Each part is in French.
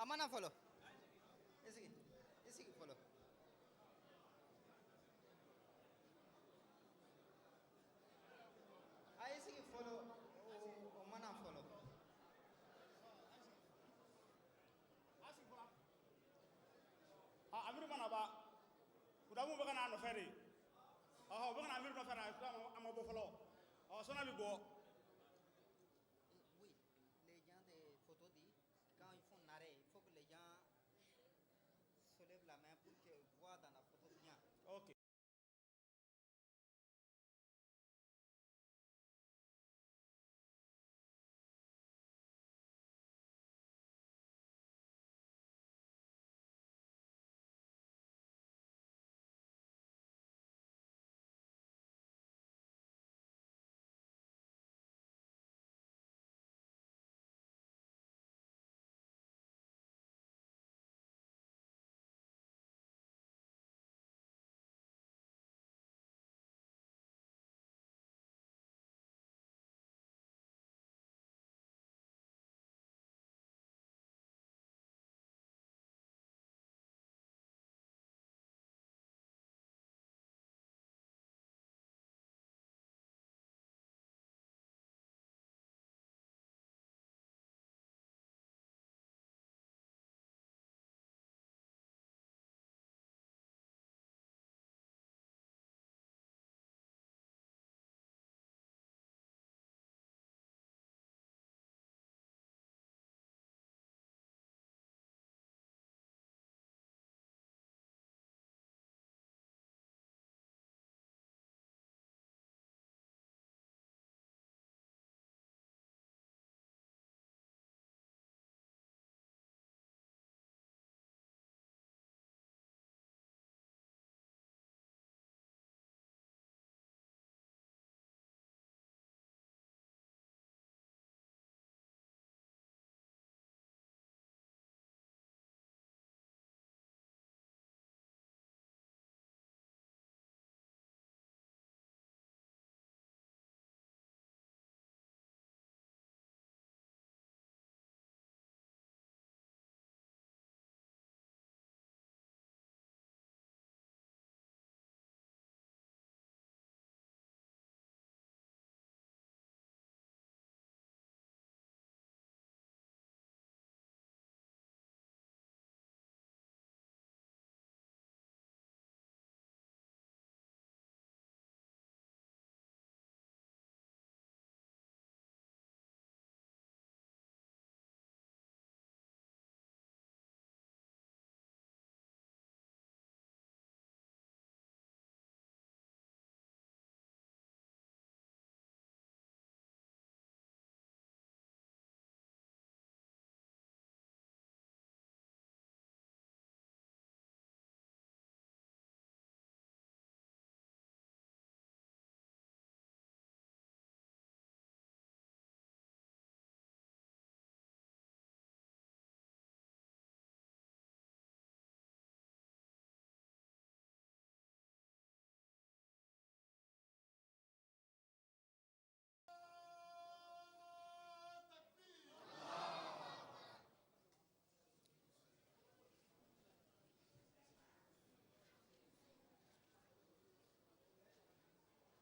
Amana follow. Isi follow. Isi follow. O mana follow. Amir mana ba udah mau bagan anu ferry bagan Amir no ferry ama bo follow sona bi bo Oui, les gens des photos disent quand ils font l'arrêt, il faut que les gens soulèvent la main pour qu'ils voient dans la photo bien. okay.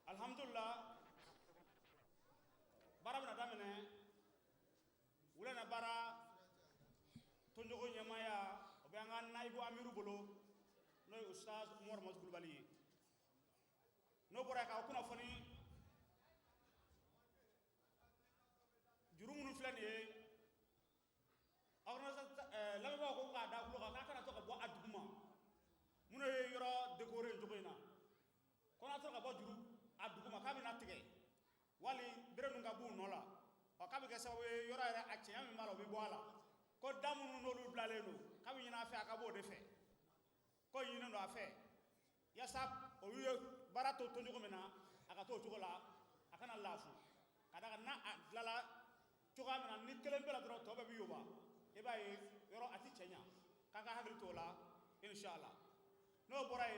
Alhamdulillah bara bena damene wulana bara tonjogo nyamaya obenga naibu amiru bolo noy ustaz Umar Mazgul Bali no bora ka kuna foni jurumunu flani awna la ba ko ka da ko ka kana to ka bo aduma muna yoro décorer jogoina kona to ka bo juru aduguma kabi na tige wali berenu ngabu nola o kabi ke sawe yoro era acce yami malo bi boala ko damu no lu blaleno kabi nyina fe akabo de fe ko yina no afe ya sab o wiyo barato to njugo mena aka to to la akana lafu kada na lala to ga mena ni kelen bela dro to be yoba e baye yoro ati chenya kaka hagri to la inshallah no boray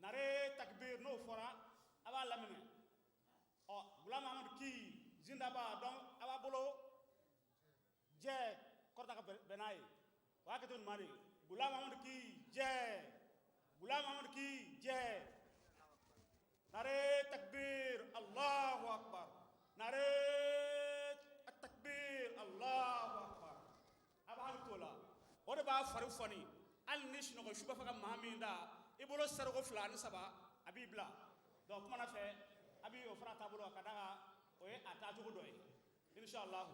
nare takbir no fora aba lamine o Ghulam Ahmad ki zindaba donc aba bolo je korta ka benai wa ka tun mari Ghulam Ahmad ki jai, Ghulam Ahmad ki jai. Nare takbir, Allahu Akbar. Nare takbir, Allahu Akbar. Aba haltola ode ba faru fani al nish no shuba faka mahaminda ibolo sargo fulani saba abibla donc kuma na fe abi o frata bolo akadaga oye ataju ko doy inshallah.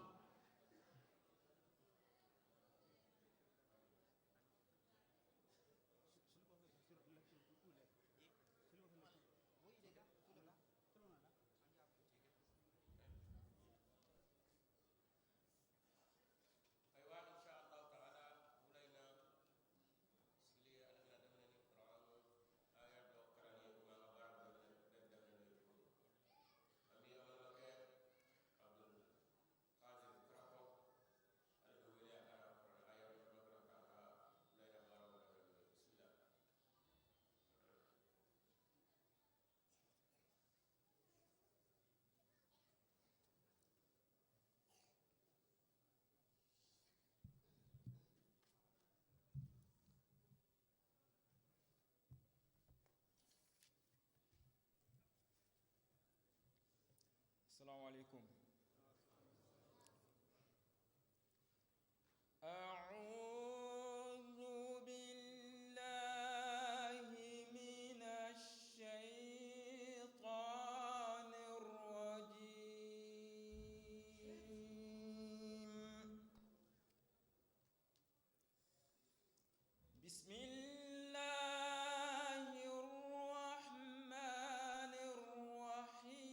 السلام عليكم. أعوذ بالله من الشيطان الرجيم. بسم الله الرحمن الرحيم.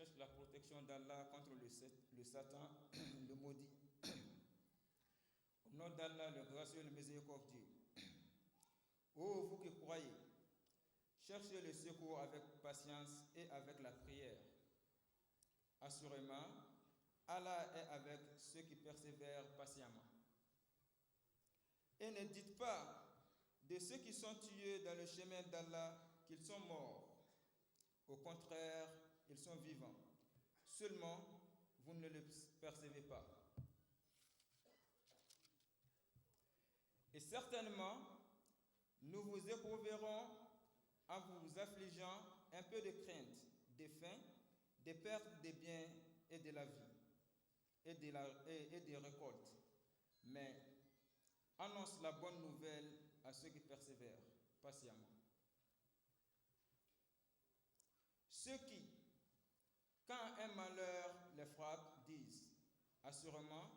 cherche la protection d'Allah contre le Satan, le maudit. Au nom d'Allah, le gracieux, le miséricordieux. Ô vous qui croyez, cherchez le secours avec patience et avec la prière. Assurément, Allah est avec ceux qui persévèrent patiemment. Et ne dites pas de ceux qui sont tués dans le chemin d'Allah qu'ils sont morts. Au contraire, ils sont vivants. Seulement, vous ne le percevez pas. Et certainement, nous vous éprouverons en vous affligeant un peu de crainte, des faim, des pertes des biens et de la vie, et des récoltes. Mais annonce la bonne nouvelle à ceux qui persévèrent patiemment. Ceux qui, quand un malheur les frappe, disent: assurément,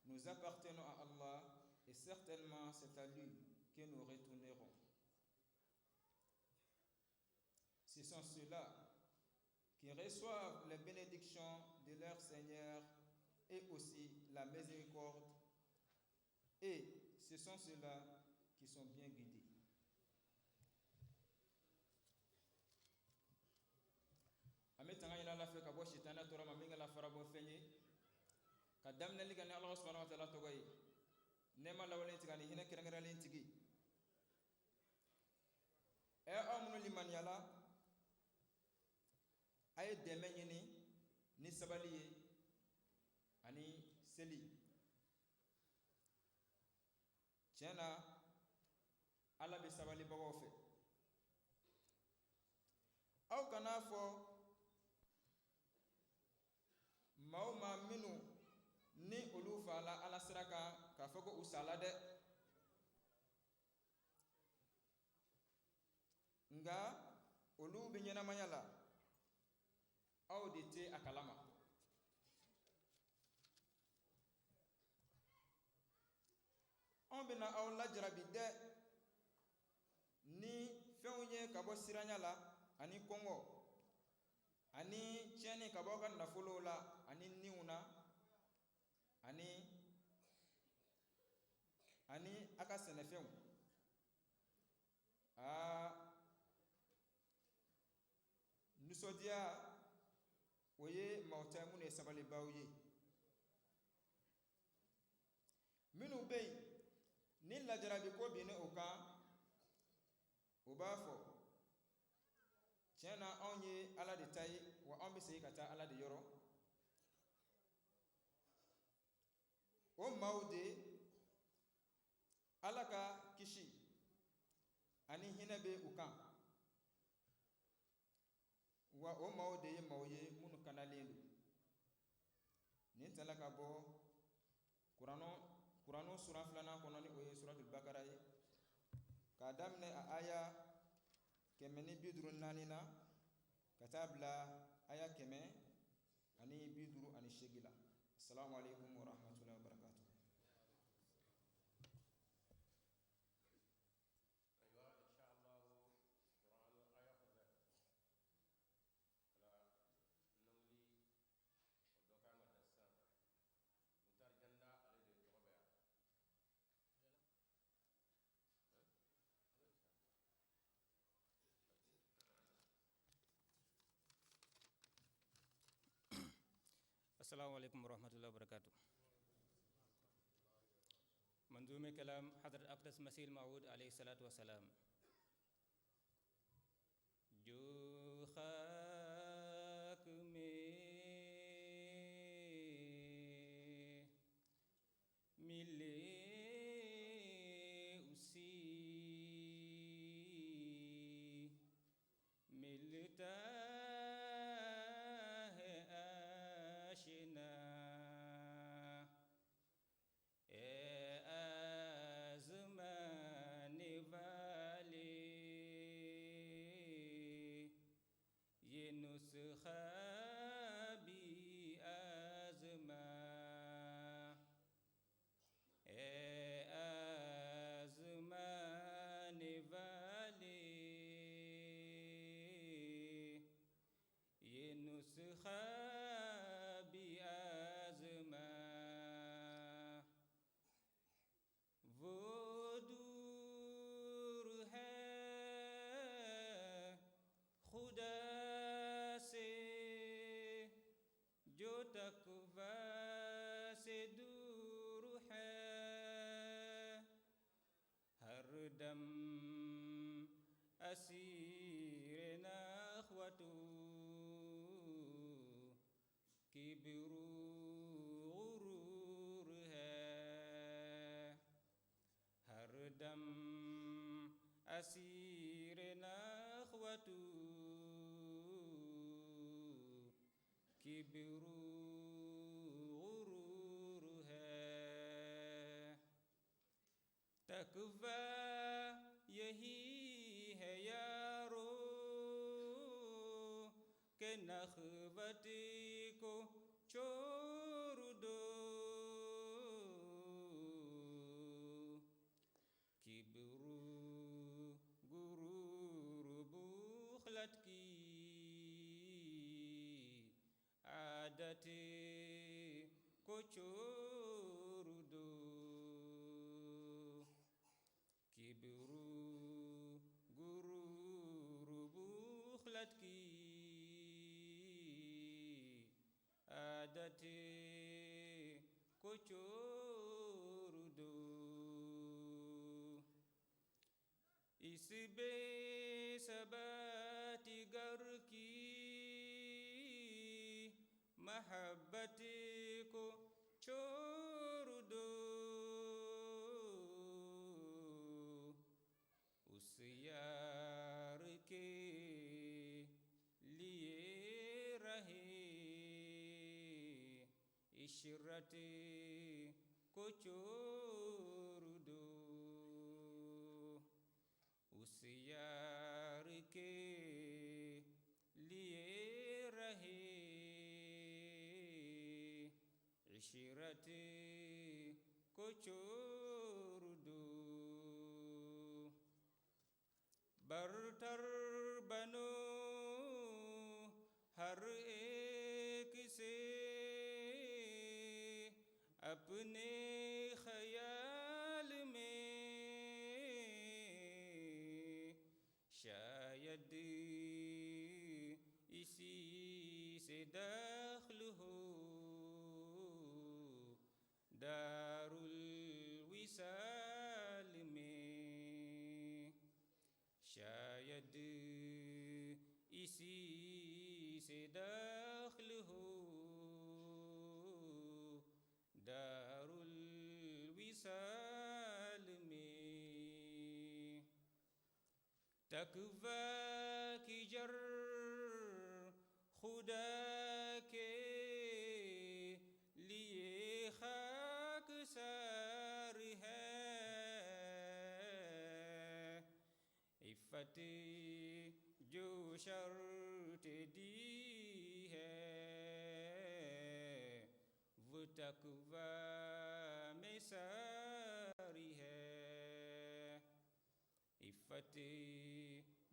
nous appartenons à Allah et certainement c'est à lui que nous retournerons. Ce sont ceux-là qui reçoivent les bénédictions de leur Seigneur et aussi la miséricorde, et ce sont ceux-là qui sont bien guidés. Ame tanga ila la fe ka bo shitana tora ma minga la farabo fenye ka damna liga ne Allah subhanahu wa ta'ala togoy nema la walen tigani hina kirangara len tigi e amunu liman yala ay deme nyini ni sabali ani seli tiena ala be sabali bago fe aw kana fo mauma minu ni olu fala ala siraka ka foko usala de nga olu bi nyana mayala aw de te akalama on bena aw la jarabi de ni fewnye ka bo siranya la ani kongo ani cheni ka bo kan nafolo la ani niuna ani aka senefew nusodia oye mauta mune sabali bawye minu bey ni la jarabi ko bi ne oka obafo tiena onye ala de tay wa on be sey kata ala de yoro o maude alaka kishi ani hinabe ukan wa o maude mauye munu kanalendo ni talaka bo qur'ano sura flana kono ni oye suratul baqara ye ka damne a aya kemeni bidru nanina katabla aya keme ani bidru ani shegila. Assalamu alaikum wa rahmatullahi wa barakatuh. السلام عليكم ورحمة الله وبركاته. منظومة كلام حضرت أقدس مسيح الموعود عليه الصلاة والسلام. جو خاک میں ملے اسی ملتا هردم أسير نخوة كبر غرور ہے ہردم أسير نخوة كبر غرور ہے تقوی یہی ہے یارو کہ نخوت کو چھوڑ دو کبر غرور بخلت کی عادت کو چھوڑ دو کبر غرور بخلت کی عادت کو چھوڑ دو اس بے ثبات گر کی محبت کو چھوڑ دو اس یار کے لیے رہے عشرت کو چھوڑ دو اس یار کے لیے رہے عشرت کو چھوڑ دو برتر بنو ہر ایک سے اپنے خیال میں شاید اسی سے داخل ہو دار الوصال میں شاید اسی سے داخل ہو دار الوصال میں تقوی کی جر خدا کے لیے خاک سار ہے عفت جو شرط دی ہے وہ تقوی میں ساری ہے عفت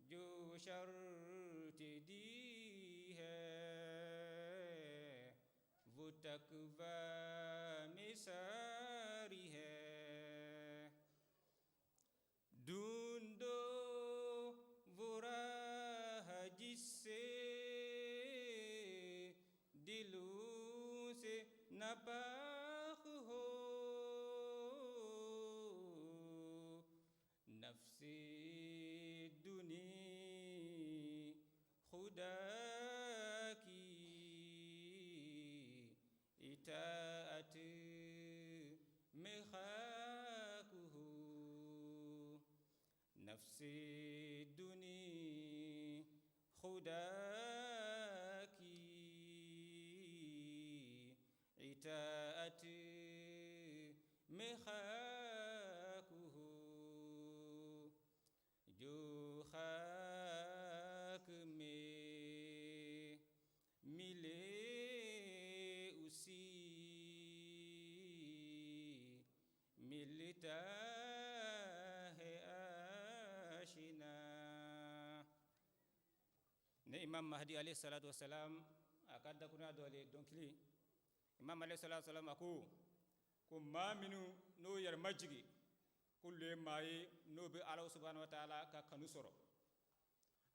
جو شرط دی ہے وہ تقوی میں ساری ہے ڈھونڈو وہ راہ جس سے دلوں سے ناپاک ہو نفس دنی خدا کی اطاعت میں خاک ہو نفس دنی خدا کی اطاعت میں خاک ہو جو خاک میں ملے اسی ملتا ہے آشنا ne imam mahdi alayhi salatu wassalam akadda kuna dole donkili imam alayhi salatu wassalam ako ko maminu no yar majigi kulle maye no be allah subhanahu wa ta'ala ka kanu soro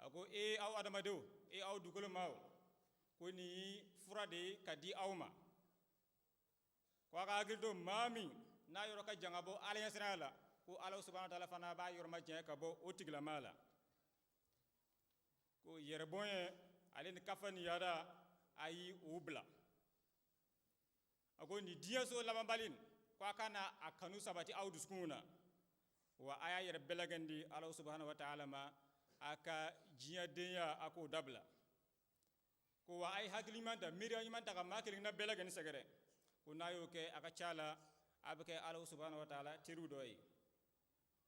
ako aw adamado aw dugol maw ko ni furade kadi awma ko aga agirdo mami na yoro ka jangabo alliance la ko ala subhanahu wa ta'ala fana ba yorma jɛ ka bɔ o tigilama la ko yɛrɛbɔnyɛ ale ni kafa ni yada a yi o bila a ko ni diɲɛ so labanbali ko a kana a kanu sabati aw dusukun na wa a y'a yɛrɛ bɛɛ lagɛn di ala subhanahu wa ta'ala ma a ka diɲɛdenya a k'o dabila ko wa a ye hakili ɲuman ta miiriya ɲuman ta ka maa kelen na bɛɛ lagɛn sɛgɛrɛ ko n'a y'o kɛ a ka ca la a bɛ kɛ ala subhanahu wa ta'ala teriw dɔ ye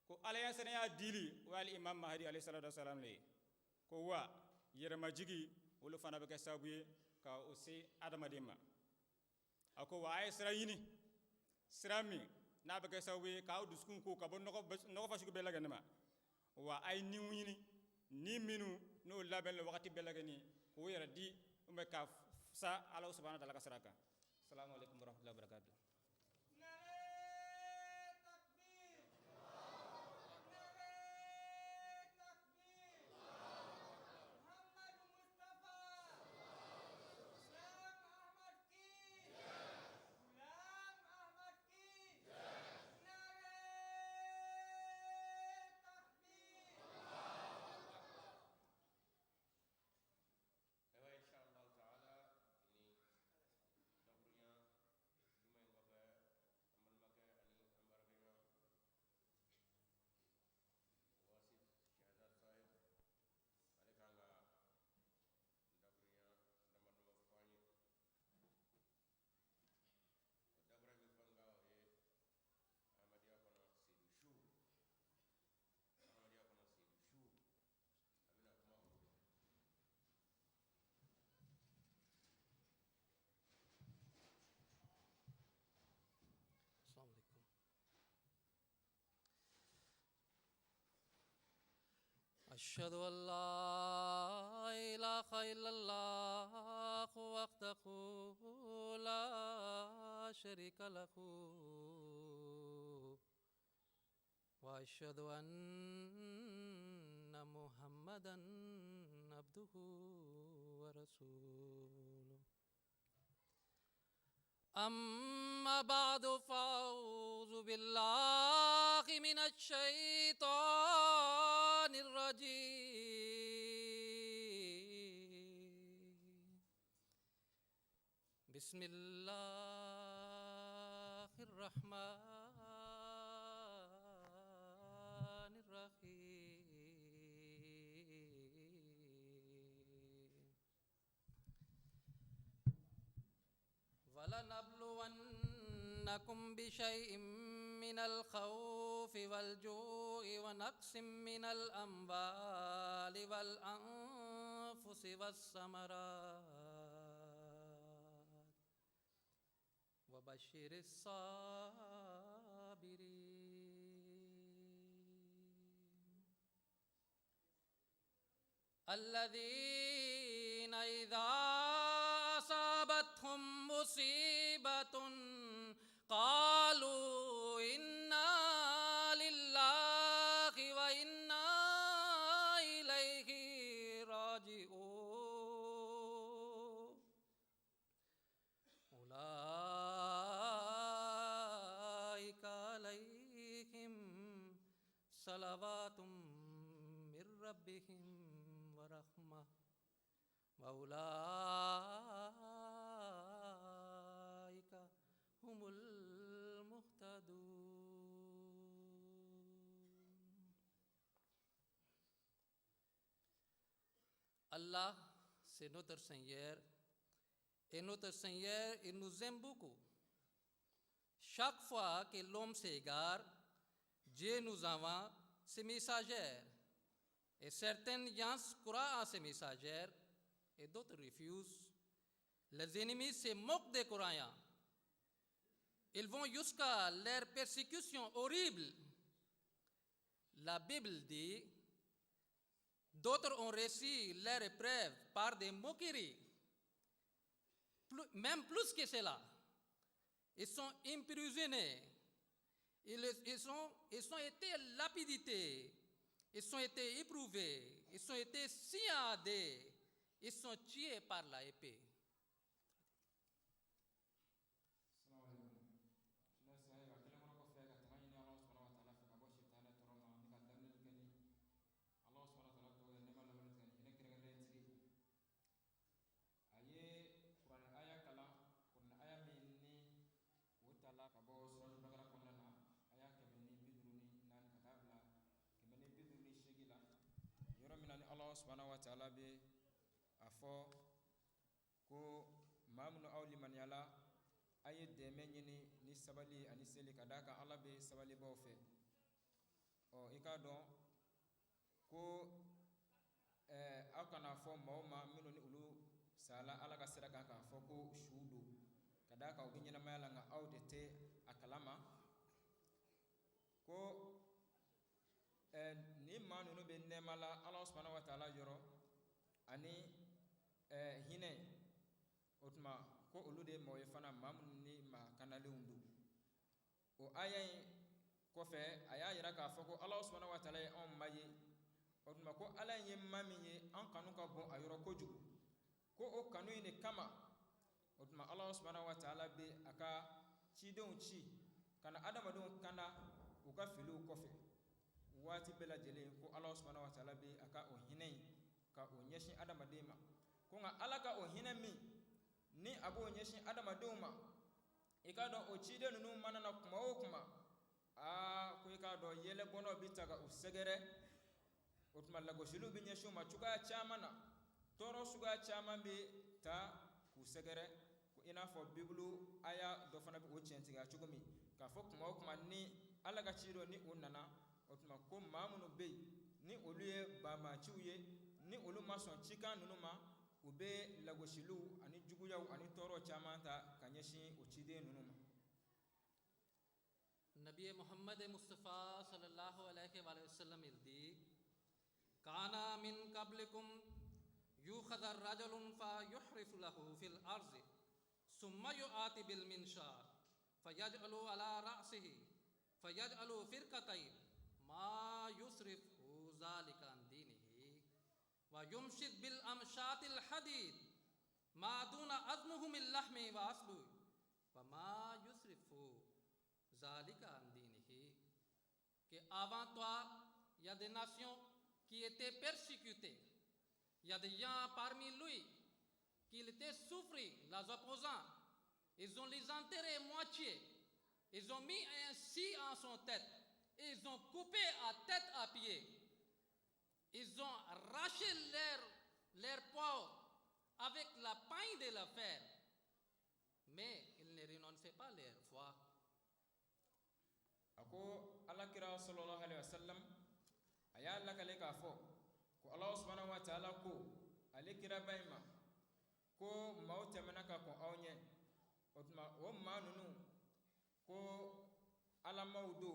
ko ala ya sɛnɛya dili o y'ale imam mahdi alayhi salatu wasalam le ko wa yɛrɛmajigi olu fana bɛ kɛ sababu ye ka o se adamaden ma a ko wa a ye sira ɲini sira min n'a bɛ kɛ sababu ye k'aw dusukun ko ka bɔ nɔgɔ fasugu bɛɛ lagɛnni ma wa a ye niw ɲini ni minnu n'o labɛn le wagati bɛɛ lagɛnni k'o yɛrɛ di ka sa ala subhanahu wa ta'ala ka sira kan assalamu alaikum warahmatullahi wabarakatuh أشهد أن لا إله إلا الله وحده لا شريك له وأشهد أن محمدا عبده ورسوله أما بعد فأعوذ بالله من الشيطان الرجيم بسم الله الرحمن الرحيم ولنبلونكم بشيء من الخوف والجوع ونقص من الأموال والأنفس والثمرات وبشر الصابرين الذين إذا أصابتهم مصيبة قالوا إنا لله وإنا إليه راجعون أولئك عليهم صلوات من ربهم ورحمة وأولئك هم المهتدون. Allah, c'est notre Seigneur, et notre Seigneur, il nous aime beaucoup. Chaque fois que l'homme s'égare, Dieu nous envoie ses messagères. Et certaines gens croient en ces messagères et d'autres refusent. Les ennemis se moquent des croyants. Ils vont jusqu'à leur persécution horrible. La Bible dit, d'autres ont reçu leur épreuve par des moqueries. Même plus que cela, ils sont emprisonnés. Ils ont été lapidés. Ils ont été éprouvés, ils ont été signadés, ils sont tués par la épée. Allah subhanahu wa ta'ala be a fɔ ko maa minnu aw limaniyala a ye dɛmɛ ɲini ni sabali ani seli ka d'a kan ala be sabalibaw fɛ i k'a dɔn ko aw kana fɔ maa o maa minnu ni olu sala ala ka sira kan k'a fɔ ko su don ka d'a kan u bɛ ɲɛnamaya la nka aw de tɛ a kalama ko ni maa ninnu bɛ nɛɛma la ala subhanahu wa ta'ala yɔrɔ ani hinɛ o tuma ko olu de ye maaw ye fana maa minnu ni maa kanalenw don o aya in kɔfɛ a y'a yira k'a fɔ ko ala subhanahu wa ta'ala ye anw ma ye o tuma ko ala ye maa min ye an kanu ka bon a yɔrɔ kojugu ko o kanu in de kama o tuma ala subhanahu wa ta'ala bɛ a ka cidenw ci ka na adamadenw kanda u ka filiw kɔfɛ waati bɛɛ lajɛlen ko ala subhanahu wa ta'ala bɛ a ka o hinɛ in ka o ɲɛsin adamaden ma ko nka ala ka o hinɛ min ni a b'o ɲɛsin adamadenw ma i k'a dɔn o ciden ninnu mana na kuma o kuma ko i k'a dɔn yɛlɛbɔnnaw bɛ ta ka u sɛgɛrɛ o tuma lagosiliw bɛ ɲɛsin u ma cogoya caman na tɔɔrɔ suguya caman bɛ ta k'u sɛgɛrɛ ko i n'a fɔ bibulu aya dɔ fana bɛ o tiɲɛtigiya cogo min k'a fɔ kuma o kuma ni ala ka ci dɔ ni o nana o tuma ko maa minnu bɛ yen ni olu ye banbaaciw ye ni olu ma sɔn cikan ninnu ma u bɛ lagosiliw ani juguyaw ani tɔɔrɔ caman ta ka ɲɛsin o ciden ninnu ma नबी मोहम्मद मुस्तफ़ा सल्लल्लाहु अलैहि वसल्लम इर्दी काना मिन कब्लिकुम युखज़ रजुलुन फयुहरिफु लहु फिल अर्ज़ि सुम्मा युआति बिल मिनशार फयजअलु अला रअसिही फयजअलु फिरकतैन मा युसरिफु ज़ालिका अन दीनिही व युमशिद बिल अमशातिल हदीद मा दूना अज़्मुहु मिन लहमि व अस्बुह व मा युसरिफु ज़ालिका अन दीनिही कि avant toi il y a des nations qui étaient persécutées il y a des gens parmi lui qui étaient souffris les opposants ils ont les enterrés moitié ils ont mis un scie en son tête ils ont coupé à tête à pied ils ont arraché leur peau avec la paille de la fer mais ils ne renonçaient pas leur foi ako alakira sallallahu alaihi wasallam aya lakale ka fɔ ko allah subhanahu wa ta'ala ko ale kira bayma ko maaw tɛmɛna ka kɔn aw ɲɛ o tuma o maa ninnu ko alamaw do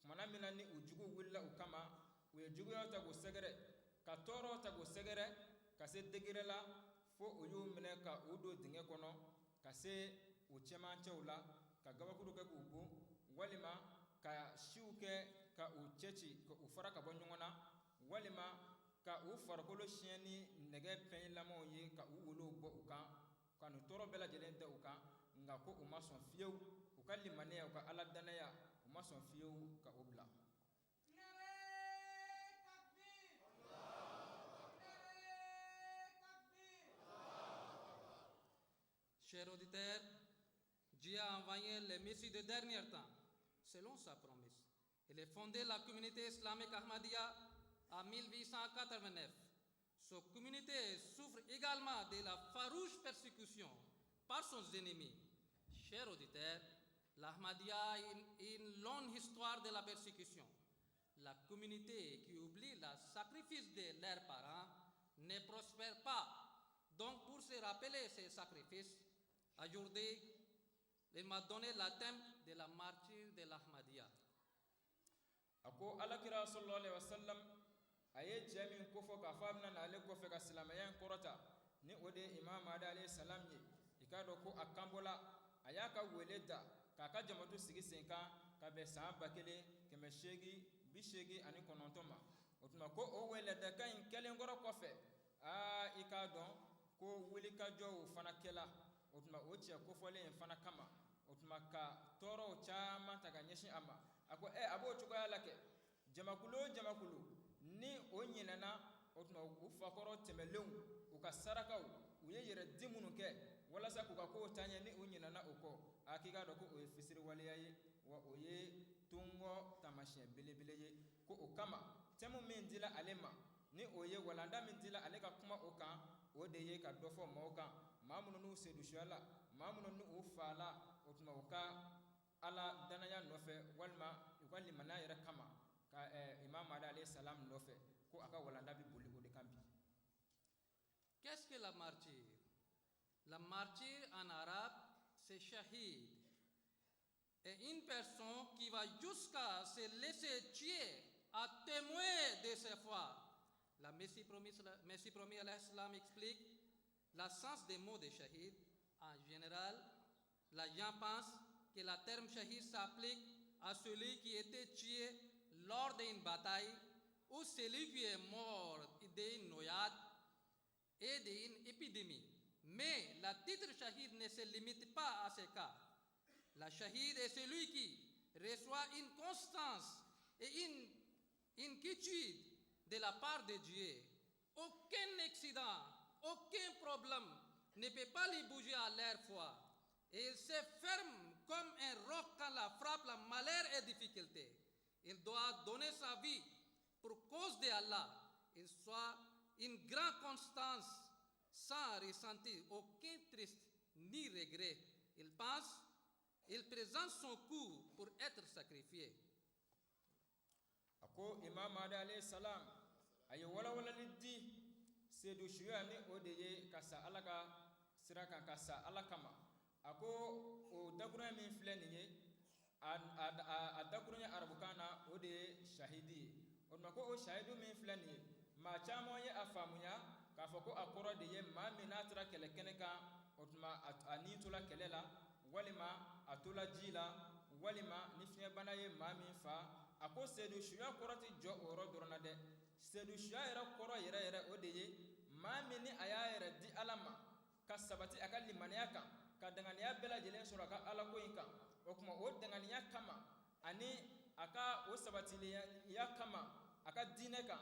tumana min na ni u jugu wulila u kama u ye juguyaw ta k'u sɛgɛrɛ ka tɔɔrɔw ta k'u sɛgɛrɛ ka se degere la fo u y'u minɛ ka u don dingɛ kɔnɔ ka se u cɛmancɛw la ka gabakuru kɛ k'u bon walima ka siw kɛ ka u cɛci ka u fara ka bɔ ɲɔgɔn na walima ka u farikolo siɲɛ ni nɛgɛ fɛnlamaw ye ka u wolow bɔ u kan ka nin tɔɔrɔ bɛɛ lajɛlen da u kan nka ko u ma sɔn fiyewu u ka limaniya u ka ala danaya u ma sɔn fiyewu ka o bila Chers auditeurs, Dieu a envoyé le Messie de dernier temps, selon sa promesse. Il a fondé la communauté islamique Ahmadiyya en 1889. Cette communauté souffre également de la farouche persécution par ses ennemis. Chers auditeurs, l'Ahmadiyya a une longue histoire de la persécution. La communauté qui oublie le sacrifice de leurs parents ne prospère pas. Donc, pour se rappeler ces sacrifices, aujourd'hui, il m'a donné le thème de la martyre de l'Ahmadiyya. ako alakira sallallahu alaihi wasallam aye jami ko fo ka famna na ale ko fe ka silamayan korota ni ode imam ada alayhi salam ye ikado ko akambola ayaka weleda ka ka jamatu sigi senka ka be sahaba kele keme shegi bi shegi ani konontoma otuma ko o weleda kan kelen goro ko fe ikado ko wuli ka jo fana kela otuma o tia ko fole fana kama otuma ka toro chama taga nyeshi ama ako abo chuka lake jamakulu ni o nyinana otuma u fakoro temelew u ka sarakaw u ye yere dimunu ke wala sa ku ka ko tanya ni o nyinana uko akika do ko o fisiri waliya ye wa o ye tungo tamashe belebele ye ko o kama temu min dila alema ni o ye walanda min dila ale ka kuma o kan o de ye ka dɔ fɔ maaw kan maa minnu n'u sedusuya la maa minnu n'u fa la o tuma u ka ala danaya nɔfɛ walima u ka limaniya yɛrɛ kama ka imam Mahdi alayhi salam nɔfɛ ko a ka walanda bi boli o de kan bi. Qu'est-ce que la martyre? La martyre en arabe, c'est shahid. Et une personne qui va jusqu'à se laisser tuer à témoin de ses foi. La Messie promis à l'Islam explique le sens des mots de shahid. En général, les gens pensent que le terme shahid s'applique à celui qui était tué lors d'une bataille ou celui qui est mort d'une noyade et d'une épidémie. Mais le titre shahid ne se limite pas à ce cas. La shahid est celui qui reçoit une constance et une quiétude de la part de Dieu. Aucun accident, aucun problème ne peut pas les bouger à leur foi. Et il se ferme comme un roc quand la frappe, la malheur et difficulté. Il doit donner sa vie pour cause de Allah. Il soit une grande constance sans ressentir aucun triste ni regret. Il pense, il présente son cou pour être sacrifié. Ako imam Mahdi alayhi salam aye wala liddi sedu shuyani odeye kasa alaka siraka kasa alakama ako o dagura min fleniye a dagura arabukana ode shahidi on mako o shahidu min fleniye ma chamo ye afamuya ka foko akoro de ye ma minatra kele keneka otuma ani tola kelela walima atola jila walima ni fiye bana ye ma min fa ako sedu shuya korati jo oro dorona de sedu shuya era koro yere ode ye ma mini aya yere di alama ka sabati akali maniaka ka danganiya bela jelen sura ka ala ko inka o kuma o danganiya kama ani aka o sabati ya kama aka dine kan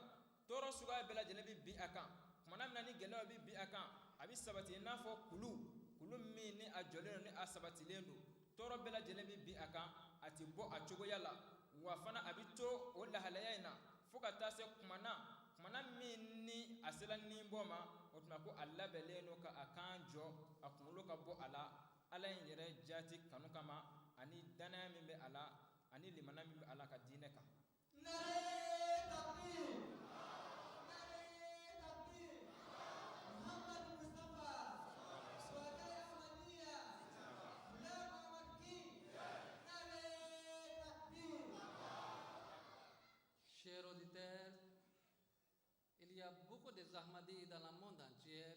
toro suga bela jelen bi aka kuma na nani gelo bi aka abi sabati na fo kulu mi ni a joleno ni a sabati lendo toro bela jelen bi aka ati bo a chogo yala wa fana abito o lahalaya ina fuka tase kumana minni asela nimbo ma otuma ko alla beleno ka akanjo akumulo ka bo ala yere jati kanu kama ani dana min be ala ani limana min be ala ka dine ka Chers auditeurs, il y a beaucoup de Ahmadis dans le monde entier.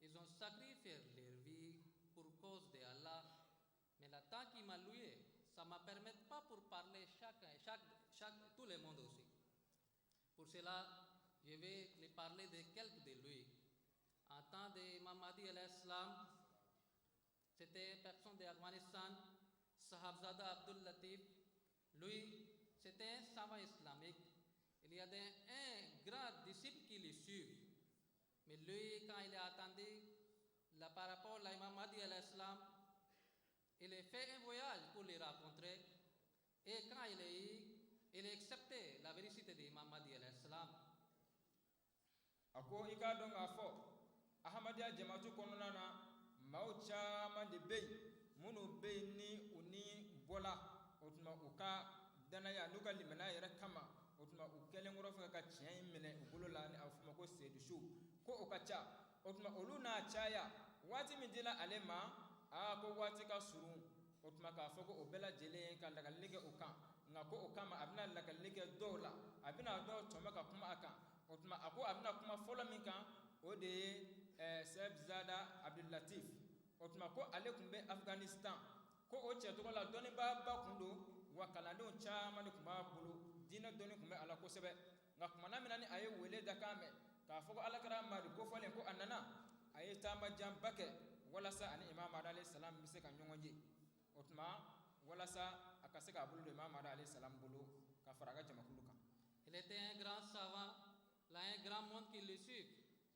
Ils ont sacrifié leur vie pour cause de Allah. Mais le temps qui m'a loué, ça ne me permet pas pour parler tout le monde aussi. Pour cela, je vais les parler de quelques de lui. En temps de Imam Mahdi al-Islam, c'était une personne d'Afghanistan, Sahabzada Abdul Latif. Lui, c'était un savant islamique. Il y a un grand disciple qui le suit. Mais lui, quand il a attendu par rapport à l'imam Mahdi al-Islam, il a fait un voyage pour les rencontrer. Et quand il a accepté la vérité de l'imam Mahdi al-Islam. Ako ika don afo Ahmadiyya jama'atu konona na maucha mande bey munu bey ni uni bola otuma uka danaya nuka limana yere kama otuma ukele ngoro fa ka tiyen mine ubulo la ni afuma ko sedu shu ko okacha otuma oluna chaya wati midila alema a ko wati ka suru otuma ka foko obela jele ka daga lige oka ngako okama abna la ka lige dola abina do toma ka kuma aka otuma ako abna kuma folo min kan o de Sahabzada Abdul Latif otuma ko ale kumbe Afghanistan ko o che to la doni ba kundo wa kalando chama ni kuma bulu dina doni kuma ala ko sebe nga kuma na minani aye wele da kame ka foko ala kara mari ko fole ko anana aye tamba jambake wala sa ani imam Mahdi alayhi salam mise kan nyongoje otuma wala sa akase ka bulu imam Mahdi alayhi salam bulu ka faraga jama kuluka. Il était un grand savant, là un grand monde qui le suit.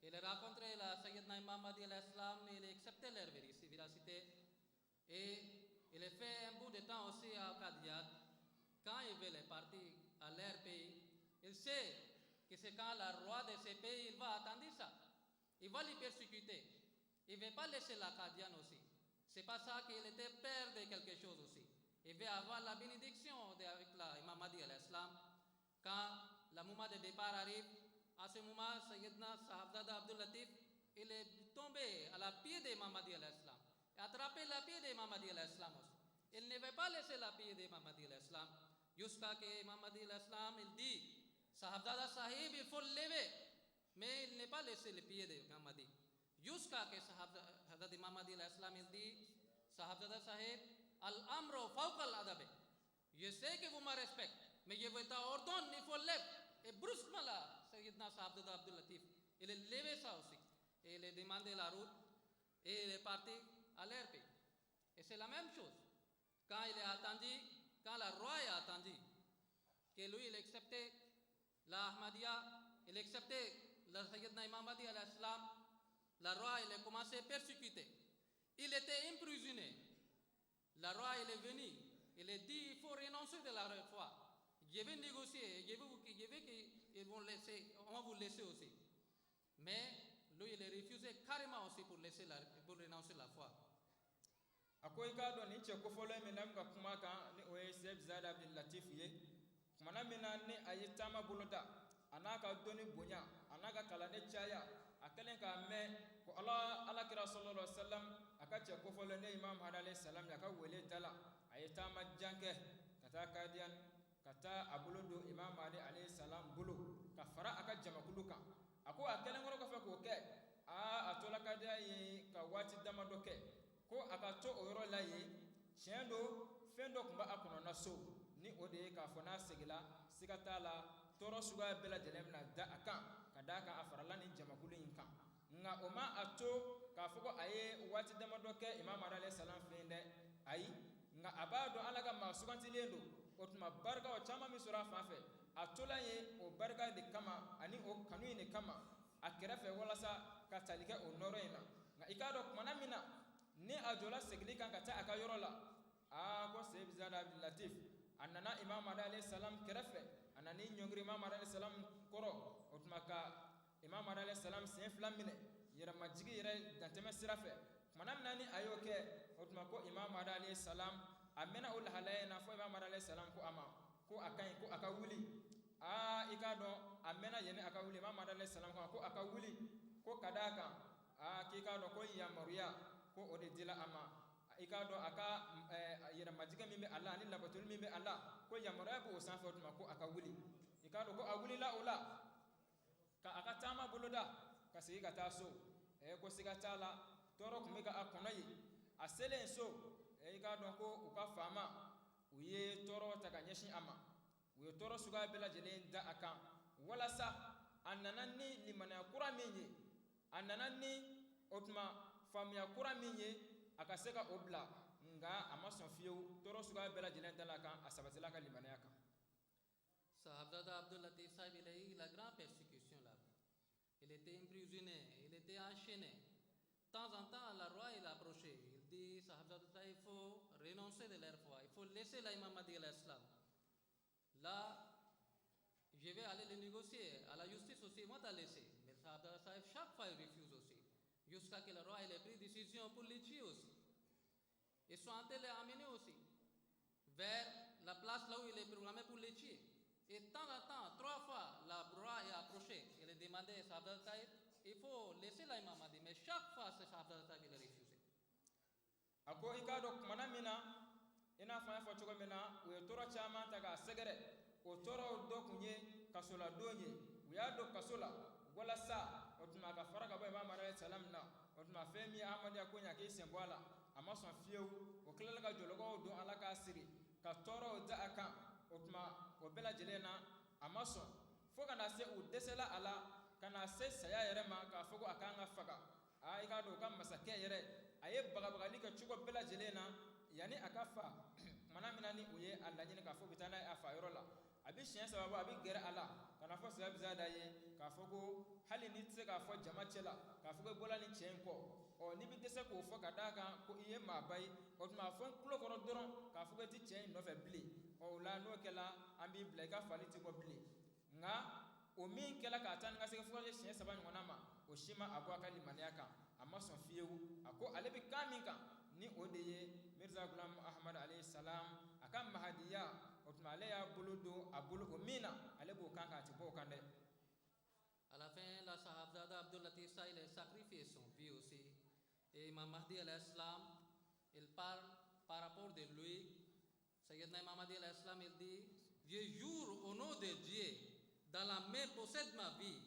Il a rencontré la Sayyidina Imam Mahdi al-Islam, il a accepté leur véracité. Et il a fait un bout de temps aussi à Qadiyat. Quand il veut partir à leur pays, il sait que c'est quand le roi de ces pays, il va attendre ça. Il va les persécuter. Il ne va pas laisser la Qadian aussi. C'est pas ça qu'il était peur de quelque chose aussi. Il va avoir la bénédiction avec l'imam Mahdi al-Islam. Quand le moment de départ arrive, à ce moment, Sayyidina Sahabzada Abdul Latif, il est tombé à la pied de l'imam Mahdi al-Islam. Attrapé la pied de l'imam Mahdi al-Islam aussi. Il ne veut pas laisser la pied de l'imam Mahdi al-Islam. Jusqu'à ce que l'imam Mahdi al-Islam, il dit, Sahabzada Sahib, il faut le lever. Mais il n'a pas laissé le pied de l'imam Mahdi. Jusqu'à ce que Hazrat Imam Mahdi al-Islam, il dit, Sahabzada Sahib, Al-Amro Fawqa al-Adabe. Je sais que vous me respectez, mais je vous ordonne, il faut lever. Et brusquement là, Sayyidina Sahabzada Abdul Latif, il a levé ça aussi. Et il a demandé la route et il est parti à leur pays. Et c'est la même chose. Quand il est attendu, quand le roi est attendu, que lui il acceptait la Ahmadiyya, il acceptait le Sayyidina Imam Mahdi al-Islam, le roi il a commencé à persécuter. Il était emprisonné. Le roi il est venu, il a dit il faut renoncer de la foi. Je vais négocier, je vais qu'ils vont laisser, on va vous laisser aussi. Mais lui il a refusé carrément aussi pour renoncer la foi. Akoy ka do ni che ko folo mi nam ka kuma kan ni o Seb Zada Abdul Latif ye kuma na mina ni ayita ma buluda anaka doni bonya anaka kala ne chaya akelen ka me ko ala kira sallallahu alaihi wasallam aka che ko folo ne Imam Mahdi alayhi salam ya ka wele dala ayita ma janke kata kadian kata abuludo Imam Mahdi alayhi salam bulu ka fara aka jama kuluka ako akelen ngoro ka fe ko ke atola kadia ye ka wati dama doke ko akato oyoro la ye chendo fendo kumba akono na so ni ode ka fona segila sigata la toro suga bela jelemna da akan kadaka afarala ni jamakulu inka nga oma ato ka foko aye wati dama doke Imam Mahdi alayhi salam fende ayi nga abado alaga masuganti lendo otuma barka o chama mi sura fafe atola ye o barka de kama ani o kanu ni kama akirafe wala sa katalika o noro ina nga ikado kumana mina ni ajola segli kan kata akayoro la ko Seb Zada Abdul Latif anana Imam Mahdi alayhi salam kirafe anani nyongri Imam Mahdi alayhi salam koro otmaka Imam Mahdi alayhi salam sen flamine yera majigi yera danteme sirafe kumana mina ni ayoke otmako Imam Mahdi alayhi salam amena ul halayna fo Imam Mahdi alayhi salam ko ama ko akan ko akawuli ikado amena yene akawuli Imam Mahdi alayhi salam ko akawuli ko kadaka kikado ko ya maruya ko ode dila ama ikado aka yera majiga mimbe Allah ni labatul mimbe Allah ko ya maruya ko sanfa tuma ko akawuli ikado ko awuli la ula ka aka tama buluda ka sigi ka taso ko siga tala toro kumika akonoyi asele so ikado ko uka fama uye toro takanyeshin ama uye toro suga bela jelen da akan wala sa annanani limana kura minye annanani otma famia kura minye akaseka obla nga amason fiu toro suga bela jelen da la kan asabatela ka limana yakan Sahabzada Abdul Latif Sahib il a eu la grande persécution là. Il était emprisonné, il était enchaîné. De temps en temps, le roi il approchait. Il dit Sahabzada Sahib, il faut renoncer de leur foi, il faut laisser l'imam Mahdi al-Islam. Là, je vais aller le négocier. À la justice aussi, moi t'as laissé. Mais Sahabzada Sahib, chaque fois, il refuse aussi. Jusqu'à ce que le roi il ait pris décision pour les tuer aussi. Ils sont en train de les amener aussi vers la place là où il est programmé pour les tuer. Et de temps en temps, 3 fois, le roi est approché. Il a demandé à Sahabzada Sahib, il faut laisser l'imam Mahdi. Mais chaque fois, c'est Sahabzada Sahib qui a refusé. Ako ikado kumana mina ina fa fa chogo mina we toro chama taga segere o toro do kunye kasola donye we ado kasola wala sa otuma ka faraka ba Imam Mahdi alayhi salam na otuma femi Ahmadi akonya ke sembwala amason fieu o klela ka jologo do alaka siri ka toro da aka otuma o bela jelena amason fo kana se u desela ala kana se saya yere ma ka fogo akanga faga ikado kam masake yere aye bagabagali ka chugo bela jelena yani akafa mana minani uye alla nyine ka fo bitana afa yorola abi shen sababu abi gere ala kana fo Seb Zada ye ka fogo hali ni tse ka fo jamachela ka fogo bola ni chenko o ni bi dese ko fo kadaka ko iye mabai o tuma fo kulo koro doron ka fogo ti chen no fe bli o la no kela ambi bla ka fali ti ko bli nga o min kɛla k'a taa ni ka segin fo ka se siɲɛ 3 ɲɔgɔnna ma o si ma a bɔ a ka limaniya kan a ma sɔn fiyewu a ko ale bɛ kan min kan ni o de ye Mirza Ghulam Ahmad alayhi salam a ka mahadiya o tuma ale y'a bolo don a bolo o min na ale b'o kan k'a ti bɔ o kan dɛ. À la fin, la Sahibzada Abdul Latif Sah, il a sacrifié son vie aussi. Et Imam Mahdi al-Islam, il parle par rapport de lui. Sayyidina Imam Mahdi al-Islam, il dit: je jure au nom de Dieu, dans la main possède ma vie.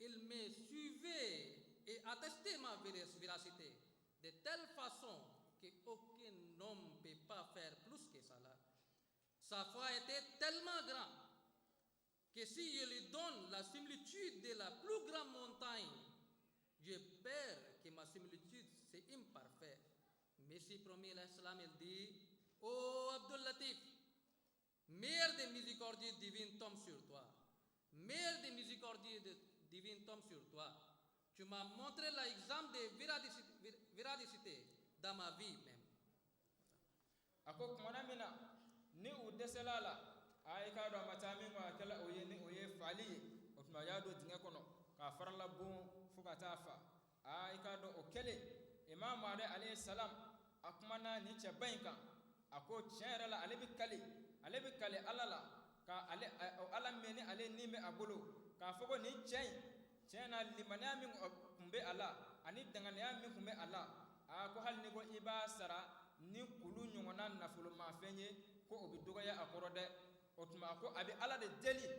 Il me suivait et attestait ma véracité de telle façon qu'aucun homme ne peut pas faire plus que cela. Sa foi était tellement grande que si je lui donne la similitude de la plus grande montagne, j'ai peur que ma similitude c'est imparfaite. Messie premier l'Islam, il dit: ô Abdul Latif, mer de miséricordie divine tombe sur toi. Mer de miséricordie divine tombe sur toi. Tu m'as montré l'exemple de véradicité dans ma vie même. Ako kumana mina ni u desela la ay ka do matami ma kala o ye ni o ye fali o tuma ya do dinga kono ka farla bon fu ka ta fa ay ka do o kele imam Mahdi alayhi salam akumana ni che banka ako chere la ale bi kale alala ka ale ala meni ale ni me abulu ka fogo ni chena limana min kumbe ala ani dangana min kumbe ala ako hal ni go iba sara ni kulu nyongona nafulu ma fenye ko obi dogaya akorode otuma ko abi ala de deli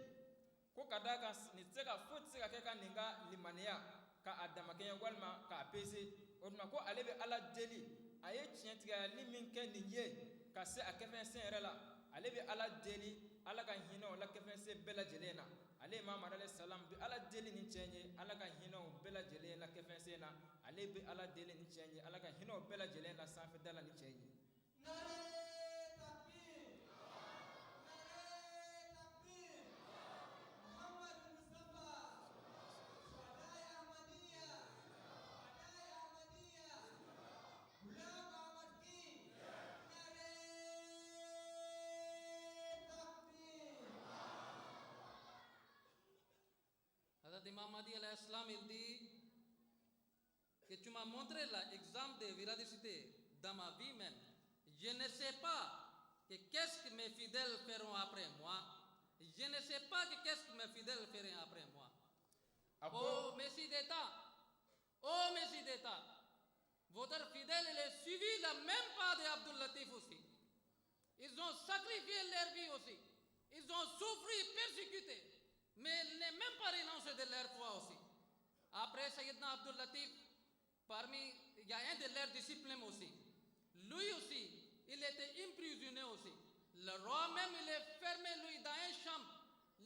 ko kadaka ni tseka fotse ka keka ninga limania ka adama kenya walma ka pese otuma ko ale be ala deli aye tientiga limin ken niye ka se akefen senrela ale be ala deli ala ka hino la kefen se bela jelena ale imam alayhi salam be ala deli ni chenye ala ka hino bela jelena kefen se na ale be ala deli ni chenye ala ka hino bela jelena safi dala ni chenye. Imam Mahdi al-Islam, il dit que tu m'as montré l'exemple de véradicité dans ma vie même. Je ne sais pas qu'est-ce que mes fidèles feront après moi. Je ne sais pas qu'est-ce que mes fidèles feront après moi. Oh Messie d'État, oh Messie d'État, votre fidèle il est suivi la même pas d'Abdul Latif aussi. Ils ont sacrifié leur vie aussi. Ils ont souffert, persécuté. Mais ils n'ont même pas renoncé de leur foi aussi. Après Sayyidina Abdul Latif, il y a un de leurs disciples aussi. Lui aussi, il était emprisonné aussi. Le roi même, il est fermé lui dans une chambre,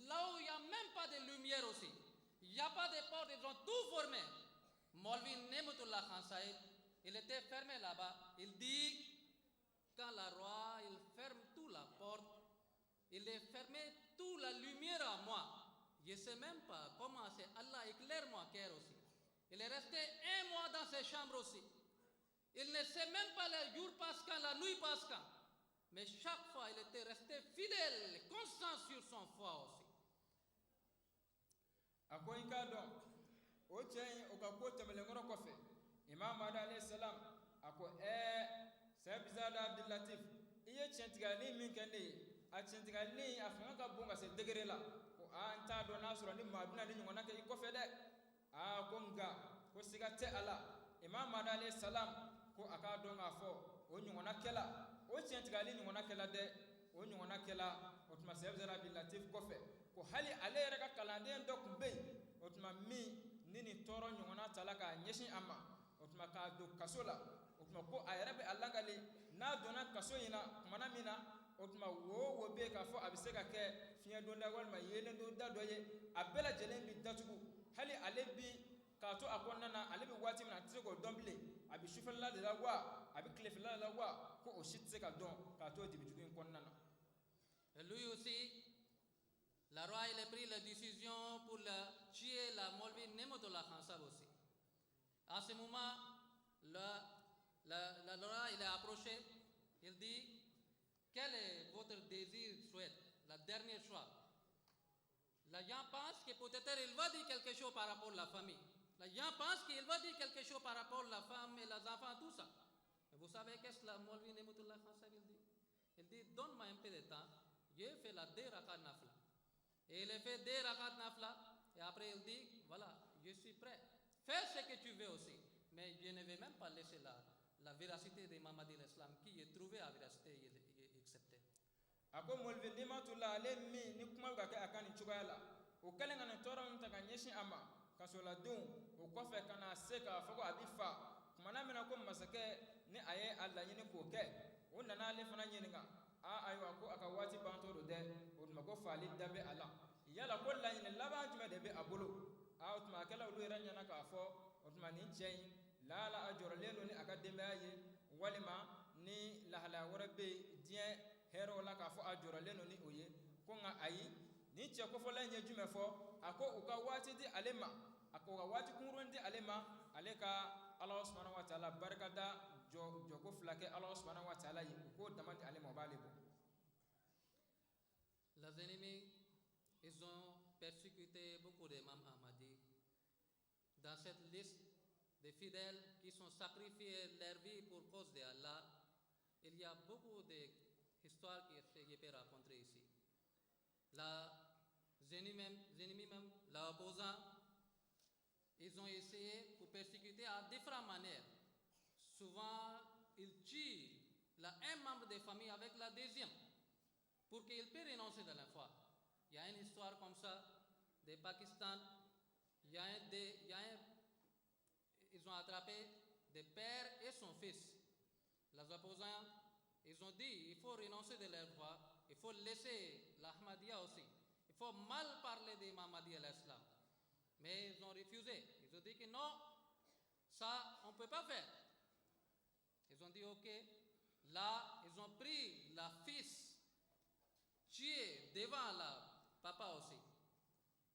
là où il n'y a même pas de lumière aussi. Il n'y a pas de porte, ils ont tout formé. Maulvi Nematullah Khan Saïd, il était fermé là-bas. Il dit, quand le roi, il ferme toute la porte, il est fermé toute la lumière à moi. Je ne sais même pas comment c'est. Allah éclaire mon cœur aussi. Il est resté 1 mois dans ses chambres aussi. Il ne sait même pas le jour passe quand, la nuit passe quand. Mais chaque fois, il était resté fidèle, constant sur son foi aussi. Akoy kadon o chen o ka ko temele ngoro kofe Imam Mahdi alayhi salam ako Sahibzada Abdul Latif iye chentiga ni min kende a chentiga ni afanga ka bonga se degere la anta do nasura ni mabina ni ngona ke ko fede ko nga ko sigate ala Imam Mahdi alayhi salam ko aka do nga fo o ngona kela o chentiga ni ngona kela de o ngona kela o tuma Sahibzada Abdul Latif ko fe ko hali ale reka kalande ndo kumbe o tuma mi nini toro ngona talaka nyeshin amma o tuma ka do kasola o tuma ko ayrabe allangale na dona kaso ina mana mina o tuma wo be ka fo abise ka ke fiye do da walma yele do da doye abela jelen bi datugu hali ale bi ka to akonna na ale bi wati mina tse ko domble abi shufalla de la wa abi klefalla la wa ko o shitse ka don ka to dibi jugu konna na. Et lui aussi, le roi il a pris la décision pour tuer la Maulvi Nematullah Khan Sahib aussi. À ce moment, le roi il a approché, il dit: quel est votre désir, souhait, la dernière choix? Le Les gens pensent que peut-être il va dire quelque chose par rapport à la famille. Les gens pensent qu'il va dire quelque chose par rapport à la femme et les enfants, tout ça. Mais vous savez qu'est-ce que la Moulvi Nemutullah Khassab il dit? Il dit, donne-moi un peu de temps, je fais la 2 rakat nafla. Et il fait 2 rakat nafla, et après il dit, voilà, je suis prêt. Fais ce que tu veux aussi. Mais je ne vais même pas laisser la véracité de Mamadi l'Islam qui est trouvée à véracité et acceptée. Ako molve nimatullah ale mi ni kuma ga ka akani chugala o kalenga na tora unta ga nyeshi ama kasola dun o kofe kana seka fago abifa kuma na mina ko masake ni aye alla yini ko ke o nana ale fana nyininga a ayo ko aka wati bantoro de o ma ko fali dabe ala yala ko la yini laba juma de be abolo a o tuma kala lu ranya na ka fo o tuma ni chen lala ajoro lelo ni aka dembe aye walima ni lahala warabe dien hero la ka fo ajora leno ni oye ko nga ayi ni che ko fo la nye jume fo ako uka wati di alema ako ga wati kunron di alema aleka Allah subhanahu wa ta'ala barakada jo ko flake Allah subhanahu wa ta'ala yi ko damati alema balebo. Les ennemis, ils ont persécuté beaucoup d'imams Ahmadis. Dans cette liste de fidèles qui sont sacrifiés leur vie pour cause de Allah, il y a beaucoup d'histoires que je peux raconter ici. Les ennemis même, l'opposant, ils ont essayé pour persécuter à différentes manières. Souvent, ils tuent un membre de famille avec la deuxième pour qu'il puisse renoncer de la foi. Il y a une histoire comme ça de Pakistan. Ils ont attrapé des pères et son fils. Les opposants, ils ont dit il faut renoncer de leur foi, il faut laisser l'Ahmadiyya aussi. Il faut mal parler de Mamadi et l'Islam. Mais ils ont refusé. Ils ont dit que non, ça, on ne peut pas faire. Ils ont dit ok. Là, ils ont pris la fils, tué devant la papa aussi.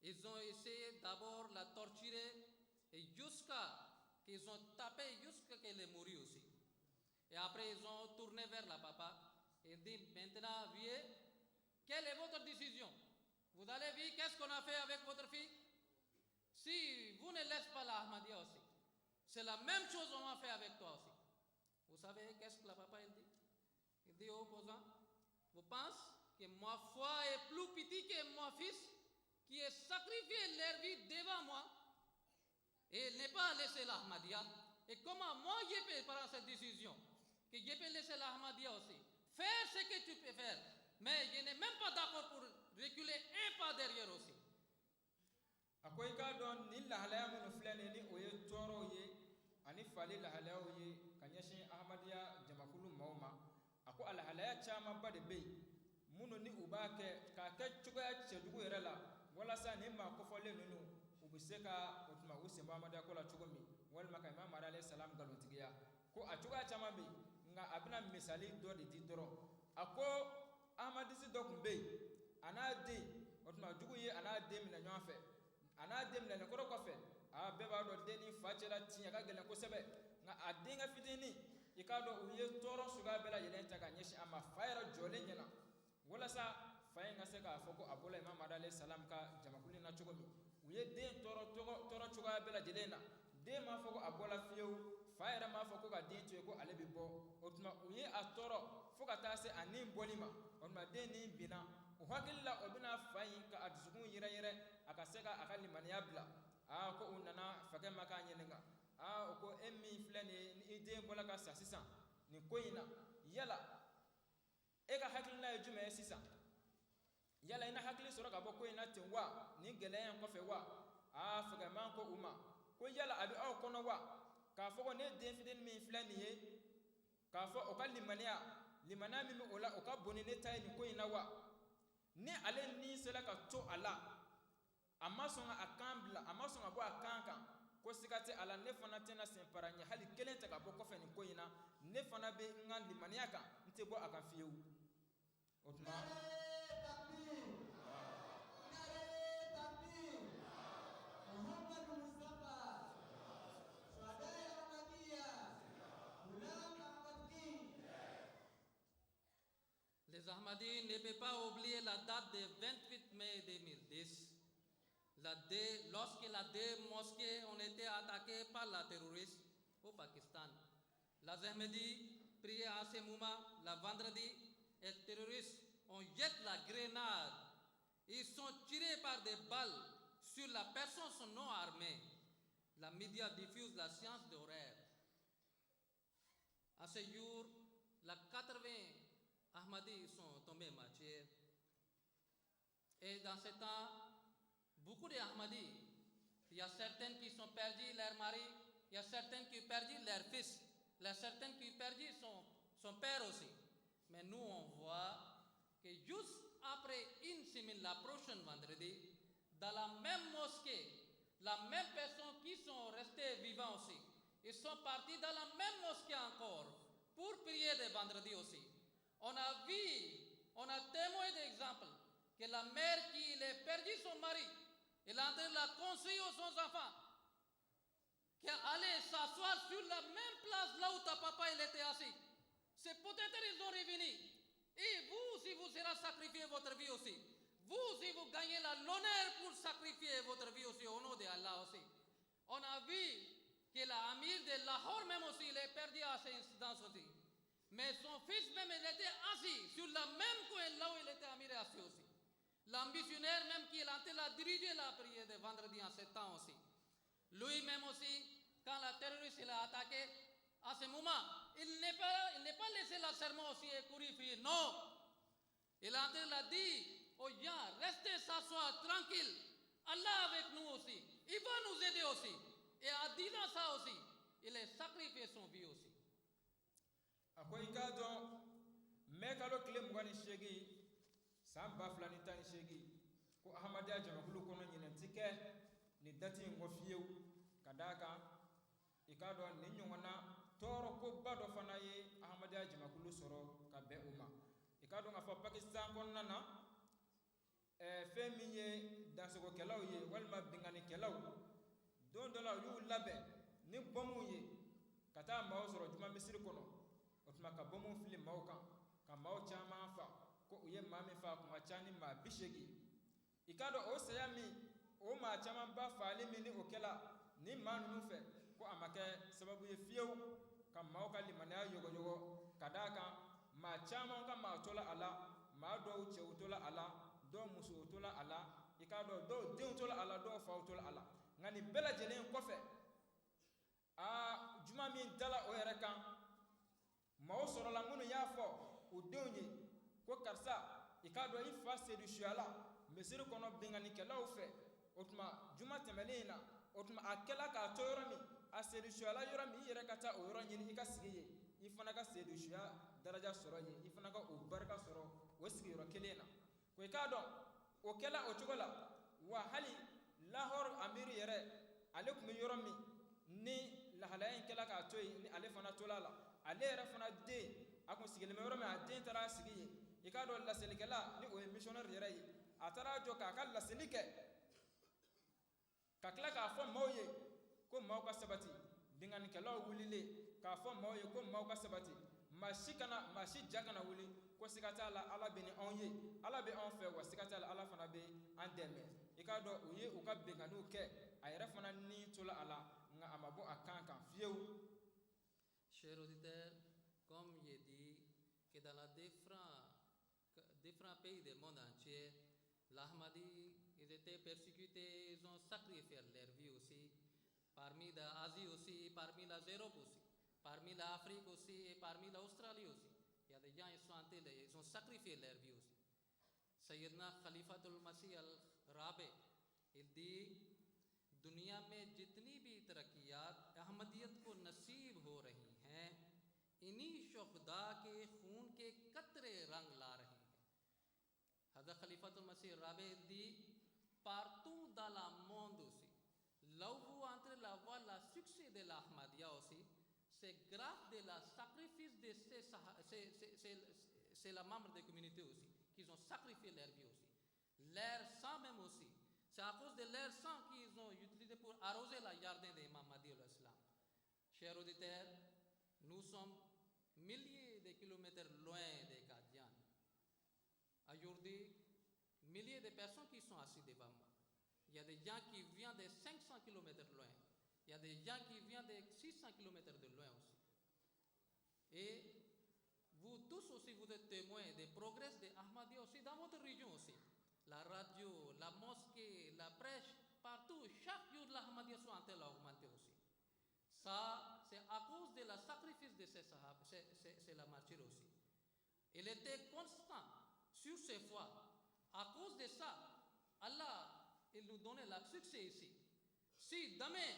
Ils ont essayé d'abord la torturer et jusqu'à qu'ils ont tapé jusqu'à qu'elle est morue aussi. Et après, ils ont tourné vers la papa et dit maintenant, vieux, quelle est votre décision? Vous allez voir qu'est-ce qu'on a fait avec votre fille? Si vous ne laissez pas la Ahmadiyya aussi, c'est la même chose qu'on a fait avec toi aussi. Vous savez qu'est-ce que la papa il dit? Il dit aux opposants, vous pensez que ma foi est plus petite que mon fils qui est sacrifié leur vie devant moi et il n'est pas laissé l'Ahmadiyya? Et comment moi je peux prendre cette décision? Que je peux laisser l'Ahmadiyya aussi? Faire ce que tu peux faire. Mais je n'ai même pas d'accord pour reculer un pas derrière aussi. Akoy ka don ni lahalaya mun flene ni oye toro ye ani fali lahalaya ye kanyashi Ahmadiyya jamakulu mauma ako alahalaya chama bade be munu ni ubake ka ka chuga chedugo yerala wala sa ni ma ko fole nunu ubiseka otuma usemba Ahmadiyya ko la chugomi wal maka imam alayhi salam galontigiya ko a chuga chama be nga abina misali do de di doro ako Ahmadisi dokumbe anade otuma jugo ye anade mina nyafe ana dem na ko ko fe a be ba do deni facela tinya ka gele ko sebe nga adenga fitini ikado uye toro suga bela yelen ta ka nyeshi ama fayra jole nyana wala sa fay nga se ka foko abola imam alayhi salam ka jamakuli na chugo mi uye den toro chuga bela jelena de ma foko abola fieu fayra ma foko ka den to ko alebi bo otuma uye a toro foka ta se anin bolima onma deni bina o hakilla o bina fayi ka adzugun yire aka seka aka limaniya bila a ko unana fake maka nyeninga a ko emmi flene ni ide bola ka sa sisan ni koyina yala e ka hakilla e jume sisan yala ina hakili soro ka bo koyina tenwa ni geleyan ko fe wa a fake man ko uma ko yala abi aw kono wa ka foko ne den fiden mi flene ye ka fo o ka limaniya mi ola o ka boni ne tay ni koyina wa ni ale ni sela ka to ala amasonga akambla amasonga bo akanka ko sikate ala ne fana tena semparanya hali kelen ta ka bo ko feni koyina ne fana be ngandi maniaka nte bo aka fiu otma Les Ahmadis ne peuvent pas oublier la date du 28 mai 2010 lorsque les deux mosquées ont été attaquées par la terroriste au Pakistan. Les Ahmadis priaient à ce moment, le vendredi, et les terroristes ont jeté la grenade. Ils sont tirés par des balles sur la personne non armée. La média diffuse la science d'horreur. À ce jour, les 80 Ahmadis sont tombés martyrs. Et dans ce temps, beaucoup d'Ahmadis, il y a certains qui ont perdu leur mari, il y a certains qui ont perdu leur fils, il y a certains qui ont perdu son père aussi. Mais nous, on voit que juste après une semaine, la prochaine vendredi, dans la même mosquée, la même personne qui sont restés vivants aussi, ils sont partis dans la même mosquée encore pour prier le vendredi aussi. On a vu, on a témoin d'exemple que la mère qui a perdu son mari, elle a entré la conseiller aux son enfants, qui est allé s'asseoir sur la même place là où ta papa il était assis. C'est peut-être ils ont revenu. Et vous, si vous serez sacrifié votre vie aussi, vous, si vous gagnez l'honneur pour sacrifier votre vie aussi au nom d'Allah aussi. On a vu que l'amir de Lahore même aussi, il est perdu à ces incidents aussi. Mais son fils même, il était assis sur la même coin là où il était amir assis aussi. L'ambitionnaire même qui a dirigé la prière de vendredi en ce temps aussi. Lui-même aussi, quand la terroriste l'a attaqué, à ce moment, il n'est pas laissé la serment aussi et courir fuir. Non. Il a dit aux gens, restez s'asseoir tranquille. Allah avec nous aussi. Il va nous aider aussi. Et en disant ça aussi, il a sacrifié son vie aussi. Akwai gadon mekalo kile mugani shegi samba fulani tani shegi ko ahmadiya jamakulu kono nyinen tike ni dati ngofiyew kadaka ikado ni nyongona toro ko bado fana ye ahmadiya jamakulu soro ka be uma ikado ngafa Pakistan konna na femi ye dansoko kelaw ye walma bingani kelaw don dola yu labe ni bomu ye kata mawo soro juma misiri kono otuma ka bomu fili mawkan ka maw chama fa ko uye mami fa ko chani ma bishegi ikado o sayami o ma chama ba fali mini okela ni manu fe ko amake sababu ye fiyew ka maw ka limana yogo yogo kadaka ma chama ka ma tola ala ma do chew tola ala do musu tola ala ikado do dew tola ala do fa tola ala ngani bela jelen ko fe a juma min dala o yere kan maw soro la ngunu ya fo o dewnye ko karsa ikado ifa sedu shala mesir kono bingani kelaw fe otuma juma temelina otuma akela ka toyoromi a sedu shala yoromi yere kata o yoro nyini ika sigiye ifana ka sedu sha daraja soro ye ifana ka o barka soro wasigi yoro kelena ko ikado o kela o chugola wa hali lahor amir yere alekum yoromi ni lahalayen kela ka toy ni ale fana tolala ale yɛrɛ fana den a kun sigilen bɛ yɔrɔ min a den taara sigi yen i k'a dɔn laselikɛla ni o ye missionnaire yɛrɛ ye a taara jɔ k'a ka laseli kɛ ka tila k'a fɔ maaw ye ko maaw ka sabati binganikɛlaw wulilen k'a fɔ maaw ye ko maaw ka sabati maa si ja kana wuli ko siga t'a la ala bɛ ni anw ye ala bɛ anw fɛ wa siga t'a la ala fana bɛ an dɛmɛ i k'a dɔn u ye u ka binganiw kɛ a yɛrɛ fana ni tola a la nka a ma bɔ a kan kan fiyewu. Chers auditeurs, comme il dit que dans les différents pays du monde entier, les Ahmadis, ils étaient persécutés, ils ont sacrifié leur vie aussi, parmi l'Asie aussi, parmi l'Europe aussi, parmi l'Afrique aussi et parmi l'Australie aussi. Il y a des gens qui sont entrés, ils ont sacrifié leur vie aussi. Sayyidina Khalifatul Masih al-Rabi, il dit, दुनिया में जितनी भी तरक्कियात अहमदियत को नसीब हो रही हैं इन्हीं शुहदा के खून के कतरे रंग ला रहे हैं. Hazrat Khalifatul Masih Rabi dit partout dans le monde aussi là où vous entrez la voie la succès de l'Ahmadiyya aussi c'est grâce de la sacrifice de ces membres de la communauté aussi qu'ils ont sacrifié leur vie aussi leur sang même aussi. C'est à cause de leur sang qu'ils ont utilisé pour arroser la jardin de Imam Mahdi al-Islam. Chers auditeurs, nous sommes milliers de kilomètres loin de Qadian. Aujourd'hui, milliers de personnes qui sont assises devant moi. Il Il y a des gens qui viennent de 500 km loin. Il y a des gens qui viennent de 600 km de loin aussi. Et vous tous aussi, vous êtes témoins des progrès de Ahmadiyya aussi dans votre région aussi. La radio, la mosquée, la prêche, partout, chaque jour l'Ahmadiyya sont en train d'augmenter aussi. Ça, c'est à cause de la sacrifice de ces sahab, c'est la martyre aussi. Il était constant sur ses foi. À cause de ça, Allah, il nous donnait le succès ici. Si demain,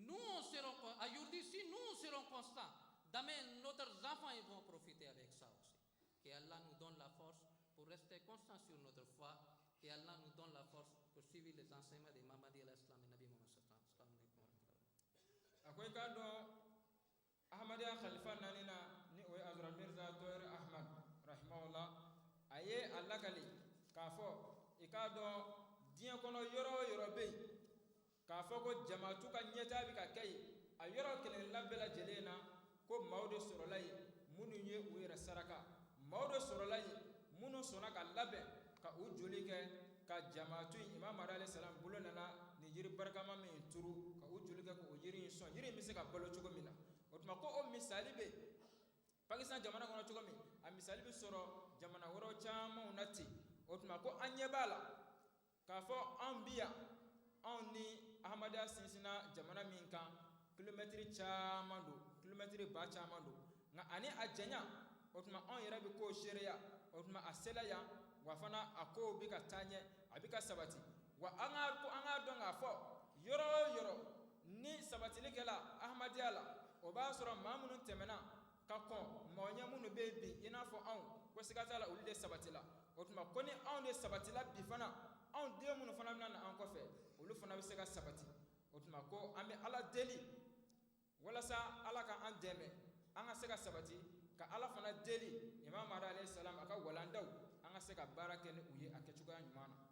nous serons, aujourd'hui, si nous serons constants, demain, notre enfants ils vont profiter avec ça aussi. Que Allah nous donne la force pour rester constants sur notre foi. Que Allah nous donne la force pour suivre les enseignements de Muhammad al-Islam et Nabi Muhammad sallallahu alayhi wa sallam. akwai kado ahmadiya khalifa nanina ni oy azra mirza toyr ahmad rahimahullah aye allakali kafo ikado diɲɛ kɔnɔ yɔrɔ o yɔrɔ bɛ yen k'a fɔ ko jamaatu ka ɲɛtaa bɛ ka kɛ yen a yɔrɔ kelen bɛɛ lajɛlen na ko maaw de sɔrɔla yen minnu ye u yɛrɛ saraka maaw de sɔrɔla yen minnu sɔnna ka labɛn ka u joli kɛ ka jamaatu imam ali alayhi salam bolo nana ni yiri barikama min turu ka u joli kɛ k'o yiri in sɔn yiri in bɛ se ka balo cogo min na o tuma ko o misali bɛ Pakistan jamana kɔnɔ cogo min a misali bɛ sɔrɔ jamana wɛrɛw camanw na ten o tuma ko an ɲɛ b'a la k'a fɔ anw bi yan anw ni ahmadiyya sinsinna jamana min kan kilomɛtiri caman don kilomɛtiri ba caman don nka ani a janya o tuma anw yɛrɛ bɛ kow seereya o tuma a sela yan wa fana a kow bɛ ka taa ɲɛ a bɛ ka sabati wa an k'a dɔn k'a fɔ yɔrɔ o yɔrɔ ni sabatilikɛla ahmadiyya la o b'a sɔrɔ maa minnu tɛmɛna ka kɔn maa ɲɛ minnu bɛ yen bi i n'a fɔ anw ko siga t'a la olu de sabatila o tuma ko ni anw de sabatila bi fana anw den minnu fana bɛna na an kɔfɛ olu fana bɛ se ka sabati o tuma ko an bɛ ala deli walasa ala ka an dɛmɛ an ka se ka sabati ka ala fana deli imam ali alayhi salam a ka walandaw an ka se ka baara kɛ ni u ye a kɛcogoya ɲuman na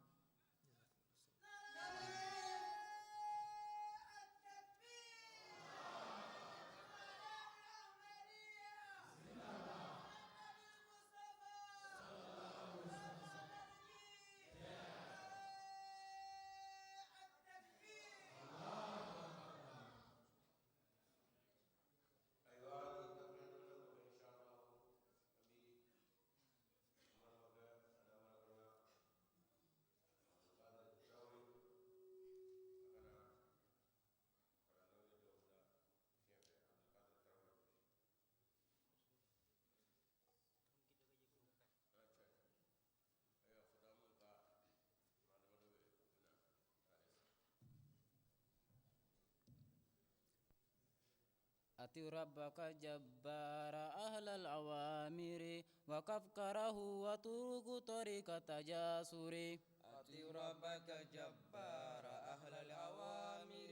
أطع ربك جبار أهل الأوامر وكفكره وترك طريقة جاسر أطع ربك جبار أهل الأوامر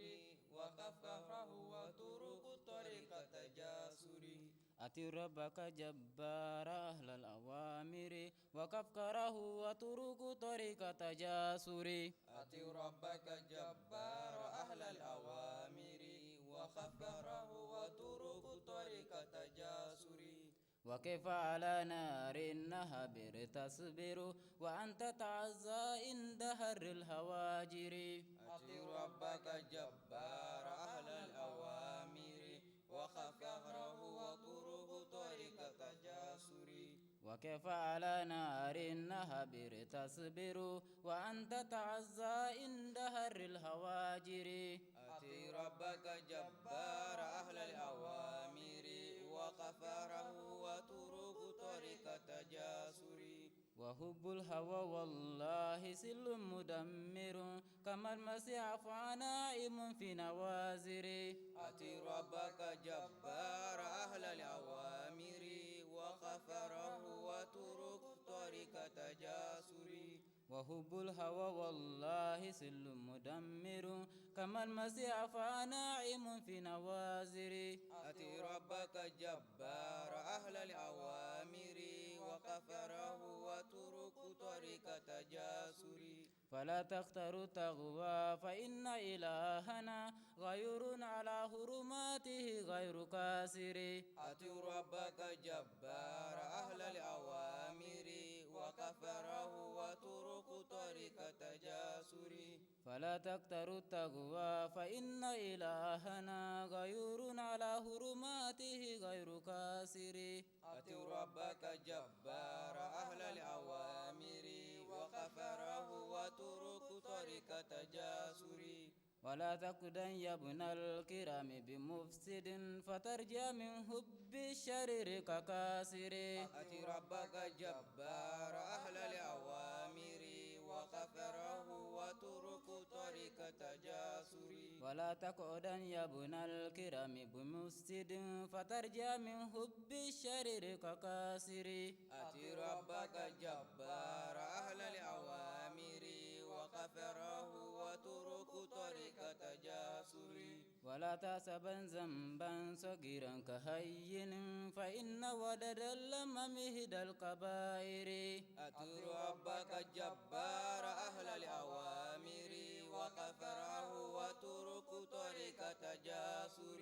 وكفكره وترك طريقة جاسر أطع ربك جبار أهل الأوامر وكفكره وترك طريقة جاسر أطع ربك جبار أهل الأوامر وكفكره وترك طريقة جاسر وكيف على نار النهب تصبر وأنت تعزى عند هر الهواجر أطع ربك جبار أهل الأوامر وكفكره وترك طريقة جاسر وكيف على نار النهب تصبر وأنت تعزى عند هر الهواجر أطع ربك جبار أهل الأوامر وكفكره وترك طريقة جاسر وحب الهوى والله سل مدمر كما المسيح فنائم في نوازر أطع ربك جبار أهل الأوامر وكفكره وترك طريقة جاسر وحب الهوى والله سل مدمر كما المسيح فنائم في نوازر أطع ربك جبار أهل الأوامر وكفكره وترك طريقة جاسر فلا تختر تغوى فإن إلهنا غير على حرماته غير كاسر أطع ربك جبار أهل الأوامر وكفكره وترك طريقة جاسر ولا تكتروا التقوى فإن إلهنا غيور على حرماته غير كاسر أطيع ربك جبار أهل الأوامر وكفره وترك طريق تجاسر ولا تكدن يا ابن الكرام بمفسد فترجى من حب الشرير ككاسر أطيع ربك جبار أهل الأوامر وكفره وترك طريق تجاسر ولا تقعدن يا ابن الكرام بمفسد فترجى من حب الشرير ككاسر أطيع ربك جبار أهل الأوامر وكفره وترك طريق تجاسر ولا تحسبن ذنبا صغيرا كهين فإن ودد اللم مهد الكبائر أطيع ربك جبار أهل الأوامر وكفره وترك طريق تجاسر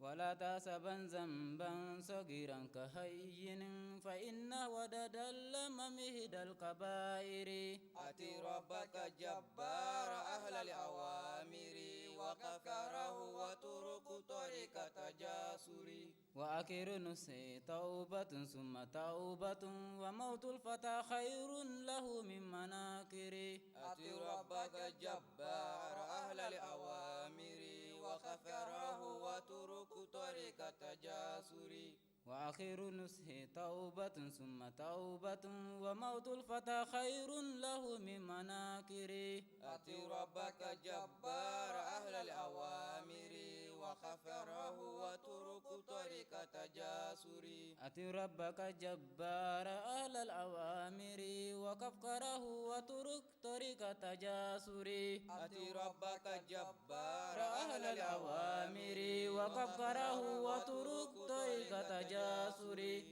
ولا تحسبن ذنبا صغيرا كهين فإن ودد اللم مهد الكبائر أطيع ربك جبار أهل الأوامر وكفره وترك طريق تجاسر وآخر نسي توبة ثم توبة وموت الفتى خير له من مناكر أطيع ربك جبار أهل الأوامر وكفره وترك طريق تجاسر وآخر نسه توبة ثم توبة وموت الفتى خير له من مناكر أطيع ربك جبار أهل الأوامر وكفره وترك طريق تجاسر أطع ربك جبار أهل الأوامر وكفره وترك طريق تجاسر أطيع ربك جبار أهل الأوامر وكفره وترك طريق تجاسر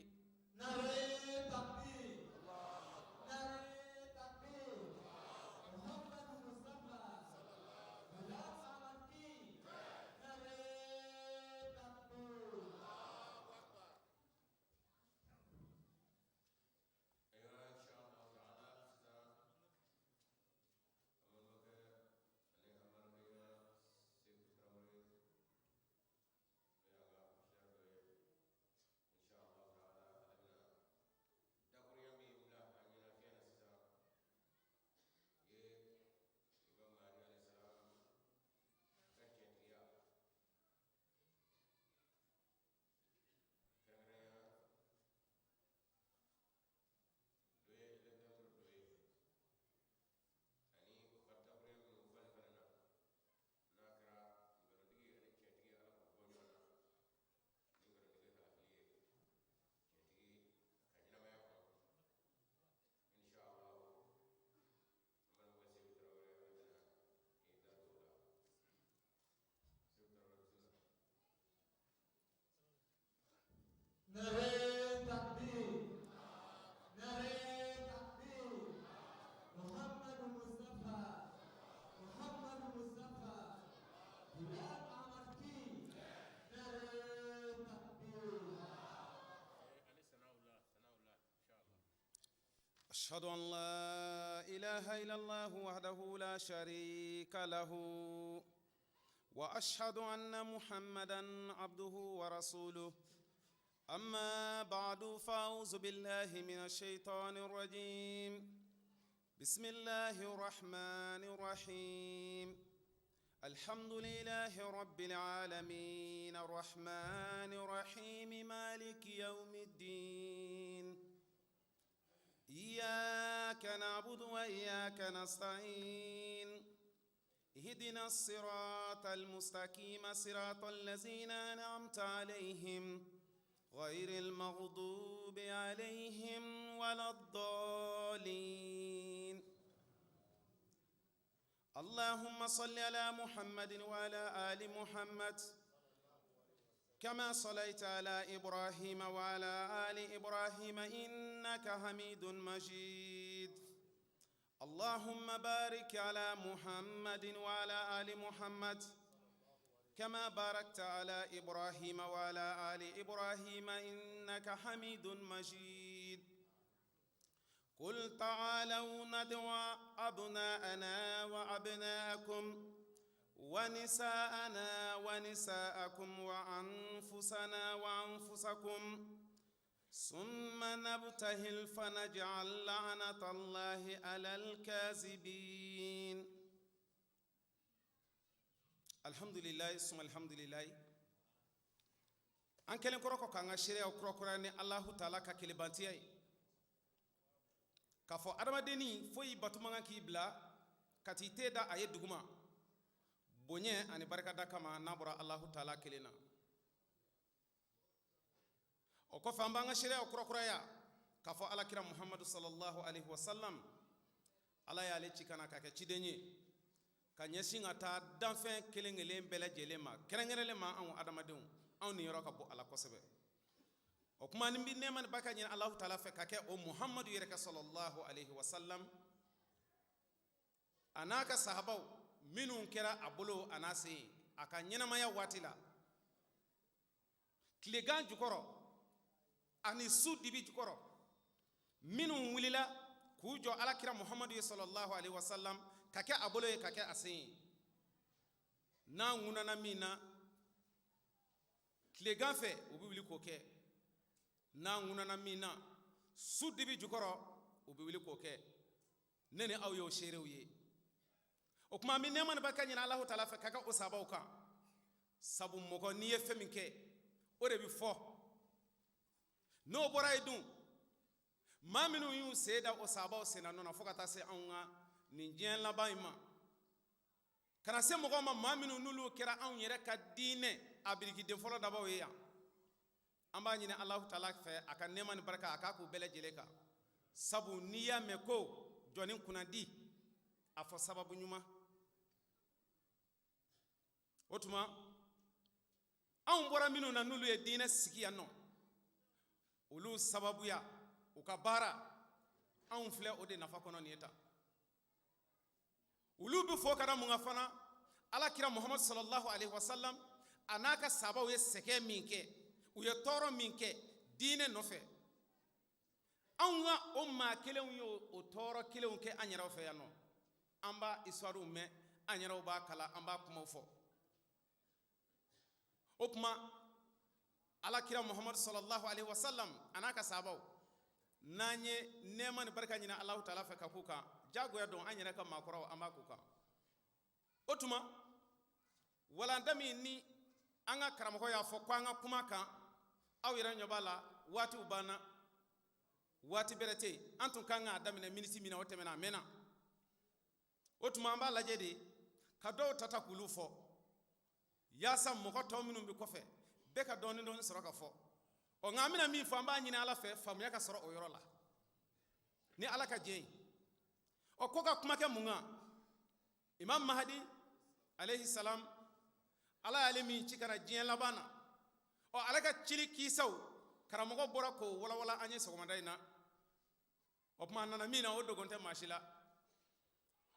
أشهد أن لا إله إلا الله وحده لا شريك له وأشهد أن محمدًا عبده ورسوله أما بعد فأعوذ بالله من الشيطان الرجيم بسم الله الرحمن الرحيم الحمد لله رب العالمين الرحمن الرحيم مالك يوم الدين إياك نعبد وإياك نستعين اهدنا الصراط المستقيم صراط الذين أنعمت عليهم غير المغضوب عليهم ولا الضالين اللهم صل على محمد وعلى آل محمد كما صليت على إبراهيم وعلى آل إبراهيم إنك حميد مجيد اللهم بارك على محمد وعلى آل محمد كما باركت على إبراهيم وعلى آل إبراهيم إنك حميد مجيد قل تعالوا ندعو أبناءنا وأبناءكم ونساءنا ونساءكم وأنفسنا وأنفسكم ثم نبتهل فنجعل لعنة الله على الكاذبين. الحمد لله ثم الحمد لله. أنكلم كروكو كان شريعة كروكوراني الله تعالى ككلبانتياي كفو أرمدني فوي باتومان كيبلا كتيتدا أيه دغما بونيه أني بركة دكما نبرا الله تعالى كلنا وكفو أمبانا شريعة كروكورايا كفو على كرام محمد صلى الله عليه وسلم على يالي تشيكانا كاكي كنيسين أتا دانفين كيلينغلين بلا جيلما كرنغرلما أو أدمدون أو نيروكا بو على كوسبه وكما نبي نيمان باكا نين الله تعالى فكاكي او محمد يرك صلى الله عليه وسلم أناك صحابو منون كرا أبولو أناسي أكا نينما يا واتلا كليغان جوكورو أني سود ديبي جوكورو منون وليلا كوجو على كرا محمد صلى الله عليه وسلم كاكي أبولو كاكي أسين نا ونانا مينا كليغان في وبيولي كوكي na ngunana mina sudibi jukoro ubiwili koke nene aw yo sherewiye o kuma mi neman baka nyina Allah taala fa kaka usaba ka sabu moko niye feminke o de bi fo no boray dun maminu yu seda usaba o sena nona fokata se anga ninjen la bayma kana se moko ma maminu nulu kera an yere ka dine abiriki de folo daba we ya amba nyine Allah taala fe aka neman baraka aka ku bele jeleka sabu niya meko jonin kunandi afo sababu nyuma otuma an bora minu na nulu e dina sikiya no ulu sababu ya ukabara an fle ode nafa kono nieta ulu bi fo kada munga fana ala kira Muhammad sallallahu alaihi wasallam anaka sababu ye seke minke uye toro minke dine nofe anga umma kelen yo o toro kelen ke anyara fe yano amba iswaru me anyara ba kala amba kuma fo okuma ala kira Muhammad sallallahu alaihi wasallam anaka sabaw nanye neman barka nyina Allah taala fa kakuka jago ya don anyara ka makoro amba kuka otuma wala ndami ni anga karamako ya fo kwanga kuma kan aw yira nyobala wati ubana wati berete antun kanga damina minisi mina wotemena mena otuma amba lajede kado tata kulufo yasa moko to minum bi kofe be ka doni don soro ka fo o ngamina mi fo amba nyina ala fe fam ya ka soro o yorola ni ala ka jein o koka kuma ke munga imam mahdi alayhi salam ala alimi cikara jien labana o alaka chili kisaw karamogo bora ko wala wala anye sogomanda ina o puma nana mina o dogonte mashila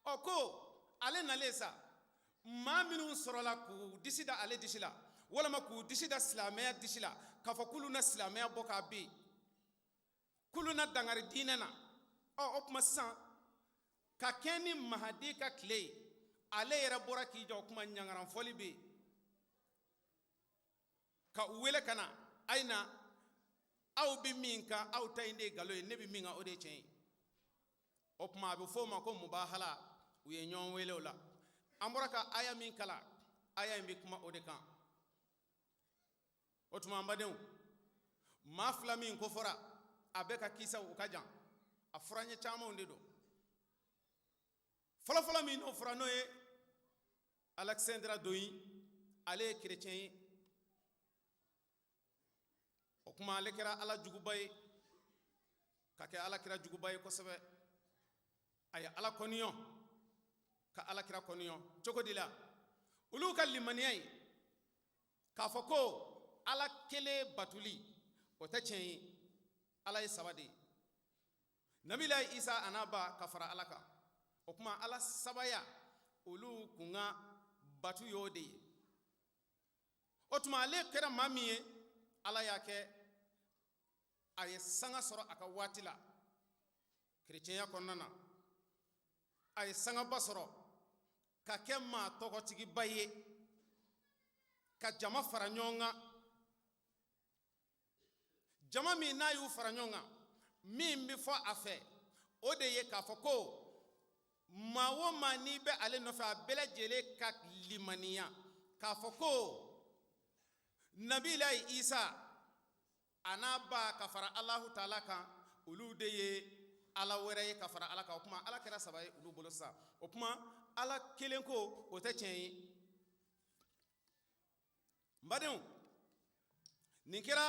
o ko ale na lesa ma minu sorola ku disida ale disila wala ma ku disida islamaya disila ka fa kuluna islamaya boka bi kuluna dangari dinana o puma san ka keni mahadi ka clay ale yera bora ki jo kuma nyangaran foli bi ka uwele kana aina aw bi minka aw tayinde galoy nebi minga ode chen opma be foma ko mubahala uye nyon wele ola amboraka aya min kala aya mbi kuma ode kan otuma mbaden ma flamin ko fora abeka kisa ukajan afranye chama onde do fala min no fora noye Alexandra Doyi ale chrétien okuma lekera ala jugubay kake ala kira jugubay ko sebe ay ala koniyo ka ala kira koniyo chokodila ulu kallimaniyai ka foko ala kele batuli o ta chen ala isabadi nabila isa anaba kafara alaka okuma ala sabaya ulu kunga batu yode otuma le kera mamiye ala yake aye sanga soro aka watila kerecɛnya kɔnɔna na a ye sangaba sɔrɔ ka kɛ maa tɔgɔtigiba ye ka jama fara ɲɔgɔn kan jama min n'a y'u fara ɲɔgɔn kan min bɛ fɔ a fɛ o de ye k'a fɔ ko maa o maa n'i bɛ ale nɔfɛ a bɛɛ lajɛlen ka limaniya k'a fɔ ko nabilayi isa a n'a ba ka fara alahu taala kan olu de ye ala wɛrɛ ye ka fara ala kan o kuma ala kɛra saba ye olu bolo sisan o kuma ala kelen ko o tɛ tiɲɛ ye n badenw nin kɛra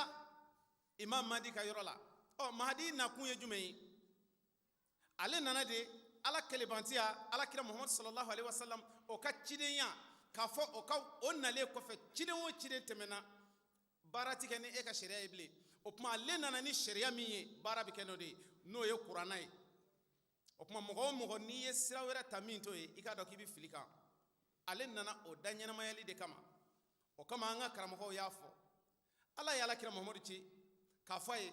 imam mahdi ka yɔrɔ la mahdi nakun ye jumɛn ye ale nana de ala kɛlɛbantiya ala kira muhammadu sallallahu alaihi wasallam o ka cidenya k'a fɔ o nalen kɔfɛ ciden o ciden tɛmɛna baara ti kɛ ni e ka sariya ye bilen o kuma ale nana ni sariya min ye baara bɛ kɛ n'o de ye n'o ye kuranna ye o kuma mɔgɔ o mɔgɔ n'i ye sira wɛrɛ ta min to ye i k'a dɔn k'i bɛ fili kan ale nana o da ɲɛnamayali de kama o kama an ka karamɔgɔw y'a fɔ ala ye alakira muhamadu ci k'a fɔ a ye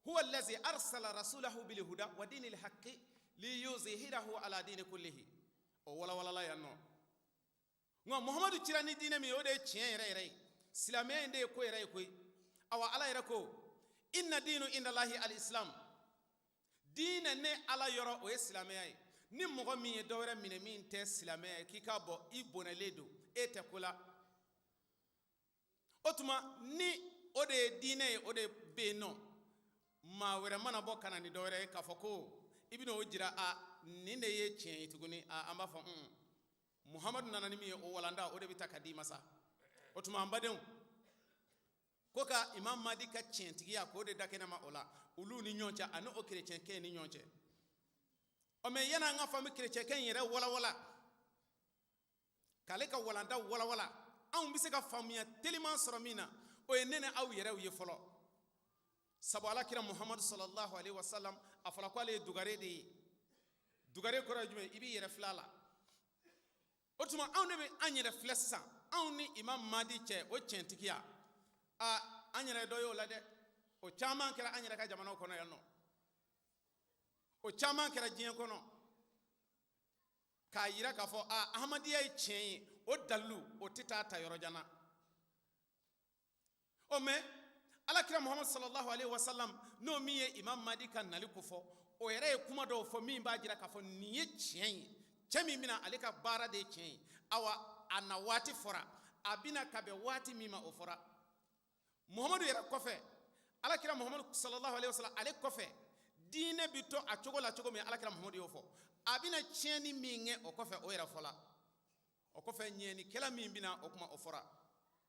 huwa allazi arsala rasulahu bil huda wa dinil haqqi liyuzhirahu ala dini kullihi o walawalala yan nɔ nka muhamadu cira ni diinɛ min o de ye tiɲɛ yɛrɛ yɛrɛ ye silamɛya in de ye ko yɛrɛ ye koyi awa ala yɛrɛ ko inna diinu indallahi alislam diinɛ ne ala yɔrɔ o ye silamɛya ye ni mɔgɔ min ye dɔwɛrɛ minɛ min tɛ silamɛya ye k'i k'a bɔ i bɔnɛlen don e tɛ ko la o tuma ni o de ye diinɛ ye o de bɛ yen nɔ maa wɛrɛ mana bɔ ka na ni dɔwɛrɛ ye k'a fɔ ko i bɛna o jira nin de ye tiɲɛ ye tuguni an b'a fɔ muhamadu nana ni min ye o walanda o de bɛ ta ka di masa o tuma an badenw ko ka imam mahdi ka tiɲɛtigiya k'o de da kɛnɛ ma o la olu ni ɲɔgɔn cɛ ani o kerecɛnkɛ ni ɲɔgɔn cɛ mɛ yanni an ka fɔ an bɛ kerecɛnkɛ in yɛrɛ walawala k'ale ka walanda walawala anw bɛ se ka faamuya teliman sɔrɔ min na o ye ne ni aw yɛrɛw ye fɔlɔ sabu alakira muhammadu sallallahu alaihi wasallam a fɔra ko ale ye dugare de ye dugare kɔrɔ ye jumɛn i b'i yɛrɛ filɛ a la o tuma anw de bɛ an yɛrɛ filɛ sisan anw ni imam mahdi cɛ o tiɲɛtigiya an yɛrɛ dɔ y'o la dɛ o caman kɛra an yɛrɛ ka jamanaw kɔnɔ yan nɔ o caman kɛra diɲɛ kɔnɔ k'a yira k'a fɔ ahmadiyya ye tiɲɛ ye o dalilu o tɛ taa ta yɔrɔ jan na mɛ alakira muhammadu sallallahu alaihi wasallam n'o min ye imam mahdi ka nali ko fɔ o yɛrɛ ye kuma dɔw fɔ min b'a jira k'a fɔ nin ye tiɲɛ ye cɛ min bɛna ale ka baara de ye tiɲɛ ye awa a na waati fɔra a bɛna ka bɛn waati min ma o fɔra muhammadu yɛrɛ kɔfɛ alakira muhammadu sallallahu alaihi wasallam ale kɔfɛ diinɛ bi to a cogo la cogo min alakira muhammadu y'o fɔ a bɛna tiɲɛni min kɛ o kɔfɛ o yɛrɛ fɔla o kɔfɛ ɲɛnikɛla min bɛna o kuma o fɔra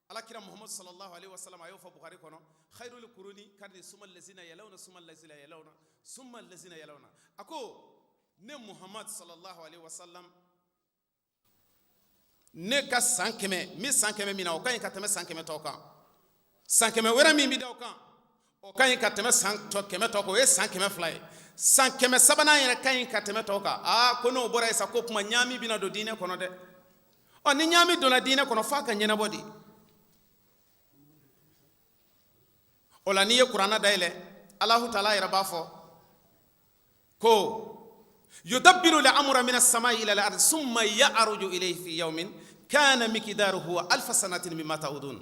alakira muhammadu sallallahu alaihi wasallam a y'o fɔ bukhari kɔnɔ khairul kuruni karni summa allazina yalawna summa allazina yalawna summa allazina yalawna a ko ne muhammadu sallallahu alaihi wasallam ne ka san kɛmɛ min san kɛmɛ min na o ka ɲi ka tɛmɛ san kɛmɛ tɔw kan san kɛmɛ wɛrɛ min bɛ da o kan o ka ɲi ka tɛmɛ san kɛmɛ tɔw kan o ye san kɛmɛ fila ye san kɛmɛ sabanan yɛrɛ ka ɲi ka tɛmɛ tɔw kan ko n'o bɔra yen sa ko kuma ɲaami bɛna don diinɛ kɔnɔ dɛ ni ɲaami donna diinɛ kɔnɔ f'a ka ɲɛnabɔ de o la n'i ye kuranna dayɛlɛ alahu taala yɛrɛ b'a fɔ ko yudabbiru al-amra min as-samai ila al-ardi summa ya'ruju ilayhi fi yawmin kana miqdaruhu alfa sanatin mimma ta'udun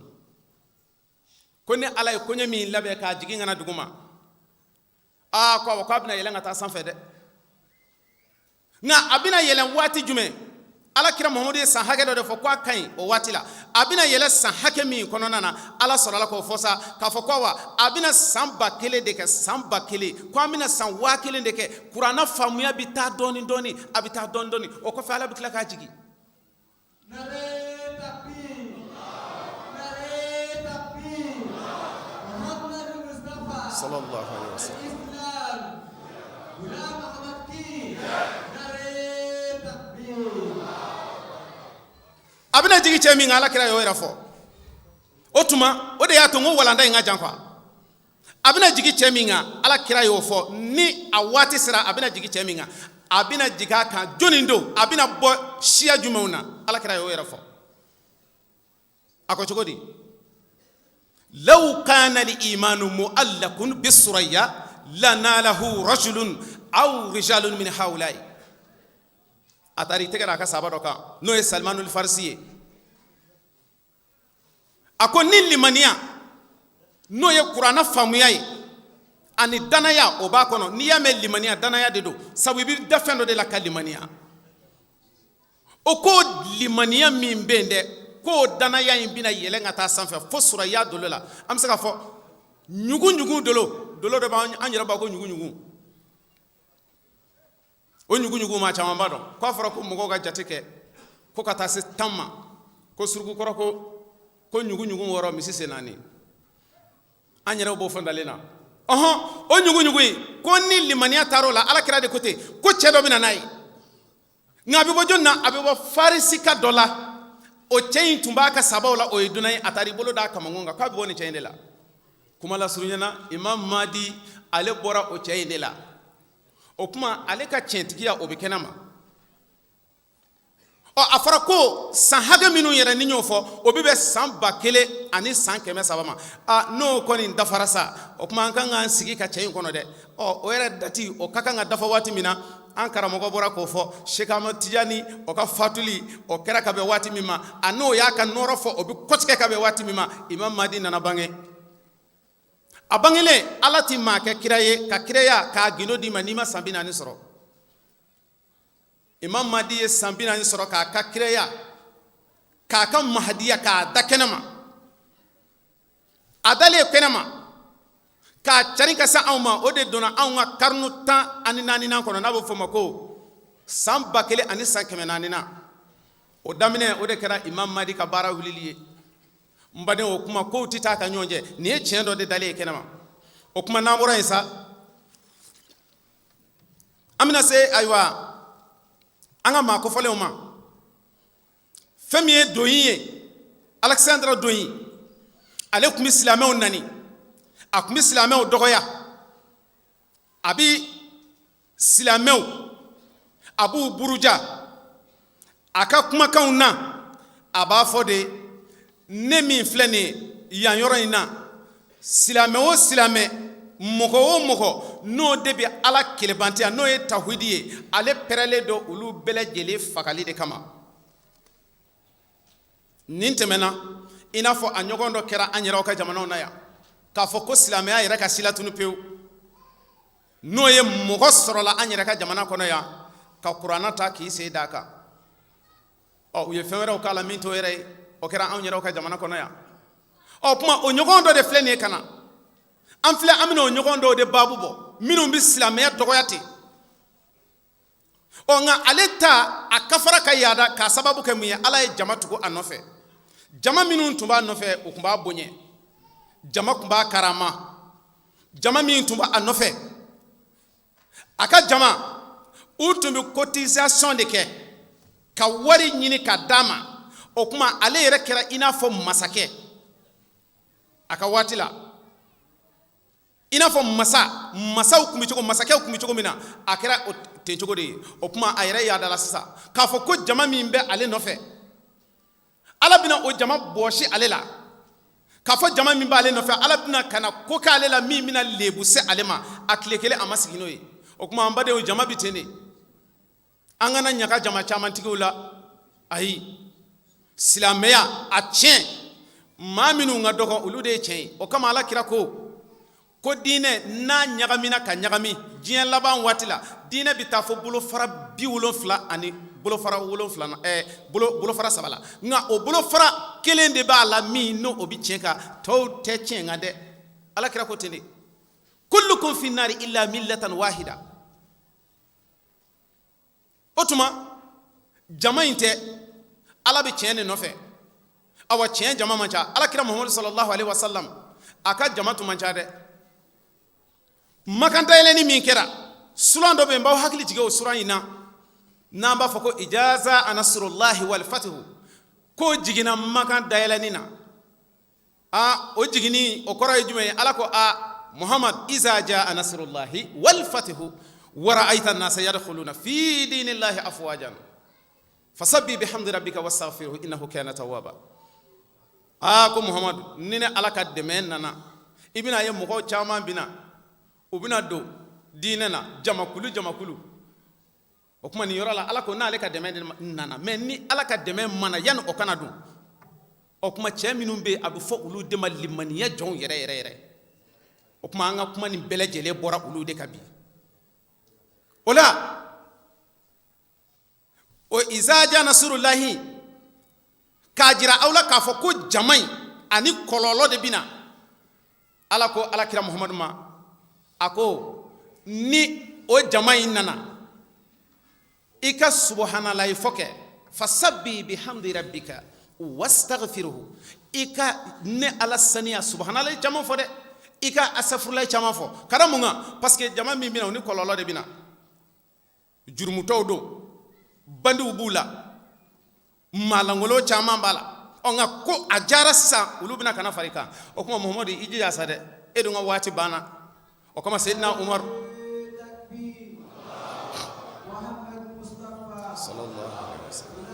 ko ni ala ye koɲɛ min labɛn k'a jigin kana duguma ko awɔ k'a bɛna yɛlɛn ka taa sanfɛ dɛ nka a bɛna yɛlɛn waati jumɛn alakira muhammadu ye san hakɛ dɔ de fɔ ko a ka ɲi o waati la a bɛna yɛlɛn san hakɛ min kɔnɔna na ala sɔrɔla k'o fɔ sa k'a fɔ ko awa a bɛna san 1000 de kɛ san 1000 ko an bɛna san 1000 de kɛ kuranna faamuya bɛ taa dɔɔni dɔɔni a bɛ taa dɔɔni dɔɔni o kɔfɛ ala bɛ tila k'a jigin sallallahu alaihi wasallam a bɛna jigi cɛ min alakira y'o yɛrɛ fɔ o tuma o de y'a to n ko walanda in ka jan kuwa a bɛna jigi cɛ min kan alakira y'o fɔ ni a waati sera a bɛna jigi cɛ min kan a bɛna jigi a kan jɔnni don a bɛna bɔ siya jumɛnw na alakira y'o yɛrɛ fɔ a ko cogo di law kana al-imanu mu'allaqun bis-surayya lanalahu rajulun aw rijalun min haulai atari tegera ka sahaba dɔ kan n'o ye Salmanul Farisi ye a ko ni limaniya n'o ye kuranna faamuya ye ani danaya o b'a kɔnɔ n'i y'a mɛn limaniya danaya de don sabu i bɛ da fɛn dɔ de la ka limaniya o ko limaniya min bɛ yen dɛ k'o danaya in bɛna yɛlɛn ka taa sanfɛ fo suraya dolo la an bɛ se k'a fɔ ɲugun dolo dɔ b'an yɛrɛ b'a ko ɲugun o ɲugun maa caman b'a dɔn k'a fɔra ko mɔgɔw ka jate kɛ ko ka taa se 10 ma ko surugukɔrɔ ko ɲugun wɔɔrɔ misi sen 4 an yɛrɛ b'o fɛn dalen na o ɲugun in ko ni limaniya taar'o la alakira de ko ten ko cɛ dɔ bɛna n'a ye nka a bɛ bɔ jɔnni na a bɛ bɔ farisika dɔ la o cɛ in tun b'a ka sabaw la o ye dunan ye a taara i bolo d'a kamankun kan k'a bɛ bɔ nin cɛ in de la kuma la surunyana Imam Mahdi ale bɔra o cɛ in de la o kuma ale ka tiɲɛtigiya o bɛ kɛnɛ ma a fɔra ko san hakɛ minnu yɛrɛ ni y'o fɔ o bɛ bɛn san 1000 ani san 300 ma n'o kɔni dafara sa o kuma an kan k'an sigi ka cɛ in kɔnɔ dɛ o yɛrɛ dati o ka kan ka dafa waati min na an karamɔgɔ bɔra k'o fɔ Sheikh Ahmad Tijani o ka fatuli o kɛra ka bɛn waati min ma a n'o y'a ka nɔrɔ fɔ o bɛ kɔtigɛ ka bɛn waati min ma Imam Mahdi nana bange a bangelen Ala ti maa kɛ kira ye ka kiraya k'a gindo d'i ma n'i ma san 40 sɔrɔ Imam Mahdi ye san 40 sɔrɔ k'a ka kiraya k'a ka mahdiya k'a da kɛnɛ ma a dalen kɛnɛ ma k'a cari ka se anw ma o de donna anw ka karnu 14 kɔnɔ n'a bɛ fɔ ma ko san 1000 ani san 400 o daminɛ o de kɛra Imam Mahdi ka baara wulili ye n baden o kuma kow tɛ taa ka ɲɔgɔn cɛ nin ye tiɲɛ dɔ de dalen ye kɛnɛ ma o kuma n'an bɔra yen sa an bɛna se ayiwa an ka maa kofɔlenw ma fɛn min ye Doyin ye Alexandre Doyin ale tun bɛ silamɛw nani a tun bɛ silamɛw dɔgɔya a bɛ silamɛw a b'u buruja a ka kumakanw na a b'a fɔ de ne min filɛ nin ye yan yɔrɔ in na silamɛ o silamɛ mɔgɔ o mɔgɔ n'o de bɛ Ala kelebantiya n'o ye tawhidi ye ale pɛrɛlen don olu bɛɛ lajɛlen fagali de kama nin tɛmɛna i n'a fɔ a ɲɔgɔn dɔ kɛra an yɛrɛw ka jamanaw na yan k'a fɔ ko silamɛya yɛrɛ ka sila tunu pewu n'o ye mɔgɔ sɔrɔla an yɛrɛ ka jamana kɔnɔ yan ka kuranna ta k'i sen d'a kan u ye fɛn wɛrɛw k'a la min t'o yɛrɛ ye o kɛra an yɛrɛw ka jamana kɔnɔ yan kuma o ɲɔgɔn dɔ de filɛ nin ye ka na an filɛ an bɛna o ɲɔgɔn dɔw de baabu bɔ minnu bɛ silamɛya dɔgɔya ten nka ale ta a kafara ka yaada k'a sababu kɛ mun ye Ala ye jama tugu a nɔfɛ jama minnu tun b'a nɔfɛ o tun b'a bonya jama tun b'a karama jama min tun b'a nɔfɛ a ka jama u tun bɛ cotisation de kɛ ka wari ɲini ka d'a ma o kuma ale yɛrɛ kɛra i n'a fɔ masakɛ a ka waati la i n'a fɔ masaw tun bɛ cogo masakɛw tun bɛ cogo min na a kɛra ten cogo de ye o kuma a yɛrɛ yaadala sisan k'a fɔ ko jama min bɛ ale nɔfɛ Ala bɛna o jama bɔsi ale la k'a fɔ jama min b'ale nɔfɛ Ala bɛna ka na ko k'ale la min bɛna lebu se ale ma a tile kelen a ma sigi n'o ye o kuma an badenw jama bɛ ten de an kana ɲaga jama camantigiw la ayi silamɛya a tiɲɛ maa minnu ka dɔgɔ olu de ye tiɲɛ ye o kama Ala kira ko diinɛ n'a ɲagamina ka ɲagami diɲɛ laban waati la diinɛ bɛ taa fɔ bolofara 70 ani bolofara 7 la nka o bolofara kelen de b'a la min n'o bɛ tiɲɛ kan tɔw tɛ tiɲɛ nka dɛ Ala kira ko ten de kullukum fi nari illa millatan wahida o tuma jama in tɛ Ala bɛ tiɲɛ de nɔfɛ awa tiɲɛ jama man ca Ala kira Muhammadu sallallahu alaihi wasallam a ka jama tun man ca dɛ makanta yɛlɛni min kɛra suran dɔ bɛ yen n b'aw hakili jigin o suran in na n'an b'a fɔ ko ijaza anasrullahi wal fatihu ko jiginna makan dayɛlɛni na o jiginni o kɔrɔ ye jumɛn ye Ala ko Muhammad iza jaa anasrullahi wal fatihu wa ra'aita an-nasa yadkhuluna fi dinillahi afwajan fasabbi bihamdi rabbika wastaghfirhu innahu kana tawwaba ko Muhammad ni ne Ala ka dɛmɛ nana i bɛna ye mɔgɔw caman bɛna u bɛna don dinena jamakulu o kuma ni yɔrɔ la ala ko n'ale ka dɛmɛ nana mais ni ala ka dɛmɛ mana yani o kana dun o kuma cɛ minnu bɛ a bɛ fɔ olu de ma limaniya jɔnw yɛrɛ o kuma an ka kuma nin bɛɛ lajɛlen bɔra olu de ka bi o la o iza ja nasrullahi k'a jira aw la k'a fɔ ko jama in ani kɔlɔlɔ de bina ala ko alakira muhamadu ma a ko ni o jama in nana i ka subhanalahi fɔ kɛ fasabbi bihamdi rabbika wastaghfiruhu i ka ne ala saniya subhanalahi caman fɔ dɛ i ka asafurulahi caman fɔ kara mun kan parce que jama min bina o ni kɔlɔlɔ de bina jurumutɔw don bandiw b'u la malangolo caman b'a la nka ko a jara sisan olu bɛna kana fari kan o kuma muhamadu i jija sa dɛ e dun ka waati banna o kama seyidina umar sallallahu alaihi wasallam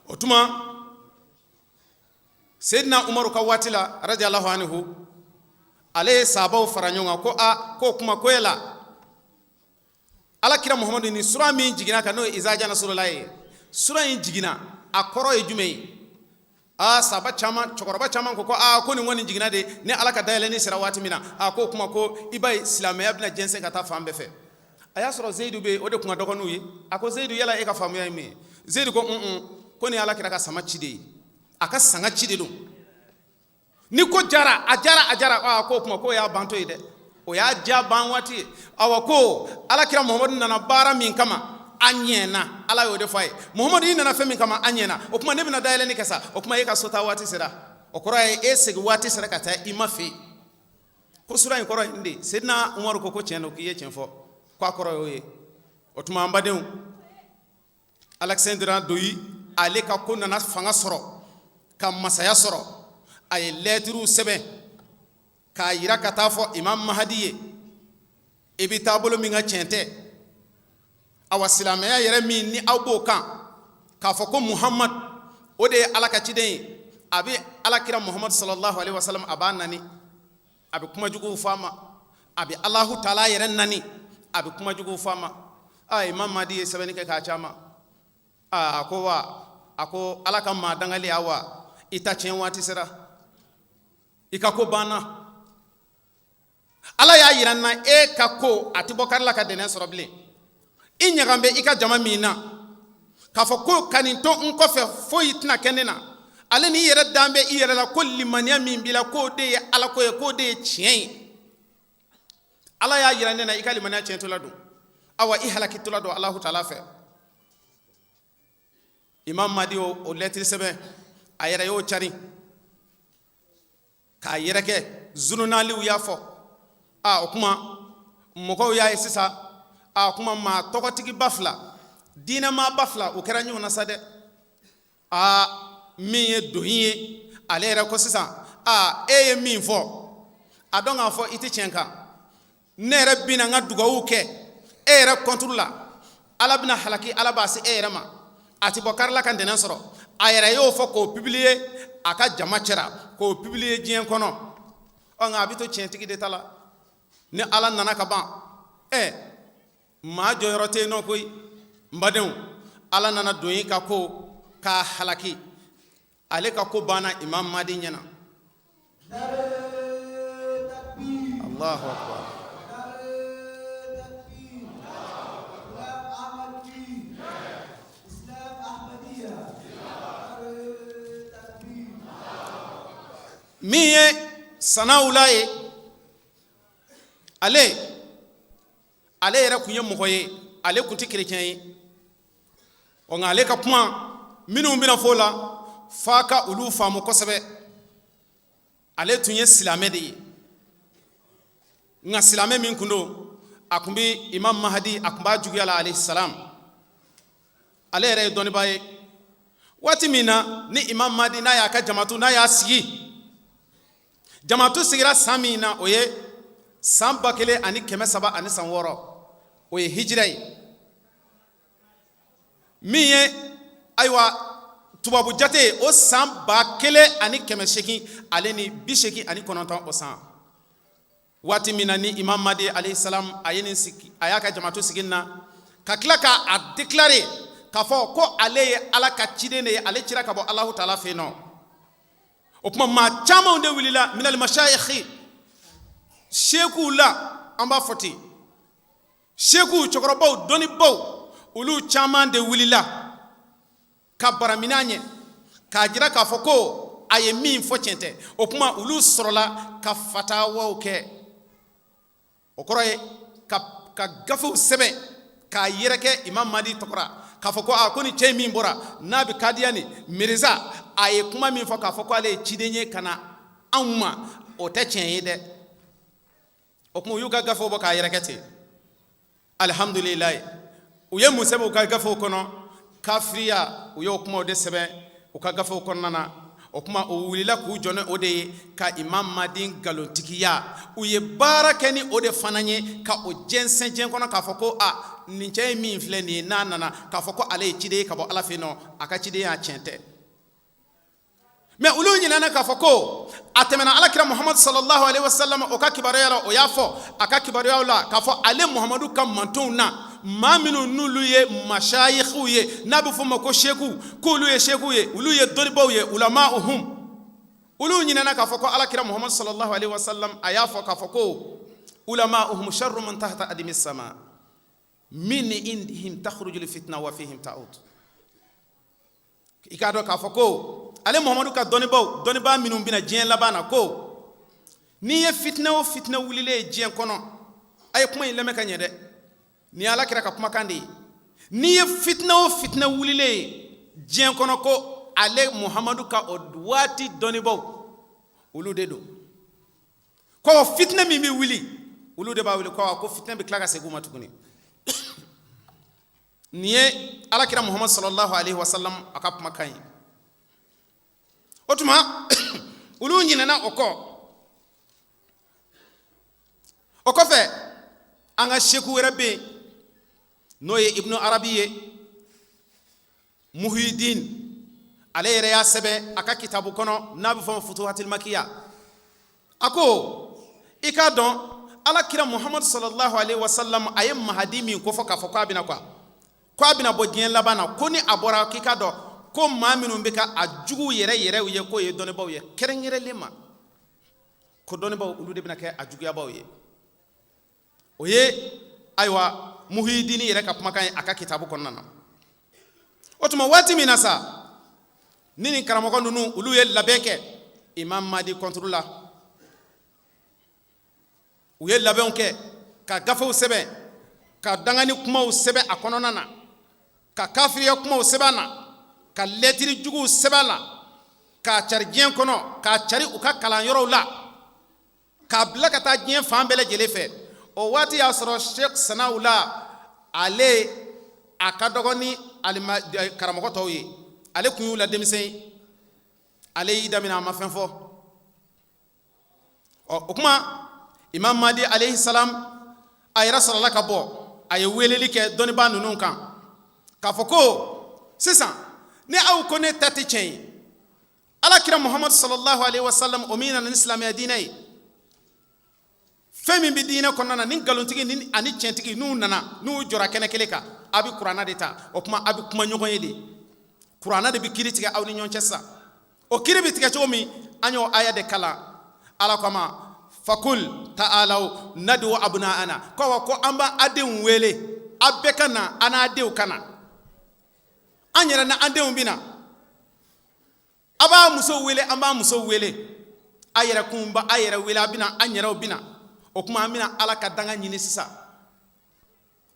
o tuma seyidina umaru ka waati la radiyallahu anhu ale ye sahabaw fara ɲɔgɔn kan ko kuma ko ye la alakira muhamadu ni sura min jigina kan n'o ye iza ja nasrullahi sura in jigina a kɔrɔ ye jumɛn ye sahaba caman cɛkɔrɔba caman ko ko nin kɔni jigina de ni ala ka dayɛlɛnni sera waati min na ko kuma ko i b'a ye silamɛya bɛna jɛnsɛn ka taa fan bɛɛ fɛ a y'a sɔrɔ zeyidu bɛ yen o de tun ka dɔgɔ n'u ye a ko zeyidu yala e ka faamuya ye min ye zeyidu ko ko nin ye alakira ka sama ci de ye a ka sanga ci de don ni ko jara a jara ko kuma ko y'a banto ye dɛ o y'a ja ban waati ye awa ko alakira muhamadu nana baara min kama a ɲɛna ala y'o de fɔ a ye muhamadu i nana fɛn min kama a ɲɛna o kuma ne bɛna dayɛlɛnni kɛ sa o kuma e ka so taa waati sera o kɔrɔ ye e segin waati sera ka taa i ma fɛ ko sura in kɔrɔ ye nin de seyidina umaru ko tiɲɛ don k'i ye tiɲɛ fɔ ko a kɔrɔ y'o ye o tuma an badenw alexandra doyi ale ka ko nana fanga sɔrɔ ka masaya sɔrɔ a ye lɛtiriw sɛbɛn k'a yira ka taa fɔ imam mahadi ye i bɛ taabolo min ka tiɲɛ tɛ awa silamɛya yɛrɛ min ni aw b'o kan k'a fɔ ko muhamad o de ye ala ka ciden ye a bɛ alakira muhamad sallallahu alaihi wasallam a b'a nani a bɛ kumajuguw fɔ a ma a bɛ alahu taala yɛrɛ nani a bɛ kumajuguw fɔ a ma imam mahadi ye sɛbɛnni kɛ k'a caman a ko ala ka maa dangaliya wa i ta tiɲɛ waati sera i ka ko banna ala y'a yira n na e ka ko a tɛ bɔ kari la ka dɛnɛn sɔrɔ bilen i ɲagan bɛ i ka jama min na k'a fɔ ko ka nin to n kɔfɛ foyi tɛna kɛ ne na ale ni i yɛrɛ dan bɛ i yɛrɛ la ko limaniya min b'i la k'o de ye ala ko ye k'o de ye tiɲɛ ye ala y'a yira ne na i ka limaniya tiɲɛtɔla don awa i halakitɔla don alahu taala fɛ imam mahdi o lɛtiri sɛbɛn a yɛrɛ y'o cari k'a yɛrɛ kɛ zununaliw y'a fɔ o kuma mɔgɔw y'a ye sisan kuma maa tɔgɔtigiba fila diinɛmaaba fila o kɛra ɲɔgɔn na sa dɛ min ye dohin ye ale yɛrɛ ko sisan e ye min fɔ a dɔn k'a fɔ i tɛ tiɲɛ kan ne yɛrɛ bɛna n ka dugawu kɛ e yɛrɛ kɔnturu la ala bɛna halaki ala b'a se e yɛrɛ ma a tɛ bɔ kari la ka ntɛnɛn sɔrɔ a yɛrɛ y'o fɔ k'o publier a ka jama cɛra k'o publier diɲɛ kɔnɔ nka a bɛ to tiɲɛtigi de ta la ni ala nana ka ban maa jɔyɔrɔ tɛ yen nɔ koyi n badenw ala nana don i ka ko k'a halaki ale ka ko banna imam mahdi ɲɛna allahu akbar min ye sanawula ye ale yɛrɛ kun ye mɔgɔ ye ale kun tɛ kerecɛn ye nka ale ka kuma minnu bɛna fɔ o la f'a ka olu faamu kosɛbɛ ale tun ye silamɛ de ye nka silamɛ min kun don a kun bɛ imam mahdi a kun b'a juguya la alayhi salam ale yɛrɛ ye dɔnnibaa ye waati min na ni imam mahdi n'a y'a ka jamatu n'a y'a sigi jamatu sigira san min na o ye san 1306 o ye hijira ye min ye ayiwa tubabu jate o san 1980 ale ni 89 o san waati min na ni imam Mahdi alayhi salam a y'a ka jamaatu sigin na ka tila ka a déclarer k'a fɔ ko ale ye Ala ka ciden de ye ale cira ka bɔ Allahu Taala fɛ yen nɔ o tuma maa camanw de wulila minal mashayikh seekuw la an b'a fɔ ten seekuw cɛkɔrɔbaw dɔnnibaw olu caman de wulila ka baramina ɲɛ k'a jira k'a fɔ ko a ye min fɔ tiɲɛ tɛ o tuma olu sɔrɔla ka fatawaw kɛ o kɔrɔ ye ka gafew sɛbɛn k'a yɛrɛkɛ imam Mahdi tɔgɔra k'a fɔ ko ni cɛ min bɔra n'a bɛ kadiya ni Mirza a ye kuma min fɔ k'a fɔ ko ale ye ciden ye ka na anw ma o tɛ tiɲɛ ye dɛ o tuma u y'u ka gafew bɔ k'a yɛrɛkɛ ten alhamdulilayi u ye mun sɛbɛn u ka gafew kɔnɔ kafiriya u y'o kumaw de sɛbɛn u ka gafew kɔnɔna na o kuma o wulila k'u jɔ ni o de ye ka imam Mahdi nkalontigiya u ye baara kɛ ni o de fana ye ka o jɛnsɛn diɲɛ kɔnɔ k'a fɔ ko nin cɛ ye min filɛ nin ye n'a nana k'a fɔ ko ale ye ciden ye ka bɔ Ala fɛ yen nɔ a ka cidenya tiɲɛ tɛ mais olu ɲinɛna k'a fɔ ko a tɛmɛna alakira Muhammadu sallallahu alaihi wasallam o ka kibaruya la o y'a fɔ a ka kibaruyaw la k'a fɔ ale Muhammadu ka mantonw na maa minnu n'olu ye mashayikhiw ye n'a bɛ fɔ o ma ko seku k'olu ye seku ye olu ye dɔnnibaw ye ulama'uhum olu ɲinɛna k'a fɔ ko alakira Muhammadu sallallahu alaihi wasallam a y'a fɔ k'a fɔ ko ulama'uhum sharru man tahta adimi sama min indihim takhrujul fitna wa fihim ta'ud i k'a dɔn k'a fɔ ko ale Muhammadu ka dɔnnibaa minnu bɛna diɲɛ laban na ko n'i ye fitinɛ o fitinɛ wulilen ye diɲɛ kɔnɔ a ye kuma in lamɛn ka ɲɛ dɛ ni ye Alakira ka kumakan de ye n'i ye fitinɛ o fitinɛ wulilen ye diɲɛ kɔnɔ ko ale Muhammadu ka o waati dɔnnibaw olu de don ko fitinɛ min bɛ wuli olu de b'a wuli ko fitinɛ bɛ tila ka segin u ma tuguni nin ye Alakira Muhammadu sallallahu alaihi wasallam a ka kumakan ye o tuma olu ɲinɛna o kɔfɛ an ka seku wɛrɛ bɛ yen n'o ye Ibnu Arabi ye Muhyiddin ale yɛrɛ y'a sɛbɛn a ka kitabu kɔnɔ n'a bɛ fɔ o ma Futuhatul Makiya a ko i k'a dɔn Alakira Muhammadu sallallahu alaihi wasallam a ye Mahdi min ko fɔ k'a fɔ k'a bɛna bɔ diɲɛ laban na ko ni a bɔra k'i k'a dɔn ko maa minnu bɛ ka a jugu yɛrɛ ye k'o ye dɔnnibaw ye kɛrɛnkɛrɛnlen ma ko dɔnnibaw olu de bɛna kɛ a juguyabaw ye o ye ayiwa Muhyiddin yɛrɛ ka kumakan ye a ka kitabu kɔnɔna na o tuma waati min na sa ni nin karamɔgɔ ninnu olu ye labɛn kɛ imam Mahdi contre la u ye labɛnw kɛ ka gafew sɛbɛn ka dangani kumaw sɛbɛn a kɔnɔna na ka kafiriya kumaw sɛbɛn a na ka lɛtiri juguw sɛbɛn a la k'a cari diɲɛ kɔnɔ k'a cari u ka kalanyɔrɔw la k'a bila ka taa diɲɛ fan bɛɛ lajɛlen fɛ o waati y'a sɔrɔ Sheikh Sanawula ale a ka dɔgɔ ni karamɔgɔ tɔw ye ale kun y'u la denmisɛn ale y'i daminɛ a ma fɛn fɔ o kuma imam Mahdi alayhi salam a yɛrɛ sɔrɔla ka bɔ a ye weleli kɛ dɔnnibaa ninnu kan k'a fɔ ko sisan ni aw ko ne ta tɛ tiɲɛ ye Alakira Muhammadu sallallahu alaihi wasallam o min na ni silamɛya diinɛ ye fɛn min bɛ diinɛ kɔnɔna na ni nkalonitigi ani tiɲɛtigi n'u nana n'u jɔra kɛnɛ kelen kan a bɛ kuranɛ de ta o kuma a bɛ kuma ɲɔgɔn ye de kuranɛ de bɛ kiiri tigɛ aw ni ɲɔgɔn cɛ sisan o kiiri bɛ tigɛ cogo min an y'o aya de kalan Ala ko a ma fakul ta'alaw nadu abna'ana ko an b'a adenw wele a bɛɛ ka na an n'a denw ka na an yɛrɛ na an denw bɛ na a b'a musow wele an b'a musow wele a yɛrɛ kun b'a a yɛrɛ wele a bɛ na an yɛrɛw bɛ na o kuma an bɛ na Ala ka danga ɲini sisan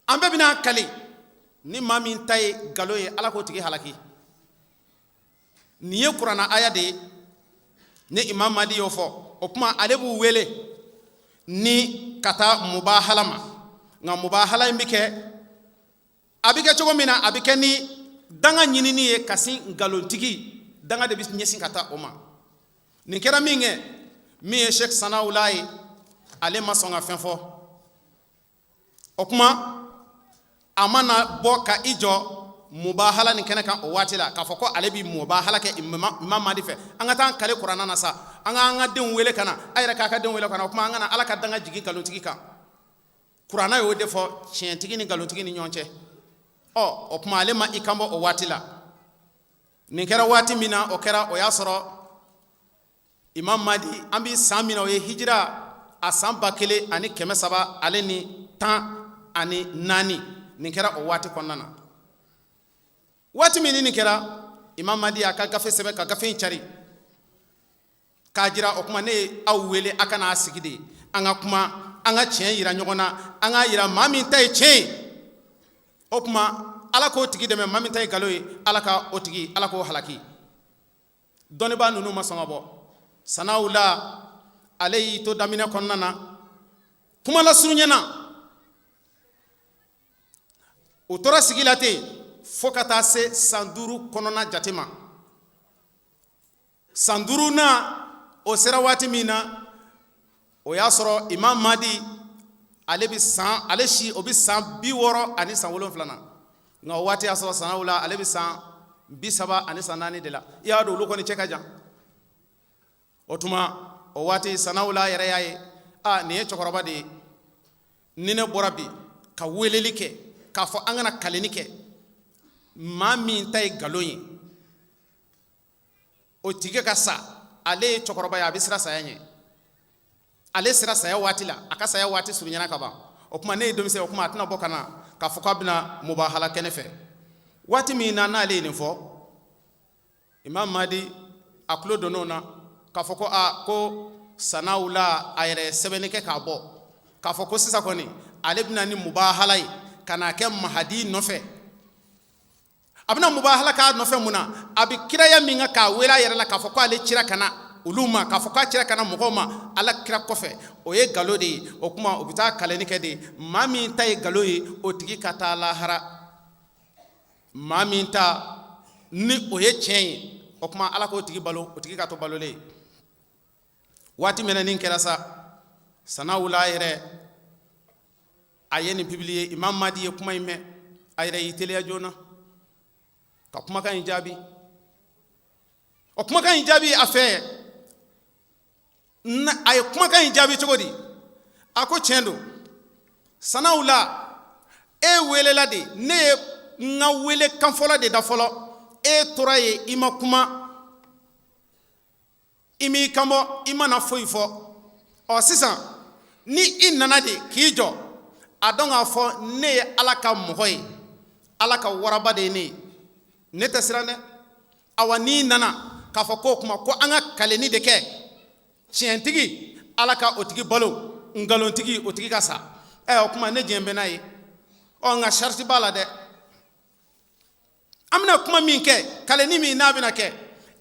an bɛɛ bɛ na kale ni maa min ta ye nkalon ye Ala k'o tigi halaki nin ye kuranɛ aya de ye ni imam Mahdi y'o fɔ o kuma ale b'u wele ni ka taa mubahala ma nka mubahala in bɛ kɛ a bɛ kɛ cogo min na a bɛ kɛ ni danga ɲinini ye ka sin nkalonitigi danga de bɛ ɲɛsin ka taa o ma nin kɛra min kɛ min ye Sheikh Sanawula ye ale ma sɔn ka fɛn fɔ o kuma a mana bɔ ka i jɔ mubahala ni kene kan o waati la k'a fɔ ko ale bi mubahala kɛ imam Mahdi fɛ an ka taa kale kuranna na sa an ka an ka denw wele kana a yɛrɛ k'a ka denw wele kana o kuma an ka na ala ka danga jigi nkalonitigi kan kuranna y'o de fɔ tiɲɛtigi ni nkalonitigi ni ɲɔgɔn cɛ o kuma ale ma i kan bɔ o waati la nin kɛra waati min na o kɛra o y'a sɔrɔ imam Mahdi an bi san min na o ye hijira a san 1310 ale ni 14 nin kɛra o waati kɔnɔna na waati min nin kɛra imam Mahdi a ka gafe sɛbɛn ka gafe in cari k'a jira o kuma ne ye aw wele a kana sigi de an ka kuma an ka tiɲɛ yira ɲɔgɔn na an ka yira maa min ta ye tiɲɛ ye o kuma ala k'o tigi dɛmɛ maa min ta ye nkalon ye ala ka o tigi ala k'o halaki dɔnnibaa ninnu ma sɔn ka bɔ sanaw la ale y'i to daminɛ kɔnɔna na kuma la surunyana o tora sigi la ten fo ka taa se san 5 kɔnɔna jate ma san 5 na o sera waati min na o y'a sɔrɔ imam Mahdi ale si o bi san 67 na nka o waati y'a sɔrɔ sanaw la ale bi san 34 de la i y'a dɔn olu kɔni cɛ ka jan o tuma o waati sanaw la yɛrɛ y'a ye nin ye cɛkɔrɔba de ye ni ne bɔra bi ka weleli kɛ k'a fɔ an kana kaleni kɛ maa min ta ye nkalon ye o tigi ka sa ale ye cɛkɔrɔba ye a bɛ siran saya ɲɛ ale sera saya waati la a ka saya waati surunyana ka ban o kuma ne ye denmisɛn o kuma a tɛna bɔ ka na k'a fɔ k'a bɛna mubahala kɛnɛ fɛ waati min na n'ale ye nin fɔ imam Mahdi a tulo donn'o na k'a fɔ ko ko sanaw la a yɛrɛ sɛbɛnni kɛ k'a bɔ k'a fɔ ko sisan kɔni ale bɛna ni mubahala ye ka n'a kɛ Mahdi nɔfɛ a bɛna mubahala k'a nɔfɛ mun na a bɛ kiraya min kan k'a wele a yɛrɛ la k'a fɔ ko ale cira ka na olu ma k'a fɔ k'a cira ka na mɔgɔw ma ala kira kɔfɛ o ye nkalon de ye o kuma o bɛ taa kaleni kɛ de maa min ta ye nkalon ye o tigi ka taa lahara maa min ta ni o ye tiɲɛ ye o kuma ala k'o tigi balo o tigi ka to balolen waati min na nin kɛra sa sanaw la yɛrɛ a ye nin publier imam Mahdi ye kuma in mɛn a yɛrɛ y'i teliya joona ka kumakan in jaabi o kumakan in jaabi a fɛ a ye kumakan in jaabi cogo di a ko tiɲɛ don sanaw la e welela de ne ye n ka wele kan fɔlɔ de da fɔlɔ e tora ye i ma kuma i m'i kanbɔ i mana foyi fɔ sisan ni i nana de k'i jɔ a dɔn k'a fɔ ne ye ala ka mɔgɔ ye ala ka waraba de ye ne ye ne tɛ siran dɛ awa n'i nana k'a fɔ k'o kuma ko an ka kaleni de kɛ tiɲɛtigi ala ka o tigi balo nkalontigi o tigi ka sa o kuma ne diɲɛ bɛ n'a ye nka sariti b'a la dɛ an bɛna kuma min kɛ kaleni min n'a bɛna kɛ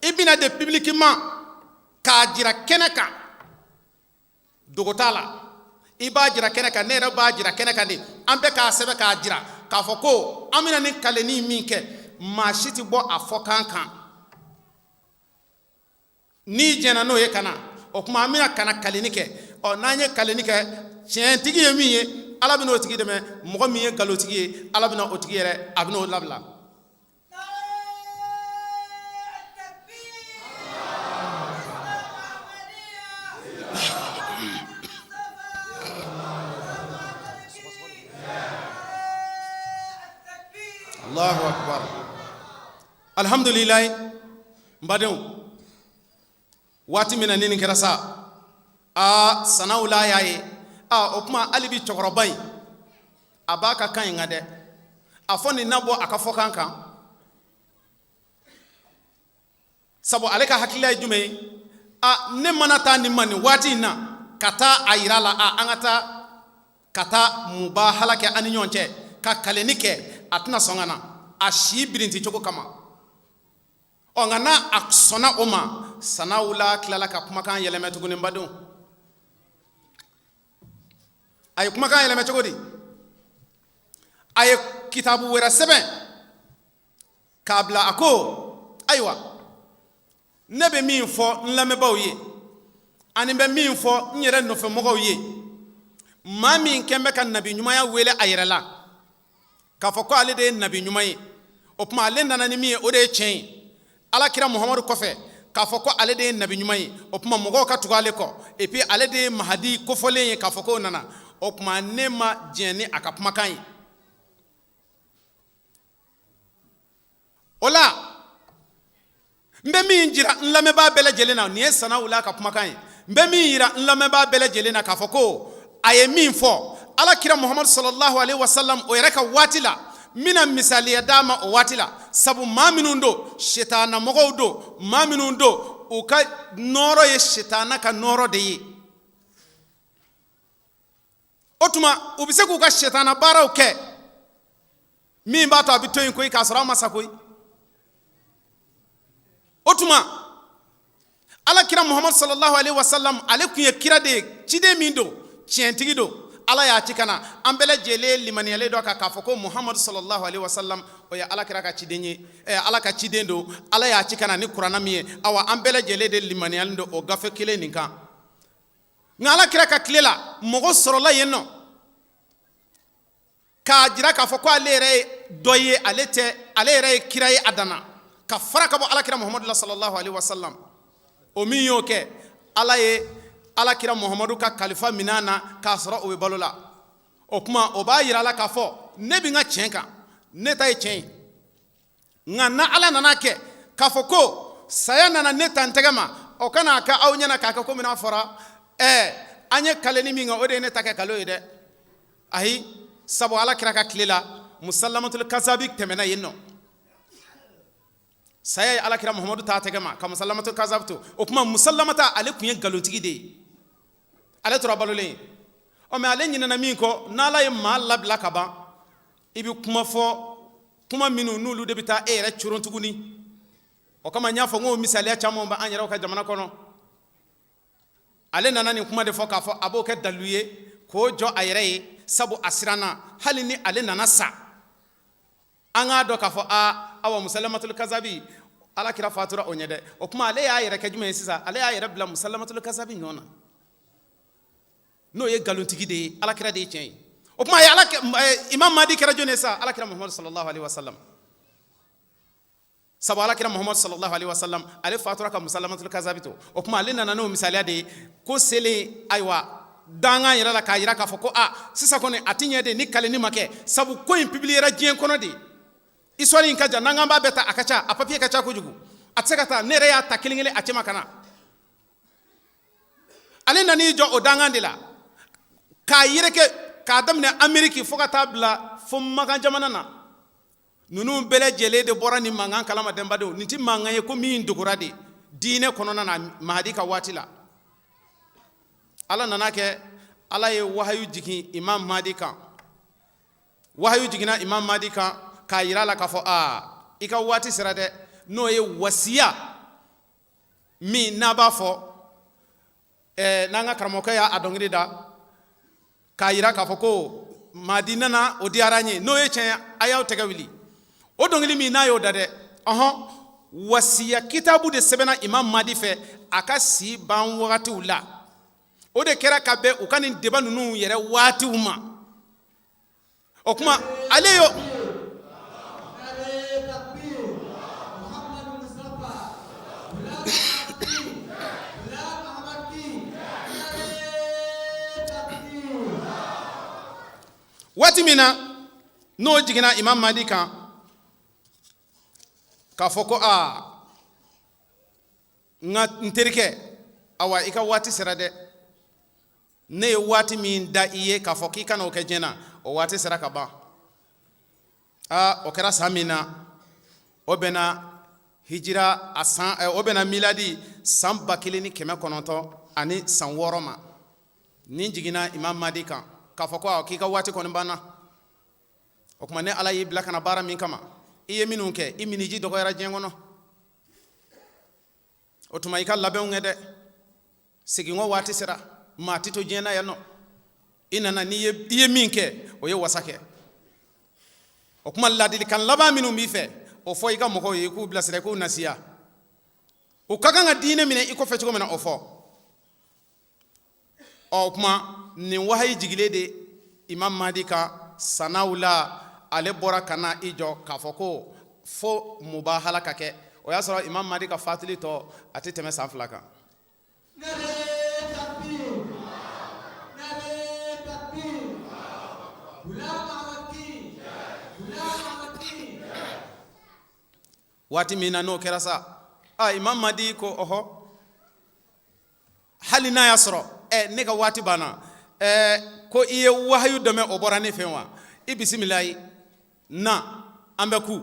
i bɛna de publiquement k'a jira kɛnɛ kan dogo t'a la i b'a jira kɛnɛ kan ne yɛrɛ b'a jira kɛnɛ kan de an bɛ k'a sɛbɛn k'a jira k'a fɔ ko an bɛna ni kaleni min kɛ maa si tɛ bɔ a fɔ kan kan n'i jɛnna n'o ye ka na o kuma an bɛna kana kaleni kɛ n'an ye kaleni kɛ tiɲɛtigi ye min ye ala bɛna o tigi dɛmɛ mɔgɔ min ye nkalotigi ye ala bɛna o tigi yɛrɛ a bɛna o labila Allahu akbar alhamdulilayi n badenw waati min na ni nin kɛra sa sanaw la y'a ye o kuma hali bi cɛkɔrɔba in a b'a ka kan in kan dɛ a fɔ nin na bɔ a ka fɔkan kan sabu ale ka hakilila ye jumɛn ye ne mana taa nin ma nin waati in na ka taa a yira la an ka taa mubahala kɛ an ni ɲɔgɔn cɛ ka kaleni kɛ a tɛna sɔn ka na a si birinti cogo kama nka n'a a sɔnna o ma sanaw la tilala ka kumakan yɛlɛmɛ tuguni n badenw a ye kumakan yɛlɛmɛ cogo di a ye kitabu wɛrɛ sɛbɛn k'a bila a ko ayiwa ne bɛ min fɔ n lamɛnbaaw ye ani bɛ min fɔ n yɛrɛ nɔfɛmɔgɔw ye maa min kɛn bɛ ka nabi ɲumanya wele a yɛrɛ la k'a fɔ ko ale de ye nabi ɲuman ye o kuma ale nana ni min ye o de ye tiɲɛ ye alakira muhamadu kɔfɛ k'a fɔ ko ale de ye nabi ɲuman ye o kuma mɔgɔw ka tugu ale kɔ et puis ale de ye mahadi kofɔlen ye k'a fɔ ko nana o kuma ne ma diɲɛ ni a ka kumakan ye o la n bɛ min jira n lamɛnbaa bɛɛ lajɛlen na nin ye sanawula ka kumakan ye n bɛ min yira n lamɛnbaa bɛɛ lajɛlen na k'a fɔ ko a ye min fɔ alakira muhamadu sallallahu alaihi wasallam o yɛrɛ ka waati la n bɛna misaliya d'a ma o waati la sabu maa minnu don sitana mɔgɔw don maa minnu don u ka nɔɔrɔ ye sitana ka nɔɔrɔ de ye o tuma u bɛ se k'u ka sitana baaraw kɛ min b'a to a bɛ to yen koyi k'a sɔrɔ a ma sa koyi o tuma alakira muhamadu sallallahu alaihi wasallam ale tun ye kira de ye ciden min don tiɲɛtigi don ala y'a ci ka na an bɛɛ lajɛlen limaniyalen dɔ kan k'a fɔ ko muhamadu sallallahu alaihi wasallam o ye alakira ka ciden ye ala ka ciden don ala y'a ci ka na ni kuranna min ye awa an bɛɛ lajɛlen de limaniyalen don o gafe kelen nin kan nka alakira ka tile la mɔgɔ sɔrɔla yen nɔ k'a jira k'a fɔ ko ale yɛrɛ ye dɔ ye ale yɛrɛ ye kira ye a danna ka fara ka bɔ alakira muhamadu la sallallahu alaihi wasallam o min y'o kɛ ala ye alakira muhamadu ka kalifa minɛn na k'a sɔrɔ o bɛ balo la o kuma o b'a yira la k'a fɔ ne bɛ n ka tiɲɛ kan ne ta ye tiɲɛ ye nka na ala nana kɛ k'a fɔ ko saya nana ne ta n tɛgɛ ma o kana kɛ aw ɲɛna k'a kɛ komi n'a fɔra an ye kaleni min kan o de ye ne ta kɛ kalo ye dɛ ayi sabu alakira ka tile la musalamatul kazabi tɛmɛna yen nɔ saya ye alakira muhamadu t'a tɛgɛ ma ka musalamatul kazabi to o kuma musalamata ale tun ye nkalonitigi de ye ale tora balolen o mɛ ale ɲinɛna min kɔ n'ala ye maa labila ka ban i bɛ kuma fɔ kuma minnu n'olu de bɛ taa e yɛrɛ coron tuguni o kama n y'a fɔ n ko misaliya caman bɛ an yɛrɛw ka jamana kɔnɔ ale nana nin kuma de fɔ k'a fɔ a b'o kɛ dalilu ye k'o jɔ a yɛrɛ ye sabu a siranna hali ni ale nana sa an k'a dɔn k'a fɔ awa musalamatul kazabi alakira fatura o ɲɛ dɛ o kuma ale y'a yɛrɛ kɛ jumɛn ye sisan ale y'a yɛrɛ bila musalamatul kazabi ɲɔgɔn na n'o ye nkalonitigi de ye alakira de ye tiɲɛ ye o kuma imam mahdi kɛra jɔn ye sa alakira muhamadu sallallahu alaihi wasallam sabu alakira muhamadu sallallahu alaihi wasallam ale fatura ka musalamatul kazabi to o kuma ale nana n'o misaliya de ye ko selen ayiwa dangan yɛrɛ la k'a yira k'a fɔ ko sisan kɔni a ti ɲɛ de ni kaleni ma kɛ sabu ko in publiera diɲɛ kɔnɔ de histoire in ka jan n'an k'an b'a bɛɛ ta a ka ca a papier ka ca kojugu a tɛ se ka taa ne yɛrɛ y'a ta kelen kelen a cɛ ma ka na ale nan'i jɔ o dangan de la k'a yɛrɛkɛ k'a daminɛ ameriki fo ka taa bila fo makan jamana na ninnu bɛɛ lajɛlen de bɔra nin mankan kalama dɛnbadenw nin tɛ mankan ye ko min dogora de diinɛ kɔnɔna na mahadi ka waati la ala nana kɛ ala ye wahayu jigin imam mahdi kan wahayu jiginna imam mahdi kan k'a yira la k'a fɔ i ka waati sera dɛ n'o ye wasiya min n'a b'a fɔ n'an ka karamɔgɔkɛ y'a dɔnkili da k'a yira k'a fɔ ko mahdi nana o diyara n ye n'o ye tiɲɛ a y'aw tɛgɛ wuli o dɔnkili min n'a y'o da dɛ wasiya kitabu de sɛbɛnna imam mahdi fɛ a ka si ban wagatiw la o de kɛra ka bɛn u ka nin deba ninnu yɛrɛ waatiw ma o kuma ale yo waati min na n'o jiginna imam mahdi kan k'a fɔ ko n terikɛ awa i ka waati sera dɛ ne ye waati min da i ye k'a fɔ k'i kana o kɛ diɲɛ na o waati sera ka ban o kɛra san min na o bɛnna hijira o bɛnna miladi san 1900 ani san 6 ma nin jiginna imam mahdi kan k'a fɔ ko k'i ka waati kɔni banna o kuma ne ala y'i bila kana baara min kama i ye minnu kɛ i miniji dɔgɔyara diɲɛ kɔnɔ o tuma i ka labɛnw kɛ dɛ segin ko waati sera maa ti to diɲɛ na yan nɔ i nana n'i ye min kɛ o ye wasa kɛ o kuma ladilikan laban minnu b'i fɛ o fɔ i ka mɔgɔw ye i k'u bilasira i k'u nasiya u ka kan ka diinɛ minɛ i kɔfɛ cogo min na o fɔ o kuma nin wahayi jigilen de imam mahdi ka sanaw la ale bɔra ka na i jɔ k'a fɔ ko fo mubahala ka kɛ o y'a sɔrɔ imam madi ka fatili tɔ a tɛ tɛmɛ san 2 kan. waati min na n'o kɛra sa imam madi ko ɔhɔ hali n'a y'a sɔrɔ ne ka waati banna ko i ye wahayu dɛmɛ o bɔra ne fɛ wa i bisimilayi na an bɛ ku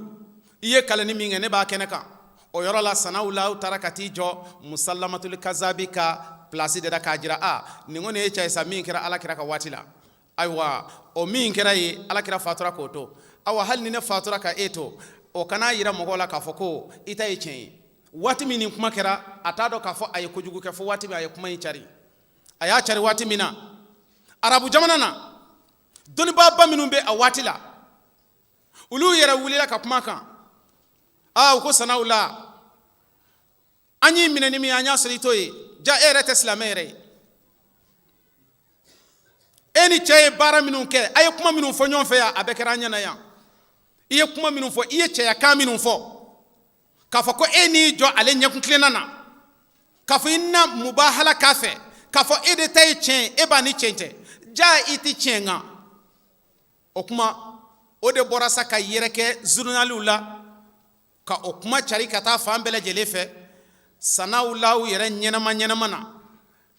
i ye kalani min kɛ ne b'a kɛnɛ kan o yɔrɔ la sanaw la u taara ka t'i jɔ musallamatul kazabi ka place de la k'a jira nin kɔni ye cɛ ye sa min kɛra alakira ka waati la ayiwa o min kɛra ye alakira fatura k'o to awa hali ni ne fatura ka e to o kana yira mɔgɔw la k'a fɔ ko i ta ye tiɲɛ ye waati min nin kuma kɛra a t'a dɔn k'a fɔ a ye kojugu kɛ fo waati min a ye kuma in cari a y'a cari waati min na arabu jamana na dɔnnibaaba minnu bɛ a waati la olu yɛrɛ wulila ka kuma kan u ko sanaw la an y'i minɛ ni min an y'a sɔrɔ i t'o ye ja e yɛrɛ tɛ silamɛ yɛrɛ ye e ni cɛ ye baara minnu kɛ a ye kuma minnu fɔ ɲɔgɔn fɛ yan a bɛɛ kɛra an ɲɛna yan i ye kuma minnu fɔ i ye cɛyakan minnu fɔ k'a fɔ ko e n'i jɔ ale ɲɛkun tilenna na k'a fɔ i na mubahala k'a fɛ k'a fɔ e de ta ye tiɲɛ e b'a ni tiɲɛ tɛ ja i tɛ tiɲɛ nka o kuma o de bɔra sa ka yɛrɛkɛ zurunaliw la ka o kuma cari ka taa fan bɛɛ lajɛlen fɛ sanaw la u yɛrɛ ɲɛnama na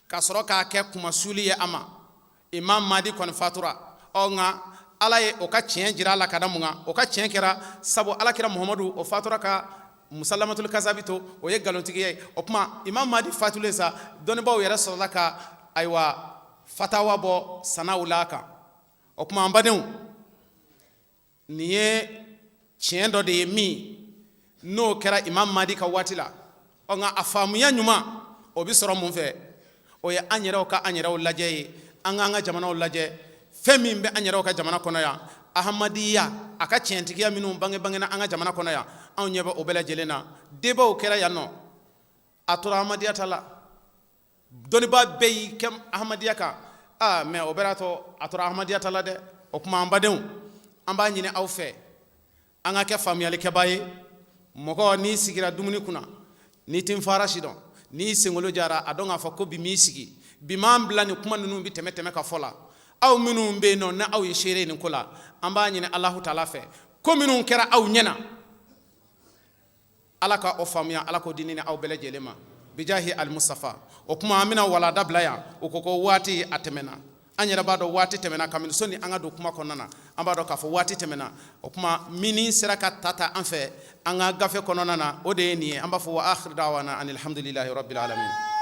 ka sɔrɔ k'a kɛ kumasuli ye a ma imam madi kɔni fatura nka ala ye o ka tiɲɛ jira a la ka da mun kan o ka tiɲɛ kɛra sabu alakira muhamadu o fatura ka musallamatul kazabi to o ye nkalontigiya ye o kuma imam madi fatulen sa dɔnnibaw yɛrɛ sɔrɔla ka ayiwa fatawa bɔ sanaw la kan o kuma an badenw nin ye tiɲɛ dɔ de ye min n'o kɛra imam madi ka waati la nka a faamuya ɲuman o bɛ sɔrɔ mun fɛ o ye an yɛrɛw ka an yɛrɛw lajɛ ye an k'an ka jamanaw lajɛ fɛn min bɛ an yɛrɛw ka jamana kɔnɔ yan ahamadiya a ka tiɲɛtigiya minnu bangebangena an ka jamana kɔnɔ yan anw ɲɛ bɛ o bɛɛ lajɛlen na debaw kɛra yan nɔ a tora ahamadiya ta la dɔnnibaa bɛɛ y'i kɛ ahamadiya kan mɛ o bɛɛ tɔ a tora ahamadiya ta la dɛ o kuma an badenw an b'a ɲini aw fɛ an ka kɛ faamuyalikɛbaa ye mɔgɔ n'i sigira dumuni kunna n'i tɛ fara si dɔn n'i senkolo jara a dɔn k'a fɔ ko bi m'i sigi bi m'an bila nin kuma ninnu bi tɛmɛ ka fɔ la aw minnu bɛ yen nɔ ni aw ye seere nin ko la an b'a ɲini alahu taala fɛ ko minnu kɛra aw ɲɛna ala ka o faamuya ala k'o di ni aw bɛɛ lajɛlen ma bijahi al-mustafa o kuma an bɛna walada bila yan o ko waati a tɛmɛna an yɛrɛ b'a dɔn waati tɛmɛna kabini sɔnni an ka don kuma kɔnɔna na an b'a dɔn k'a fɔ waati tɛmɛna o kuma min sera ka ta an fɛ an ka gafe kɔnɔna na o de ye nin ye an b'a fɔ wa akhir da'wana anil hamdulillahi rabbil alamin.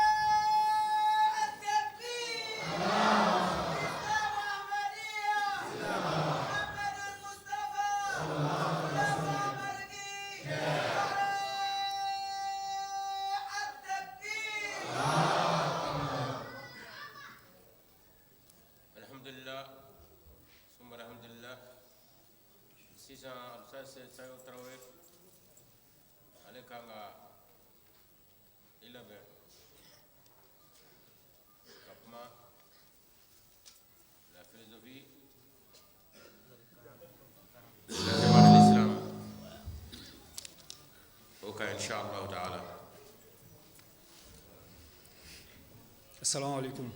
السلام عليكم.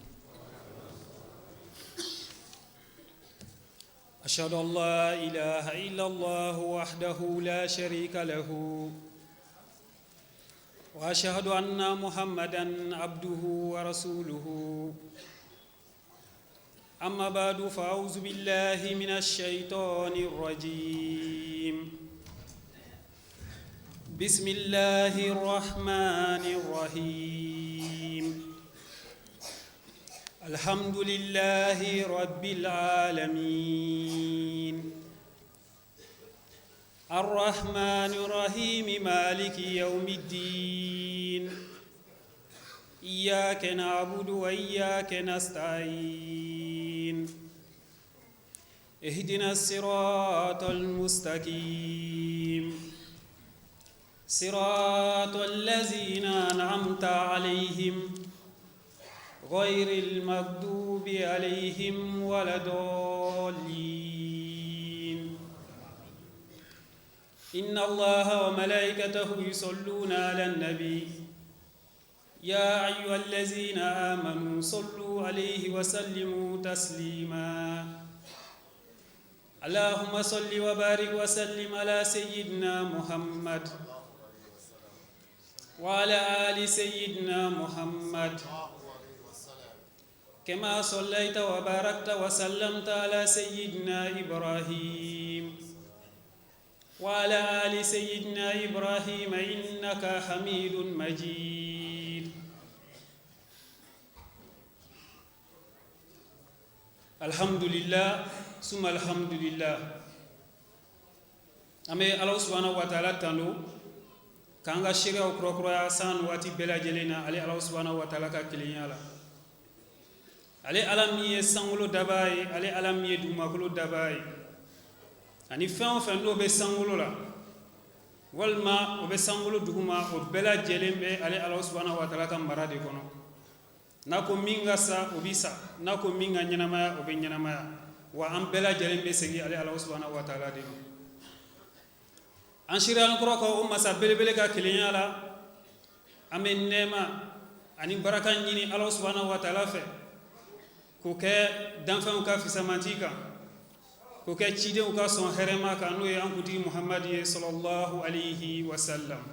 أشهد أن لا إله إلا الله وحده لا شريك له وأشهد أن محمدًا عبده ورسوله أما بعد فأعوذ بالله من الشيطان الرجيم بسم الله الرحمن الرحيم الحمد لله رب العالمين الرحمن الرحيم مالك يوم الدين إياك نعبد وإياك نستعين اهدنا الصراط المستقيم صراط الذين أنعمت عليهم غير المغضوب عليهم ولا الضالين إن الله وملائكته يصلون على النبي يا أيها الذين آمنوا صلوا عليه وسلموا تسليما اللهم صل وبارك وسلم على سيدنا محمد وعلى آل سيدنا محمد كما صليت وباركت وسلمت على سيدنا إبراهيم وعلى آل سيدنا إبراهيم إنك حميد مجيد الحمد لله ثم الحمد لله أمي الله سبحانه وتعالى تنو كانغا شريعة وكروكرا سان واتي بلا جلينا علي الله سبحانه وتعالى كليالا علي ألمي سانغلو دباي علي ألمي دوماغلو دباي ani fɛn o fɛn n'o bɛ sankolo la walima o bɛ sankolo duguma o bɛɛ lajɛlen bɛ ale Alahu subhanahu wa taala ka mara de kɔnɔ n'a ko min ka sa o bi sa n'a ko min ka ɲɛnamaya o bɛ ɲɛnamaya wa an bɛɛ lajɛlen bɛ segin ale Alahu subhanahu wa taala de ma an sira an kɔrɔ ka o masa belebele ka kelenya la an bɛ nɛɛma ani baraka ɲini Alahu subhanahu wa taala fɛ k'o kɛ danfɛnw ka fisamanti kan ko kɛ cidenw ka sɔn hɛrɛma kan n'o ye an kuntigi Muhamadi ye sallallahu alayhi wa sallam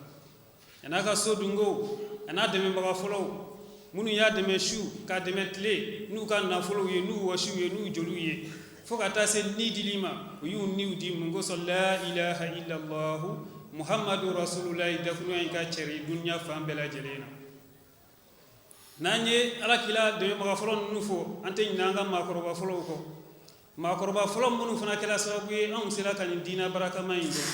a n'a ka so dungo a n'a dɛmɛbaga fɔlɔw minnu y'a dɛmɛ su k'a dɛmɛ tile n'u ka nafolow ye n'u wɔsiw ye n'u joliw ye fo ka taa se ni dili ma u y'u niw di mun kosɔn la ilaha illallahu muhammadu rasulullahi dakuruya in ka cɛri duniya fan bɛɛ lajɛlen na n'an ye alakila dɛmɛbaga fɔlɔ ninnu fɔ an tɛ ɲinɛ an ka maakɔrɔba fɔlɔw kɔ maakɔrɔba fɔlɔ minnu fana kɛra sababu ye anw sera ka nin diinɛ barakama in dɔn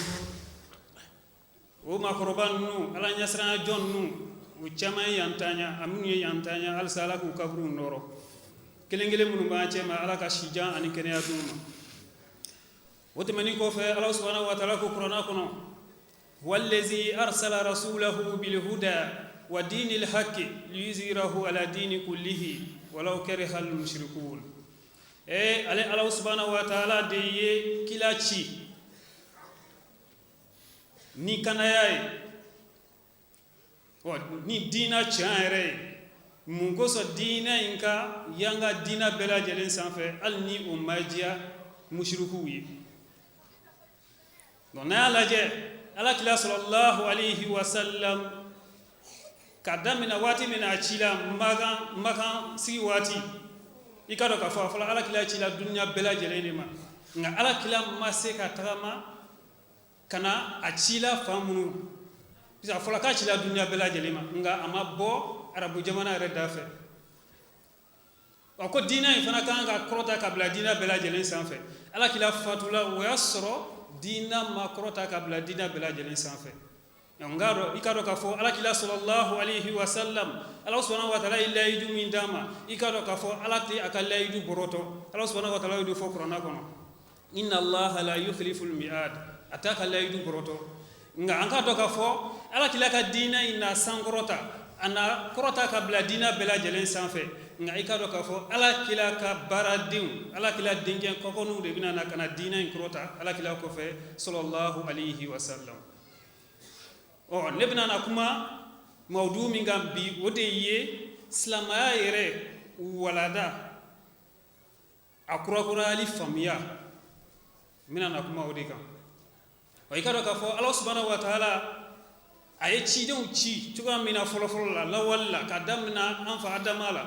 o maakɔrɔba ninnu ala ɲɛsiranya jɔn ninnu o caman ye yan taɲa a minnu ye yan taɲa halisa ala k'u kaburuw nɔrɔ kelen kelen minnu b'an cɛ ma ala ka sijan ani kɛnɛya d'u ma o tɛmɛnin kɔfɛ ala subhanahu wa taala ko kuranɛ kɔnɔ wallazi arsala rasulahu bilhuda wa dinil haqqi liyuzhirahu ala dini kullihi walau kariha al mushrikun ale Alahu subhanahu wa taala de ye kila ci ni kanaya ye ni diina tiɲɛ yɛrɛ ye mun kosɔn diina in ka yanga diina bɛɛ lajɛlen sanfɛ hali ni o ma diya mushrikuw ye donc n'an y'a lajɛ alakira sallallahu alayhi wa sallam ka daminɛ waati min na a ci la makan sigi waati i ka dɔn k'a fɔ a fɔra alakira ci la duniya bɛɛ lajɛlen de ma nka alakira ma se ka tagama ka na a ci la fan minnu a fɔra k'a ci la duniya bɛɛ lajɛlen ma nka a ma bɔ arabu jamana yɛrɛ da fɛ a ko diinɛ in fana kan ka kɔrɔta ka bila diinɛ bɛɛ lajɛlen sanfɛ alakira fatula o y'a sɔrɔ diinɛ ma kɔrɔta ka bila diinɛ bɛɛ lajɛlen sanfɛ nka dɔn i ka dɔn k'a fɔ alakira sallallahu alayhi wa sallam Alahu subhanahu wa taala ye layidu min d'a ma i ka dɔn k'a fɔ ala tɛ a ka layidu bɔrɔtɔ Alahu subhanahu wa taala y'o de fɔ kuranɛ kɔnɔ inna allaha la yukhlifu al-mi'ad a t'a ka layidu bɔrɔtɔ nka an ka dɔn k'a fɔ alakira ka diinɛ in na sankɔrɔta a na kɔrɔta ka bila diinɛ bɛɛ lajɛlen sanfɛ nka i ka dɔn k'a fɔ alakira ka baaradenw alakira denkɛ kɔkɔnuw de bɛna na ka na diinɛ in kɔrɔta alakira kɔfɛ sallallahu alayhi wa sallam ne bɛna na kuma mawdu min kan bi o de ye silamaya yɛrɛ walada a kurakurayali faamuya n bɛna na kuma o de kan wa i ka dɔn k'a fɔ Alahu subhanahu wa taala a ye cidenw ci cogoya min na fɔlɔfɔlɔ la lawali la ka daminɛ an fa Adama la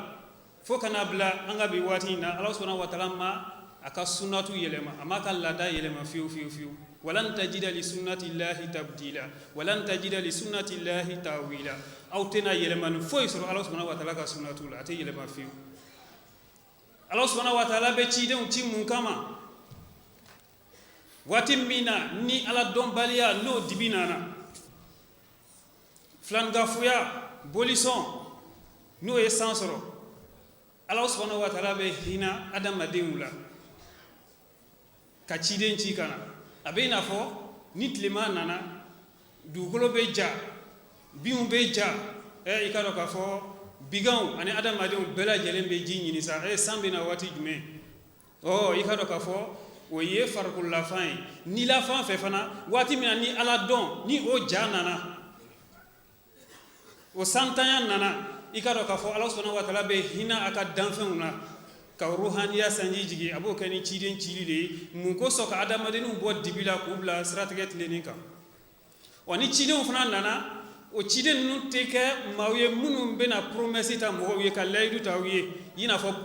fo ka n'a bila an ka bi waati in na Alahu subhanahu wa taala ma a ka sunnatu yɛlɛma a ma ka laada yɛlɛma fiyewu fiyewu fiyewu walan tajida li sunnati llahi tabdila walan tajida li sunnati llahi tawila aw tɛna yɛlɛmani foyi sɔrɔ Alahu subhanahu wa taala ka sunnatu la a tɛ yɛlɛma fiyewu Alahu subhanahu wa taala bɛ cidenw ci mun kama waati min na ni ala dɔnbaliya n'o dibi nana filangafuya bolisɔn n'o ye san sɔrɔ Alahu subhanahu wa taala bɛ hinɛ adamadenw la ka ciden ci kana a bɛ i n'a fɔ ni tilema nana dugukolo bɛ ja binw bɛ ja i ka dɔn k'a fɔ biganw ani adamadenw bɛɛ lajɛlen bɛ ji ɲini sa san bɛ na waati jumɛn i ka dɔn k'a fɔ o ye farikololafan ye ni la fan fɛ fana waati min na ni ala dɔn ni o ja nana o santanya nana i ka dɔn k'a fɔ ala subhanahu wa taala bɛ hinɛ a ka danfɛnw na ka ruhaniya sanji jigi a b'o kɛ ni ciden cili de ye mun kosɔn ka adamadenninw bɔ dibi la k'u bila siratigɛ tilennin kan wa ni cidenw fana nana o ciden ninnu tɛ kɛ maaw ye minnu bɛna promesse ta mɔgɔw ye ka layidu ta aw ye i n'a fɔ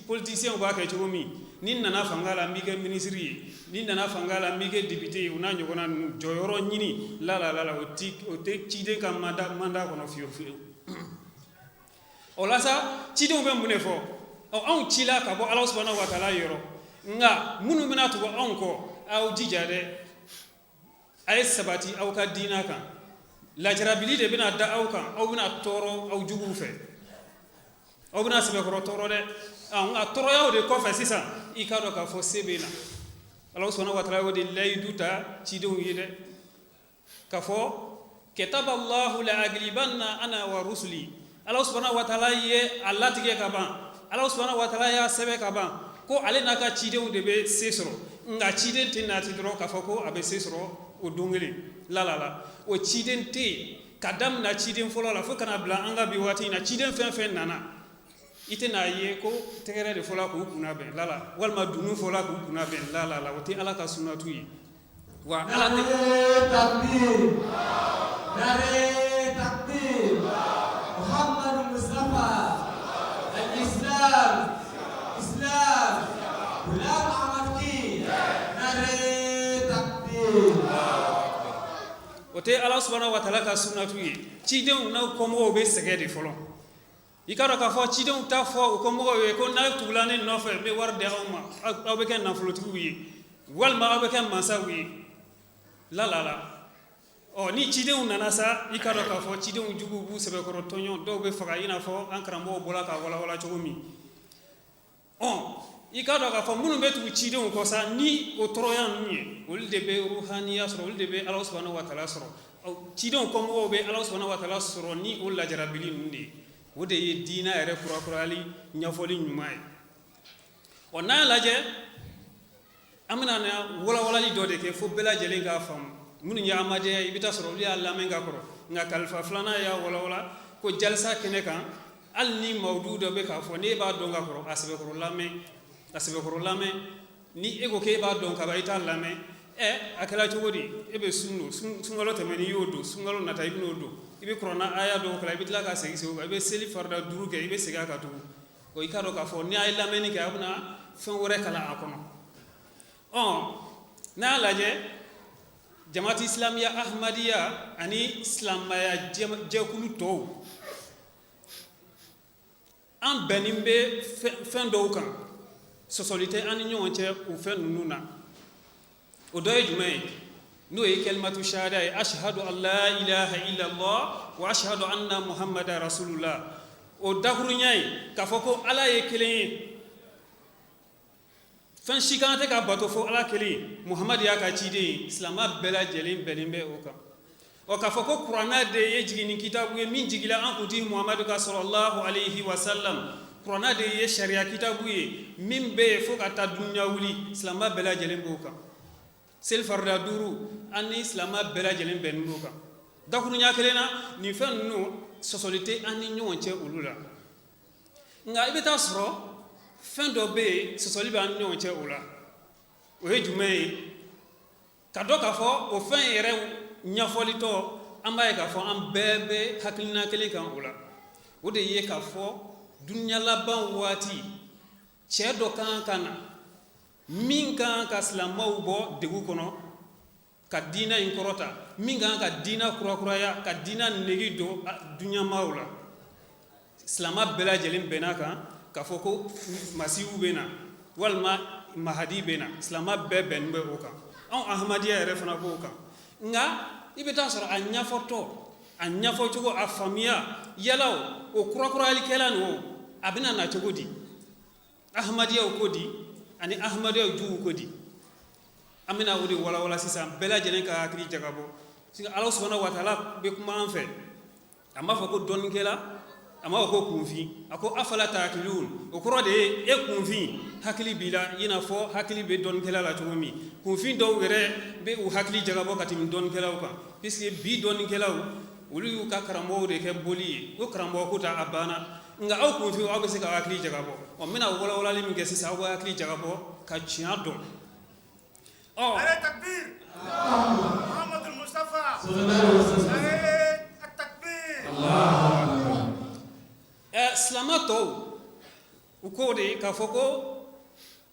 politiciens b'a kɛ cogo min ni nana fanga la n b'i kɛ ministre ye ni nana fanga la n b'i kɛ député ye o n'a ɲɔgɔnna ninnu jɔyɔrɔ ɲini la o tɛ ciden ka mandat kɔnɔ fiyewu fiyewu o la sa cidenw bɛ mun de fɔ anw cila ka bɔ ala subhanahu wa taala yɔrɔ nka minnu bɛna tugu anw kɔ aw jija dɛ a ye sabati aw ka diina kan lajarabili de bɛna da aw kan aw bɛna tɔɔrɔ aw juguw fɛ aw bɛna sɛbɛkɔrɔ tɔɔrɔ dɛ nka tɔɔrɔyaw de kɔfɛ sisan i k'a dɔn k'a fɔ se bɛ na ala subhanahu wa taala y'o de layidu ta cidenw ye dɛ k'a fɔ kataballahu la aglibanna ana wa rusuli ala subhanahu wa taala ye a latigɛ ka ban ala subhanahu wa taala y'a sɛbɛn ka ban ko ale n'a ka cidenw de bɛ se sɔrɔ nka ciden tɛ nati dɔrɔn k'a fɔ ko a bɛ se sɔrɔ o don kelen la o ciden tɛ yen ka daminɛ ciden fɔlɔ la fo kana bila an ka bi waati in na ciden fɛn fɛn nana i tɛ n'a ye ko tɛgɛrɛ de fɔla k'u kunna bɛn la walima dunun fɔla k'u kunna bɛn la o tɛ ala ka sunnatu ye wa ala tɛ takbir Muhammad Mustafa al-Islam Ghulam Ahmad Ki nare takbir o tɛ ala subhanahu wa taala ka sunnatu ye cidenw n'aw kɔmɔgɔw bɛ sɛgɛn de fɔlɔ i ka dɔn k'a fɔ cidenw t'a fɔ o kɔmɔgɔw ye ko n'aw tugula ne nɔfɛ n bɛ wari di aw ma aw bɛ kɛ nafolotigiw ye walima aw bɛ kɛ mansaw ye la ni cidenw nana sa i ka dɔn k'a fɔ cidenw jugu b'u sɛbɛkɔrɔ tɔɲɔ dɔw bɛ faga i n'a fɔ an karamɔgɔw bɔra k'a walawala cogo min i ka dɔn k'a fɔ minnu bɛ tugu cidenw kɔ sa ni o tɔɔrɔya ninnu ye olu de bɛ ruhaniya sɔrɔ olu de bɛ ala subhanahu wa taala sɔrɔ cidenw kɔmɔgɔw bɛ ala subhanahu wa taala sɔrɔ ni o lajarabili ninnu de ye o de ye diina yɛrɛ kurakurali ɲɛfɔli ɲuman ye n'an y'a lajɛ an bɛna na walawalali dɔ de kɛ fo bɛɛ lajɛlen k'a faamu minnu ye amadenya i bɛ taa sɔrɔ olu y'a lamɛn ka kɔrɔ nka kalifa filanan y'a walawala ko jalisa kɛnɛ kan hali ni mawudu dɔ bɛ k'a fɔ n'e b'a dɔn ka kɔrɔ a sɛbɛkɔrɔ lamɛn ni e ko k'e b'a dɔn kaban i t'a lamɛn a kɛra cogo di e bɛ sun don sunkalo tɛmɛnen i y'o don sunkalo nata i bɛn'o don i bɛ kuranna aya dɔw kalan i bɛ tila ka segin o kan i bɛ seli farida 5 kɛ i bɛ segin a kan tugun i k'a dɔn k'a fɔ ni a ye lamɛnni kɛ a bɛna fɛn wɛrɛ kalan a kɔnɔ n'a y'a lajɛ jamaati islamiya ahmadiya ani silamaya jɛkulu tɔw an bɛnnen bɛ fɛn dɔw kan sɔsɔli tɛ an ni ɲɔgɔn cɛ o fɛn ninnu na o dɔ ye jumɛn ye n'o ye kalimatu shahada ye ashhadu an la ilaha illallah wa ashhadu anna muhammadan rasulullah o dakurunya ye k'a fɔ ko ala ye kelen ye fɛn si kan tɛ ka bato fo ala kelen ye muhamadu y'a ka ciden ye silama bɛɛ lajɛlen bɛnnen bɛ o kan k'a fɔ ko kuranna de ye jiginni kitabu ye min jigila an kuntigi muhamadu ka sallallahu alayhi wa sallam kuranna de ye sariya kitabu ye min bɛ yen fo ka taa dunuya wuli silama bɛɛ lajɛlen b'o kan seli farida 5 an ni silama bɛɛ lajɛlen bɛnnen b'o kan dakurunya kelen na nin fɛn ninnu sɔsɔli tɛ an ni ɲɔgɔn cɛ olu la nka i bɛ taa sɔrɔ fɛn dɔ bɛ yen sɔsɔli b'an ni ɲɔgɔn cɛ o la o ye jumɛn ye ka dɔn k'a fɔ o fɛn yɛrɛ ɲɛfɔlitɔ an b'a ye k'a fɔ an bɛɛ bɛ hakilina kelen kan o la o de ye k'a fɔ dunuya laban waati cɛ dɔ kan ka na min kan ka silamɛw bɔ degun kɔnɔ ka diinɛ in kɔrɔta min kan ka diinɛ kurakuraya ka diinɛ negi don dunuya la silama bɛɛ lajɛlen bɛn'a kan k'a fɔ ko masihu bɛ na walima mahadi bɛ na silama bɛɛ bɛnnen bɛ o kan anw ahmadiyya yɛrɛ fana b'o kan nka i bɛ taa sɔrɔ a ɲɛfɔtɔ a ɲɛfɔcogo a faamuya yala o kurakurayalikɛla ninnu a bɛna na cogo di ahmadiyyaw ko di ani ahmadiyyaw jugu ko di an bɛna o de walawala sisan bɛɛ lajɛlen ka hakili jagabɔ ala subhanahu wa taala bɛ kuma an fɛ a m'a fɔ ko dɔnnikɛla a ama ko kunfi ako afala taqilun o koro de e kunfi hakili bila ina fo hakili be don kala la tumi kunfi do were be u hakili jagabo katim don kala ko puisque bi don kala wulu yu ka karamo de ke boli o karamo ko ta abana nga aw kunfi o be se ka hakili jagabo o mina wala wala lim ke sisa o hakili jagabo ka cian don oh are takbir Muhammad al-Mustafa sallallahu alaihi wasallam are takbir Allah slamato u ko de ka foko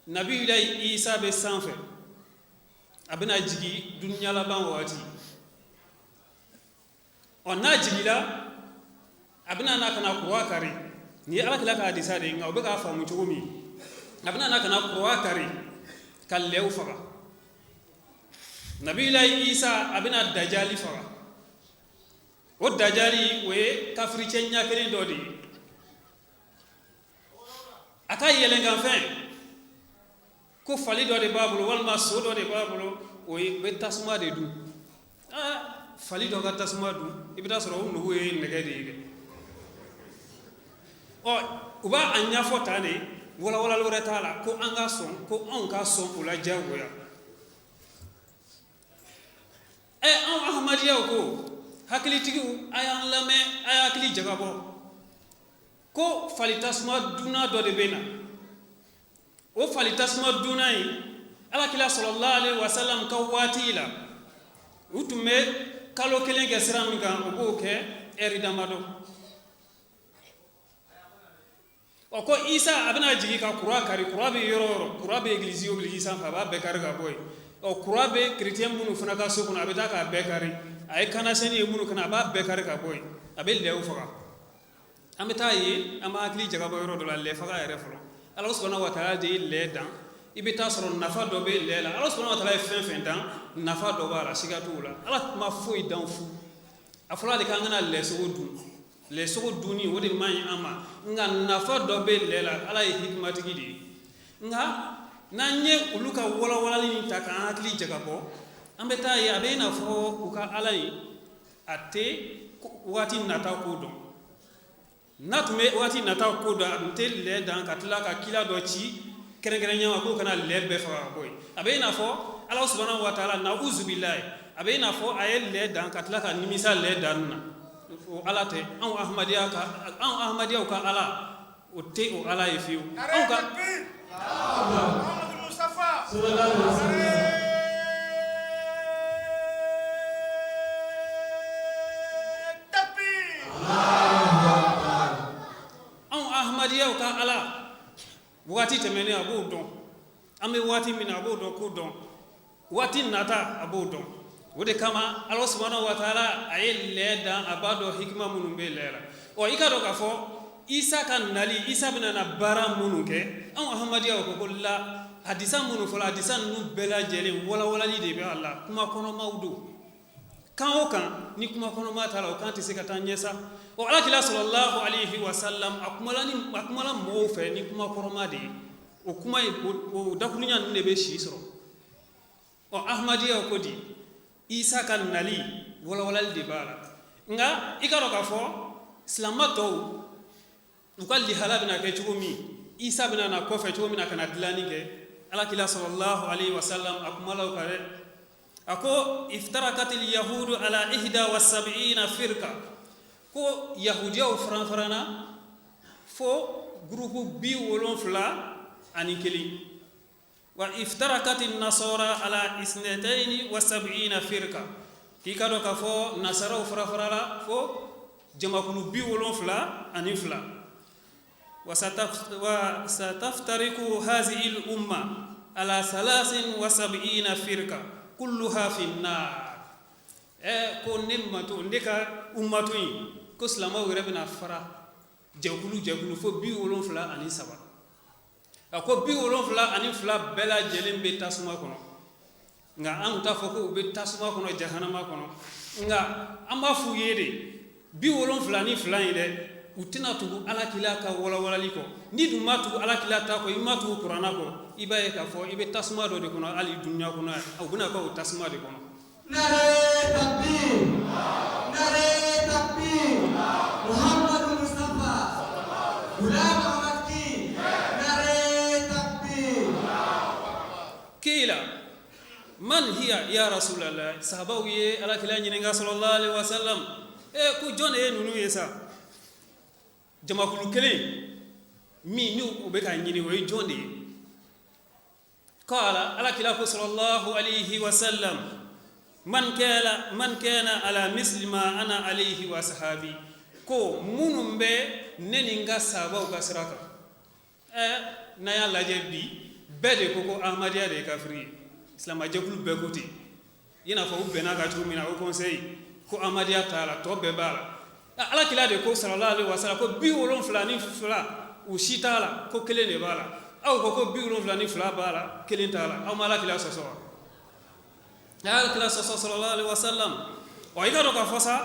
nabi ilay isa be sanfɛ abena jigi dunya laban wati onna jigila abena na kana kuwa kare ni ala kila ka hadisa de nga o be ka famu cogo mi abena na kana kuwa kare kallew faga nabi ilay isa abena dajali faga o dajali we kafri cenya kelen do de aka yelengan fen ko fali do de babulo walma so do de babulo o be tasuma de du fali do ga tasuma du ibita soro no we nege de o uba anya fotane wala wala lo retala ko anga son ko on ka son ula jawoya on ahmadiya ko hakili tigu ayan lame aya hakili jagabo ko falitasma duna do de bena o falitasma duna yi ala kila sallallahu alaihi wasallam ka watila utume kalo kelen ke siram kan o ko ke eri damado o ko isa abna jigi ka qur'a kari qur'a be yoro qur'a be eglise san fa ba be kar ga boy o qur'a be chrétien munu funa ka so kuna be ta ka be kari ay kana seni munu kana ba be kar ga boy abel lew fa ametaye ama akli jagabo yoro do la le faga yere folo Allah subhanahu wa ta'ala de le dan ibita soro nafa do be le la Allah subhanahu wa ta'ala fen dan nafa do bala sigatula Allah ma foi dan fu afula de kangana le so duni wodi mai ama nga nafa do be le la Allah hikmati gidi nga nanye uluka wala wala ni taka akli jagabo ambetaye abena fo uka alai ate wati nata ko don natume wati nata ko da ntel le dan katla ka kila do ci kere nya ko kana le be fa boy abena fo Allah subhanahu wa ta'ala na'uzu billahi abena fo ayel le dan katla ka nimisa le dan na o alate an ahmadiya ka ala o te o ala yefiu an ka Muhammad al-Mustafa sallallahu alaihi wasallam ahmadiya ka ala wati temene abu don ame wati min abu don ko don wati nata abu don wode kama Allah subhanahu wa ta'ala ay leda abado hikma munum be lera o ikado ka fo isa kan nali isa binana bara munu ke an ahmadiya ko kolla hadisa munu fola hadisa nu bela jele wala wala ni de be Allah kuma kono mawdu kan o kan ni kuma kono mata la o kan tise ka tanyesa o ala kila sallallahu alaihi wasallam akumala mo fe ni kuma koroma de o kuma o dakunya ne be shi soro o ahmadiya ko di isa kan nali wala wala de bala nga ikaro ka fo islamato ukalli halabina ke chumi isa bina na ko fe chumi na kana dilani ke ala kila sallallahu alaihi wasallam akumala kare ako iftarakat al yahud ala 71 firqa ko yahudiya o franfarana fo groupe bi wolon fla ani keli wa iftarakat an-nasara ala 72 firqa ki kado ka fo nasara o franfarala fo jamakulu bi wolon fla ani fla wa sataftariku hadhihi al-umma ala 73 firqa kulluha fi an-nar ko nimmato ndeka ummatu ko silama wɛrɛ bɛna fara jɛkulu fo 70 ani 3 ko 70 ani 2 bɛɛ lajɛlen bɛ tasuma kɔnɔ nka an t'a fɔ ko u bɛ tasuma kɔnɔ jahanama kɔnɔ nka an b'a f'u ye de 70 ani 2 in dɛ u tɛna tugu alakila ka walawalali kɔ ni dun ma tugu alakila ta kɔ i ma tugu kuranna kɔ i b'a ye k'a fɔ i bɛ tasuma dɔ de kɔnɔ hali dunuya kɔnɔ u bɛna kɛ o tasuma de kɔnɔ. Nare takbir Muhammad Mustafa kila man hiya ya rasulallah sahabaw ye ala kila ñininga sallallahu alaihi wasallam ku jone e nunu yesa jamakulu kelen mi nu o be ka ñini way jonde qala ala kila ko sallallahu alaihi wasallam man kana ala misli ma ana alaihi wa sahabi ko munum be neninga sahabaw ka siraka na ya laje bi bede ko ahmadiya de kafiri islam ajekulu be koti ina fa ubbe na ka tumina o conseil ko ahmadiya taala to be bala ala kila de ko sallallahu alaihi wasallam ko bi wolon fulani fula o shitala ko kele ne bala aw ko bi wolon fulani fula bala kele taala aw mala kila soso ala kila soso sallallahu alaihi wasallam wa ida ka fosa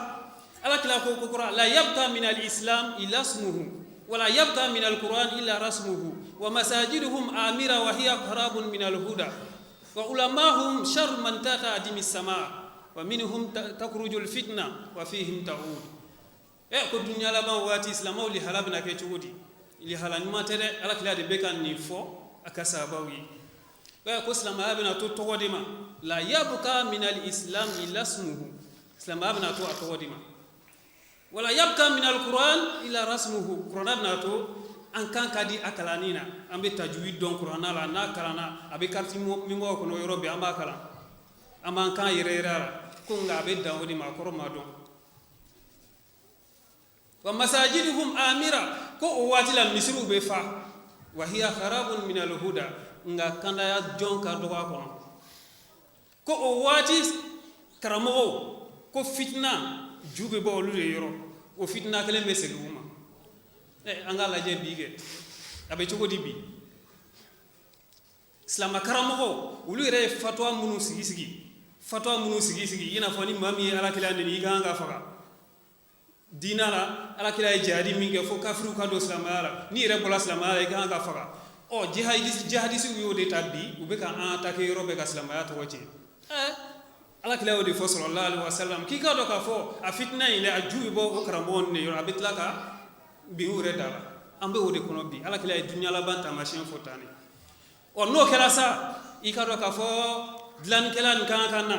ala kila ko qur'an la yabqa min al-islam illa ismuhu ولا يبقى من القرآن إلا رسمه ومساجدهم آمرة وهي قراب من الهدى وعلماهم شر من تحت أدم السماء ومنهم تخرج الفتنة وفيهم تعود ko dunya la ban wati islamo li halabna ke chudi li halan ma tere ala kila de bekan ni fo akasa bawi ko islam abina to todima la yabqa min al-islam illa ismuhu islam abina to todima wala yabqa min al-quran illa rasmuhu quran nato an kan kadi akalanina ambe tajwid don quran ala na kalana abe karti mi mo ko no yorobe amba kala ama kan yerera ko ngabe dawdi ma ko ma don wa masajiduhum amira ko wati la misru be fa wa hiya kharabun min al-huda nga kanda ya jonka do ko wati karamo ko fitna jube bo lu yoro o fitna kele meseluma anga la je bige abe choko dibi islam karamo ulu re fatwa munu sigi ina fani mami ala kila ni ganga faka dinara ala kila jadi minge fo kafiru ka do islam ala ni re bola islam ala ganga faka o jihadisi wi o de tabbi ube ka atake robe ka islam ya to wache ala kila o de fo sallallahu alaihi wasallam ki ka do ka fo a fitna ile ajubi bo o karambon ne yo abitlaka bi ure dala ambe o de kono bi ala kila e dunya la banta machine fotani o no kala sa i ka do ka fo dlan kala kan kana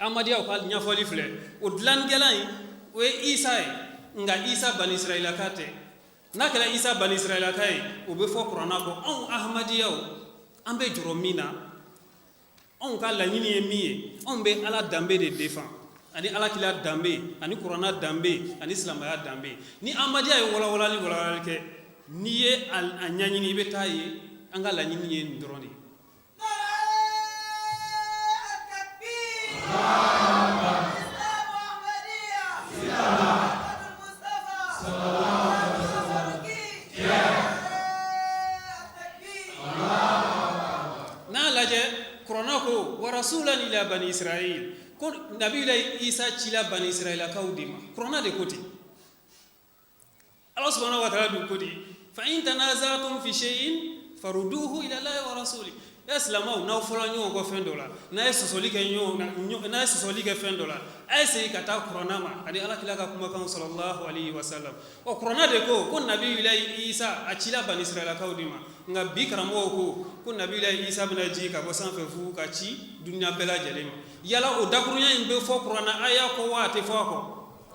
amadiya o kal nya foli fle o dlan kala we isa nga isa bani israila kate nakala isa bani israila kai o be fo qur'ana ko on ahmadiya o ambe joromina on ka la nyini emiye on be ala dambe de defan ani ala kila dambe ani qur'ana dambe ani islamaya dambe ni amadiya e wala ke niye al anyanyini be tayi anga la nyini en droni ورسولا الى بني اسرائيل كون نبي عيسى تشيلا بني اسرائيل كاوديما كورونا دي كوتي الله سبحانه وتعالى كوتي فان تنازعتم في شيء فردوه الى الله ورسوله اسلامو ناو فلانيو ko fendola na esosolike nyo na esosolike fendola aise kata corona ma adi ala kilaka kuma kan sallallahu alaihi wasallam o corona de ko nabi ilai isa achila bani israila kaudima nga bikramo ko nabi ilai isa bana ji ka ko sanfe fu ka ci dunya bela jalema yala o dakrunya imbe fo corona aya ko wate fo ko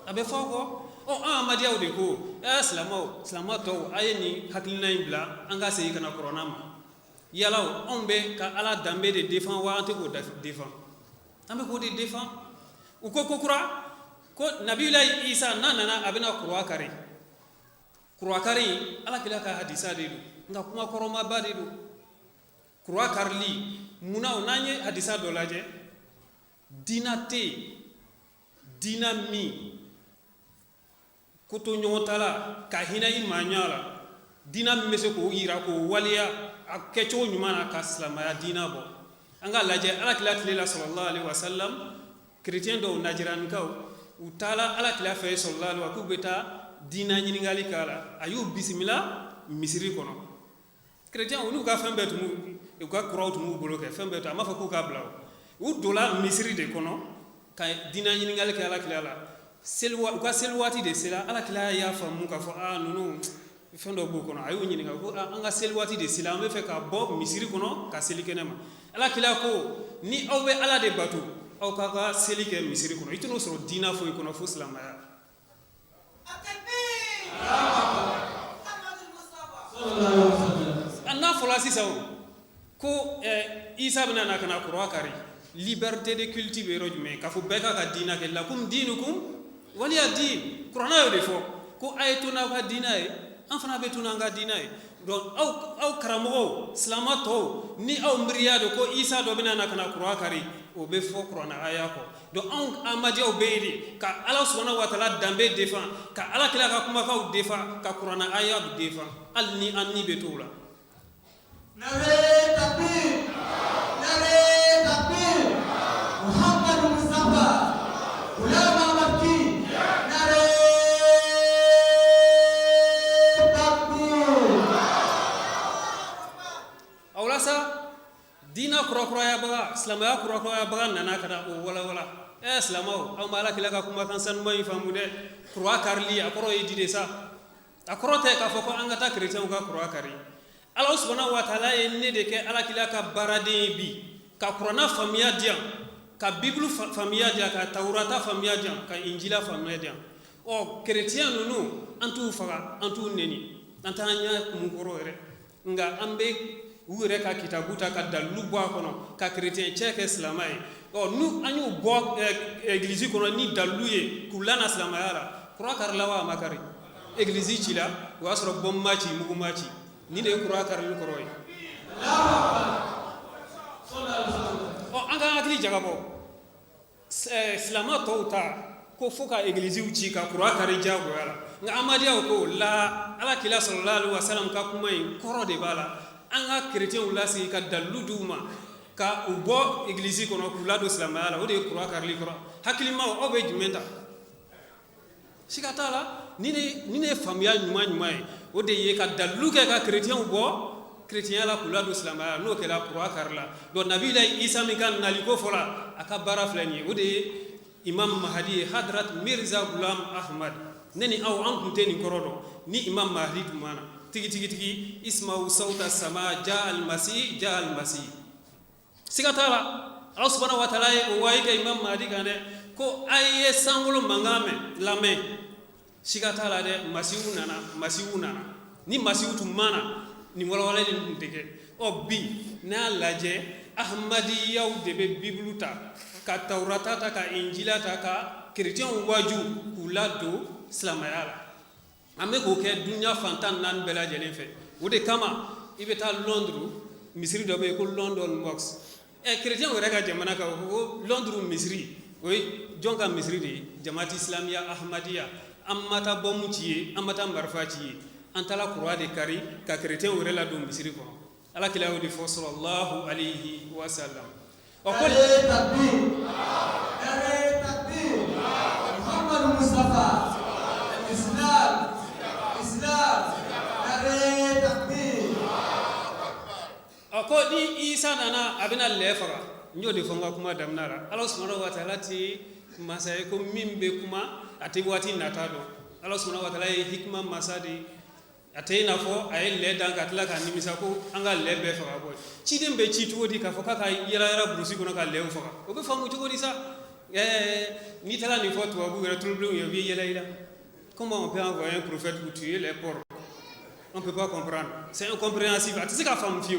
abe fo ko o amadiya de ko islamo to ayeni hakilina ibla anga sey kana corona ma yala on be ka ala dambe de défend wa ante ko défend ambe ko de défend u ko kura ko nabiullah isa nanana abena kurwa kare ala kila ka hadisa de nga kuma koroma ba de kurwa karli muna onanye hadisa do laje dinami koto nyotala ka hina imanyala dina mese ko yira ko waliya akecho nyumana ka islamaya dina bo anga laje ala kila tlela sallallahu alaihi wasallam chrétien do najiran kaw utala ala kila fe sallallahu alaihi wakubeta dina nyiningali kala ayu bismillah misiri kono chrétien onu ka fembe tumu e ka crow tumu boloke fembe ta mafa ko ka blaw u dola misiri de kono ka dina nyiningali kala kila la selwati de sela ala kila ya famu ka fo nunu fendo bu kono ayu nyini nga ko anga sel wati de silame fe ka bob misiri kono ka seli kenema ala kila ko ni awbe ala de batu aw ka ka seli ke misiri kono ituno soro dina fo kono fo silama ya anna folasi saw ko isa bina na kana qur'a kari liberté de culture rojume ka fu beka ka dina ke lakum dinukum waliya din qur'ana yo defo ko aytuna ka dina e an fana be tuna nga dina e donc aw karamo islamato ni aw mriyado ko isa do bina na kana qur'a kari o be fo qur'ana aya ko donc an amadi o beedi ka Allah subhanahu wa ta'ala dambe defa ka ala kila ka kuma ka defa ka qur'ana aya defa alni anni be tola Nare takbir, nare takbir. Muhammad Mustafa, ulama Makki, nare takbir. Awlasa dina kura ya baga islamaya kura ya baga nana kada o wala islamao aw mala kila ka kuma kan san mai famude kura karli akoro yi dide sa akoro te ka foko angata chrétien ka kura kari Allah subhanahu wa ta'ala enne de ke ala kila ka barade bi ka qur'ana famiya dia ka bible famiya dia ka taurata famiya dia ka injila famiya dia o chrétien nunu antu faga antu neni antanya mukoro ere nga ambe wure ka kitabuta ka dalu bo kono ka chrétien cheke islamai o nu anyu bo église kono ni daluye kulana islamaya qur'a karlawa makari église chila wasro bommachi mugumachi ni de qur'a karlu koroy o anga akli jagabo islama tota ko foka église uchi ka qur'a kari jago yala nga amadiya ko la ala kila sallallahu alaihi wasallam ka kuma in koro de bala anga chrétien ulasi ka daluduma ka ubo église kono kula do islama yala o de qur'a karli koro hakilima o be jumenta sikatala ni ne famia nyuma o de ye ka daluke ka chrétien bo chrétien la kula do islamaya no ke la qur'a karla do nabi la isa mi kan naliko fola aka bara flani o de imam mahdi hadrat mirza gulam ahmad neni aw an kunte ni korodo ni imam mahdi dumana tigi isma'u sawta sama ja al masih sikatala Allah subhanahu wa ta'ala o wayi ka imam mahdi kane ko aye sangulo mangame lame sikatala de masiwu nana ni masiwu tumana ni wala ni ndege o bi na laje ahmadiyaw de be bibluta ka taurata ta ka injila ta ka chrétien waju kulado islamayala ame ko ke dunya fantan nan bela jelen fe wode kama ibeta londres misri do be ko london box chrétien wora ka jamana ka ko londres misri oy jonga misri de jamaati islamia ahmadiya amata bomuci amata marfaci antala qur'a de kari ka chrétien wore la do misiri ko ala kila wodi fo sallallahu alayhi wa sallam wa qul takbir Muhammad Mustafa Islam nare takbir akodi isa nana abina lefara nyode fonga kuma damnara Allah subhanahu wa ta'ala ti masay ko mimbe kuma ati wati natado Allah subhanahu wa ta'ala hikma masadi atayna fo ay le dan katla kan nimisa ko anga lebe fa boy cidem be citu wodi ka fo ka yara brusi ko ka lew fo ko be famu to wodi sa ni tala ni fo to bu gara tulblu yo bi yela ila comment on peut envoyer un prophète pour tuer les porcs on peut pas comprendre c'est incompréhensible atisika fam fiu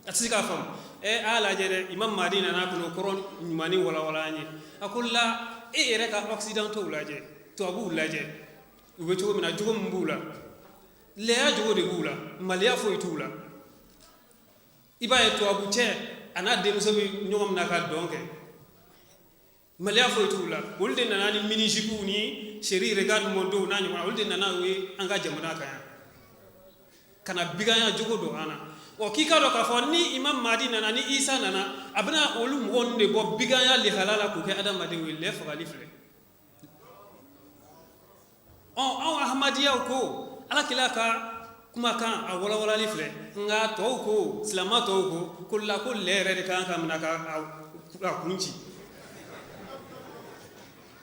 atisika fam ala jere imam madina na ko koron nyumani wala ni akulla ere ka occidentaux laje to abu laje ube to mina jogo mbula le ya jogo de bula malia fo itula iba e to abu che ana de so bi nyom na ka donke malia fo itula wolde na ni minijiku ni chéri regarde mon dos na nyoma wolde na we anga jamana ka kana biganya jogo do ana o kika do ka fo ni imam madina na ni isa nana abna olu wonde bo biganya li halala ko ke adam de we le fa lifle on ahmadiya ko ala kila ka kuma kan a wala lifle nga to ko islama to ko kulla ko lere de kan kam na ka kunci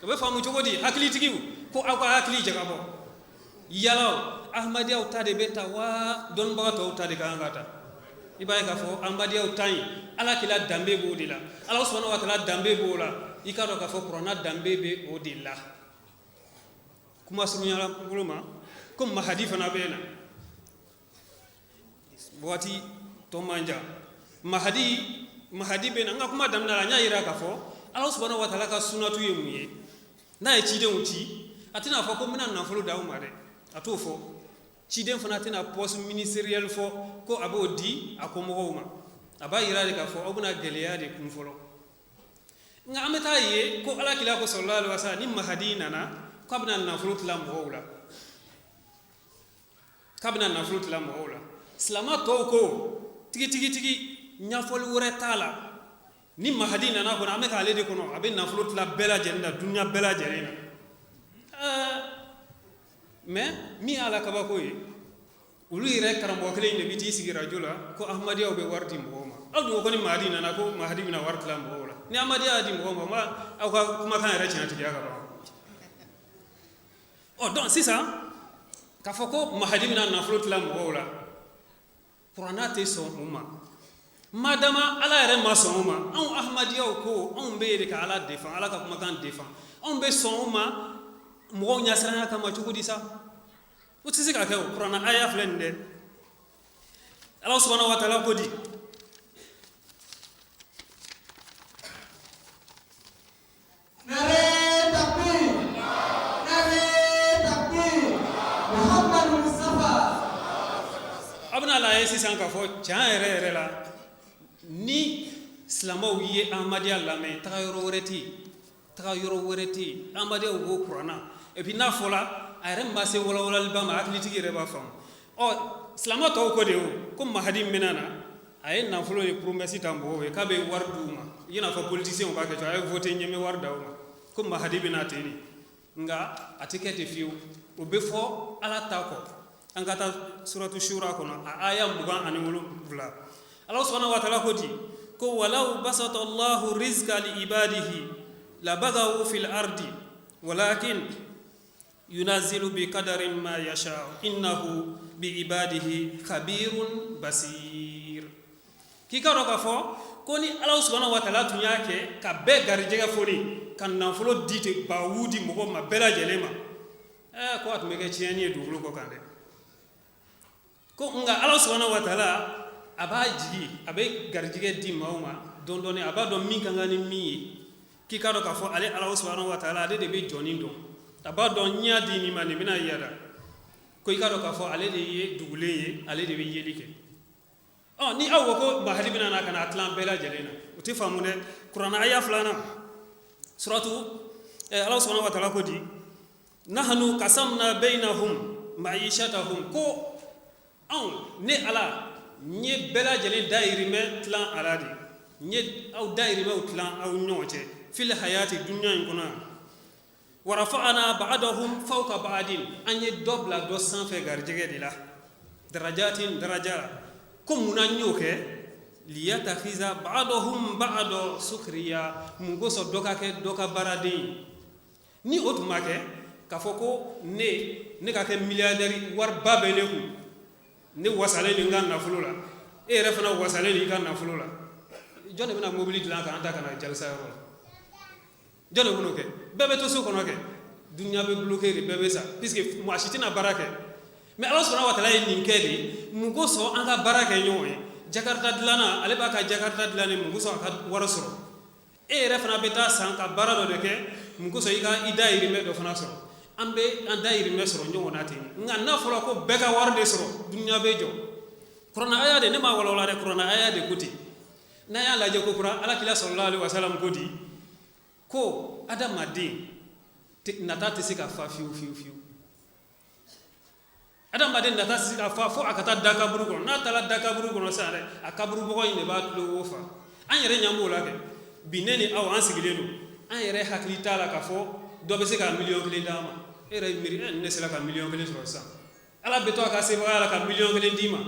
to be famu jogodi hakili tigiu ko aka hakili jagabo yalaw ahmadiyaw ta de beta wa don baga to ta de kan gata ibaye ka fo ahmadiyaw tan ala kila dambe bo de la ala subhanahu wa ta'ala dambe bo la ikado ka fo qur'ana dambe be o de la kuma sunya la buluma comme mahadi fana bena wati to manja mahadi bena nga kuma damna la nya ira ka fo ala subhanahu wa ta'ala ka sunatu yemuye na e chide uti atina fo ko mina na folo dawo mare ato fo chide fana tina poste ministériel fo ko abo di akomo ma aba ira de ka fo obuna geleya de kun folo nga ameta ye ko ala kila ko sallallahu alaihi wasallam ni mahadi nana ko abna na folo tlam wala kabna na folo tlam wala salama to ko tigi nyafol wure tala ni mahadi nana ko na ameka ale de ko no abe na folo tla bela jenda dunya bela jerena mais mi ala kaba ko yi ulu ire karambo kele ne biti sigi rajula ko ahmadiya be warti mboma aldu ko ni mahadi nana ko mahadi bina warti la mbola ni ahmadiya di mboma ma au kuma kan ra china tiga ba oh donc c'est ça ka foko mahadi bina na flot la mbola pour anate son umma madama ala ere ma son umma on ahmadiya ko on be de ka ala défend ala ka kuma kan défend on be son umma mo nya sarana kama chukudi sa utisi ka ko qur'ana aya flende Allah subhanahu wa ta'ala ko di nare takbir Muhammad Mustafa abna la yesi sanka fo chan ere la ni islamo wiye ahmadiya la me tagayoro wereti ahmadiya go qur'ana et puis na fola ayre mbase wala albama atlitigi reba fam o islamo to ko de ko mahadi menana ay na folo e promesse tambo we kabe warduma yina fa politicien ba ke to ay voter nyeme wardauma ko mahadi binate ni nga atikete fiu o be fo ala tako angata suratu shura kono aya mbugan ani wulu bla Allah subhanahu wa ta'ala ko di ko walau basata Allahu rizqa li ibadihi la bagaw fil ardi walakin yunazzilu bi qadarin ma yasha innahu bi ibadihi khabirun basir kikaro ka fo koni Allah subhanahu wa ta'ala tunyake ka be garjega fori kan na folo dite ba wudi mo ma bela jelema ko atmege chiani du ko kande ko nga Allah subhanahu wa ta'ala abaji abe garjige di mauma dondone abado minka ngani mi kikaro ka fo ale Allah subhanahu wa ta'ala de be jonindo abado nya di ni mani mina yada ko ikaro ka fo ale de ye dugule ye ale de be yelike oh ni awo ko bahali bina na kana atlan bela jelena uti famune qur'an aya fulana suratu Allah subhanahu wa ta'ala ko di nahnu qasamna bainahum ma'ishatahum ko on ne ala nye bela jele dairime tlan aladi nye au dairime tlan au nyoche fil hayati dunya ngona wa rafa'ana ba'dahum fawqa ba'din anye dobla do san fe garjege dila darajatin darajara kum munanyoke liyatakhiza ba'dahum ba'do sukriya mungo so doka ke doka baradi ni otumake kafoko ne ka ke milliardaire war babele ku ni wasale ni ngan na fulula e refana wasale ni kan na fulula jone bina mobility lan kan anta kana jalsa ro jone buno ke bebe to so kono ke dunya be bloquer bebe sa puisque mo achitina barake mais Allah subhanahu wa ta'ala ni kedi mugo so anga barake nyoy jakarta dilana ale ba ka jakarta dilane mugo so ka warasoro e refana beta sanka barado de ke mugo so ika idairi me do fana so ambe andairi mesro nyo wonati nga na folo ko beka warde soro dunya bejo qur'an aya de ne ma wala wala de qur'an aya de kuti na ya la je ko qur'an ala kila sallallahu alaihi wasallam kodi ko adam madin nata tisika fa fiu adam madin nata tisika fa fo akata daka buru ko na tala daka buru ko sare akaburu bo ine ba tulo wofa an yere nyambo la ke bineni aw an sigilelo an yere haklita la ka fo do be se ka million kile dama era miri ne sela ka million kile so sa ala beto ka se ba ka million kile dima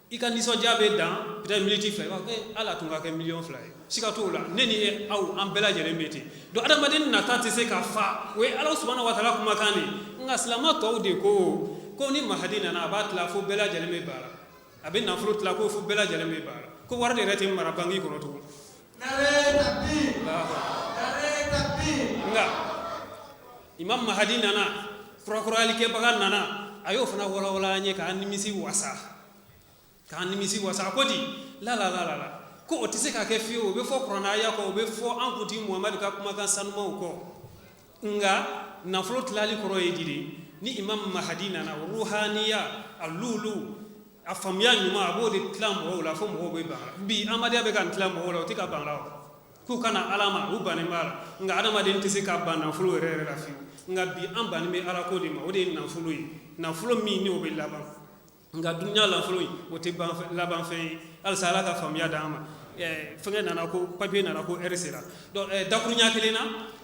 i ka nisɔndiya bɛ dan peut-être minute fila i b'a fɔ ala tun ka kɛ miliyɔn fila ye siga t'o la ne ni aw an bɛɛ lajɛlen bɛ ten donc adamaden nata tɛ se ka fa o ye ala subahana wa taala kumakan de nka silamɛ tɔw de ko ni mahadi nana a b'a tila fo bɛɛ lajɛlen bɛ baara a bɛ nafolo tila ko fo bɛɛ lajɛlen bɛ baara ko wari de yɛrɛ tɛ mara banki kɔnɔ tugun nka imam mahadi nana kurakurayali nana a y'o fana walawala an ye k'an nimisi wasa ko di la ko o tɛ se ka kɛ fiyewu o bɛ fɔ kuranaya kɔ o bɛ fɔ an kuntigi muhamadu ka kumakan sanumaw kɔ nka nafolo tilali kɔrɔ ye di de ni imam mahadi nana ruhaniya a lulu a faamuya ɲuman a b'o de tila mɔgɔw la fo mɔgɔw bɛ ban bi amadiya bɛ ka nin tila mɔgɔw la o tɛ ka ban la o k'u kana ala ma u bannen b'a la nka adamaden tɛ se ka ban nafolo yɛrɛ la fiyewu nka bi an bannen bɛ ala ko de ma o de ye nafolo ye nafolo min ni o bɛ laban nka dunuya nafolo in o tɛ laban fɛn ye halisa ala ka faamuya d'an ma fɛngɛ nana ko papiye nana ko ɛri sera donc dakuruɲa kelen na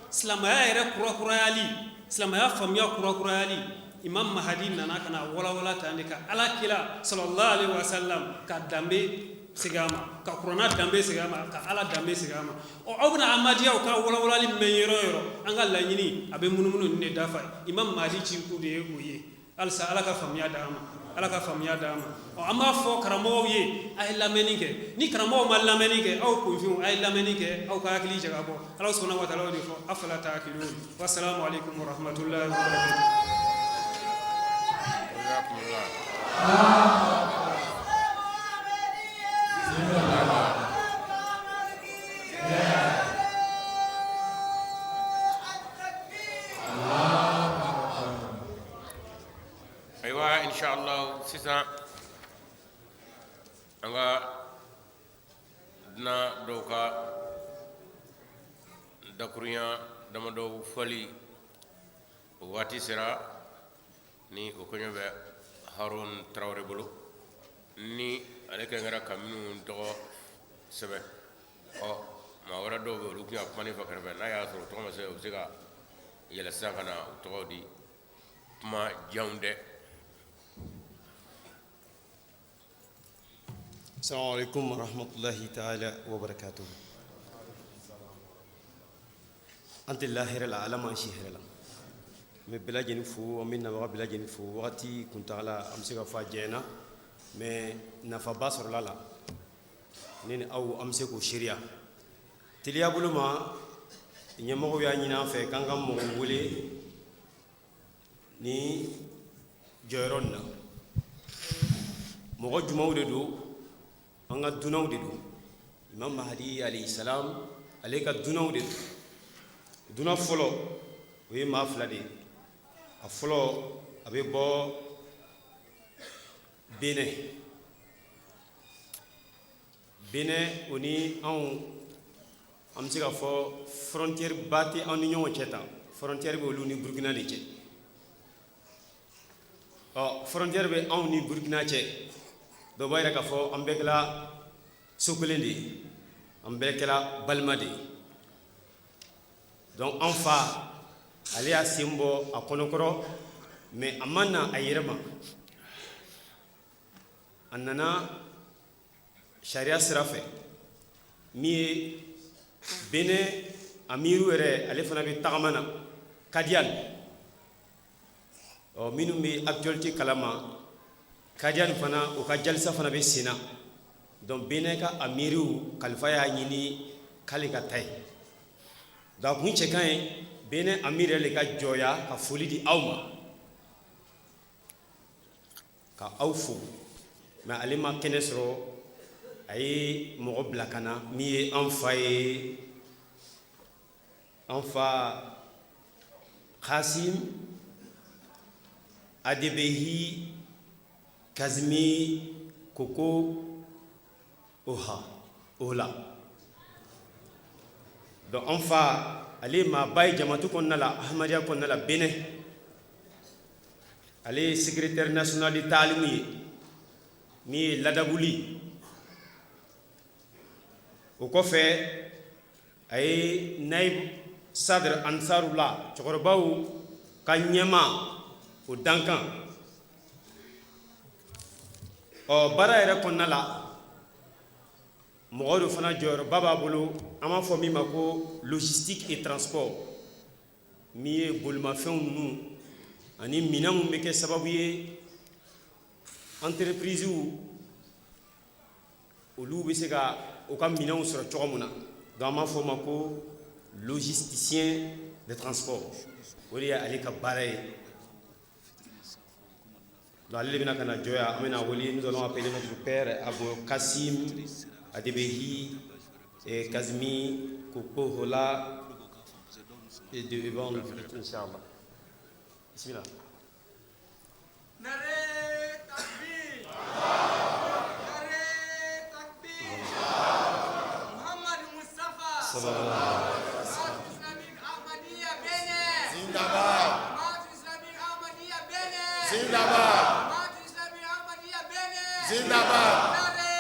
silamɛya yɛrɛ kurakurayali silamɛya faamuya kurakurayali imam mahadi nana ka na walawala tan de ka ala kira sallallahu alaihi wasallam ka danbe segin a ma ka kuranna danbe segin a ma ka ala danbe segin a ma aw bɛna amadiyaw ka walawalali mɛn yɔrɔ o yɔrɔ an ka laɲini a bɛ munumunu nin de dafa imam mahadi ci ko de ye o ye halisa ala ka faamuya d'an ma ala ka faamuya d'an ma an b'a fɔ karamɔgɔw ye a ye lamɛnni kɛ ni karamɔgɔw ma lamɛnni kɛ aw kunfinw a ye lamɛnni kɛ aw ka hakili jagabɔ ala subahana wa taala o de fɔ afala ta'qilun wassalamu alaikum warahmatullahi wabarakatuh. aywa inshallah sisan an ka dina dɔw ka dakurunya damadɔw fɔli o waati sera ni o kɔɲɔ bɛ harun tarawele bolo ni ale kɛra ka minnu tɔgɔ sɛbɛn maa wɛrɛ dɔw bɛ olu tun y'a kuma ne fɛ kɛrɛfɛ n'a y'a sɔrɔ tɔgɔ ma sɛbɛn u bɛ se ka yɛlɛ sisan ka na u tɔgɔ di kuma janw dɛ. Assalamu alaikum wa rahmatullahi ta'ala wa barakatuh. Ante lahira la alama shihira la. Me bela jeni fu o minna wa bela jeni fu wati kuntala am se ka fa jena me nafa basor la la. Nini aw am se ko sharia. Tiliya buluma nyamo ya nyina fe kangam mo wule ni joron na. Mo jumaw de do an ka dunaw de do imam mahdi alayhi salam ale ka dunaw de do duna fɔlɔ o ye maa fila de ye a fɔlɔ a bɛ bɔ Benin o ni anw an bɛ se ka fɔ frontière ba tɛ anw ni ɲɔgɔn cɛ tan frontière bɛ olu ni Burkina de cɛ frontière bɛ anw ni Burkina cɛ dɔ b'a yira k'a fɔ an bɛɛ kɛra so kelen de ye an bɛɛ kɛra balima de ye donc an fa ale y'a sen bɔ a kɔnɔkɔrɔ mais a ma na a yɛrɛ ma a nana sariya sira fɛ min ye Benin amiru yɛrɛ ale fana bɛ tagama na Kadian minnu bɛ actualité kalama Kadian fana o ka jalisa fana bɛ sen na donc Benin ka amiru kalifa y'a ɲini k'ale ka taa yen donc kun cɛ kan ye Benin amir yɛrɛ de ka jɔya ka foli di aw ma ka aw fo mais ale ma kɛnɛ sɔrɔ a ye mɔgɔ bila ka na min ye an fa ye an fa Qasim Adebehi Kazmi Koko Ola donc an fa ale ma ba ye jamatu kɔnɔna la Ahmadiyya kɔnɔna la Benin ale ye secrétaire national de taalimu ye min ye ladabuli o kɔfɛ a ye Naib Sadr Ansarullah cɛkɔrɔbaw ka ɲɛma o dankan baara yɛrɛ kɔnɔna la mɔgɔ dɔ fana jɔyɔrɔba b'a bolo an b'a fɔ min ma ko logistique et transport min ye bolimafɛnw ninnu ani minɛn minnu bɛ kɛ sababu ye entreprise olu bɛ se ka u ka minɛnw sɔrɔ cogo min na donc an b'a fɔ o ma ko logisticien de transport o de ye ale ka baara ye donc ale de bɛna ka na jɔ yan an bɛna wele nous allons appeler notre père Abo Kassim Adebehi et Kazmi Kokohola et de Evan Inch'Allah. Bismillah. Nare takbir. Nare takbir. Muhammad Mustafa. Sallallahu Jamaat Islamique Ahmadiyya Bene. Zindabad. Jamaat Islamique Ahmadiyya Bene. Zindabad. Jamaat Islamique Ahmadiyya Bene. Zindabad. Nare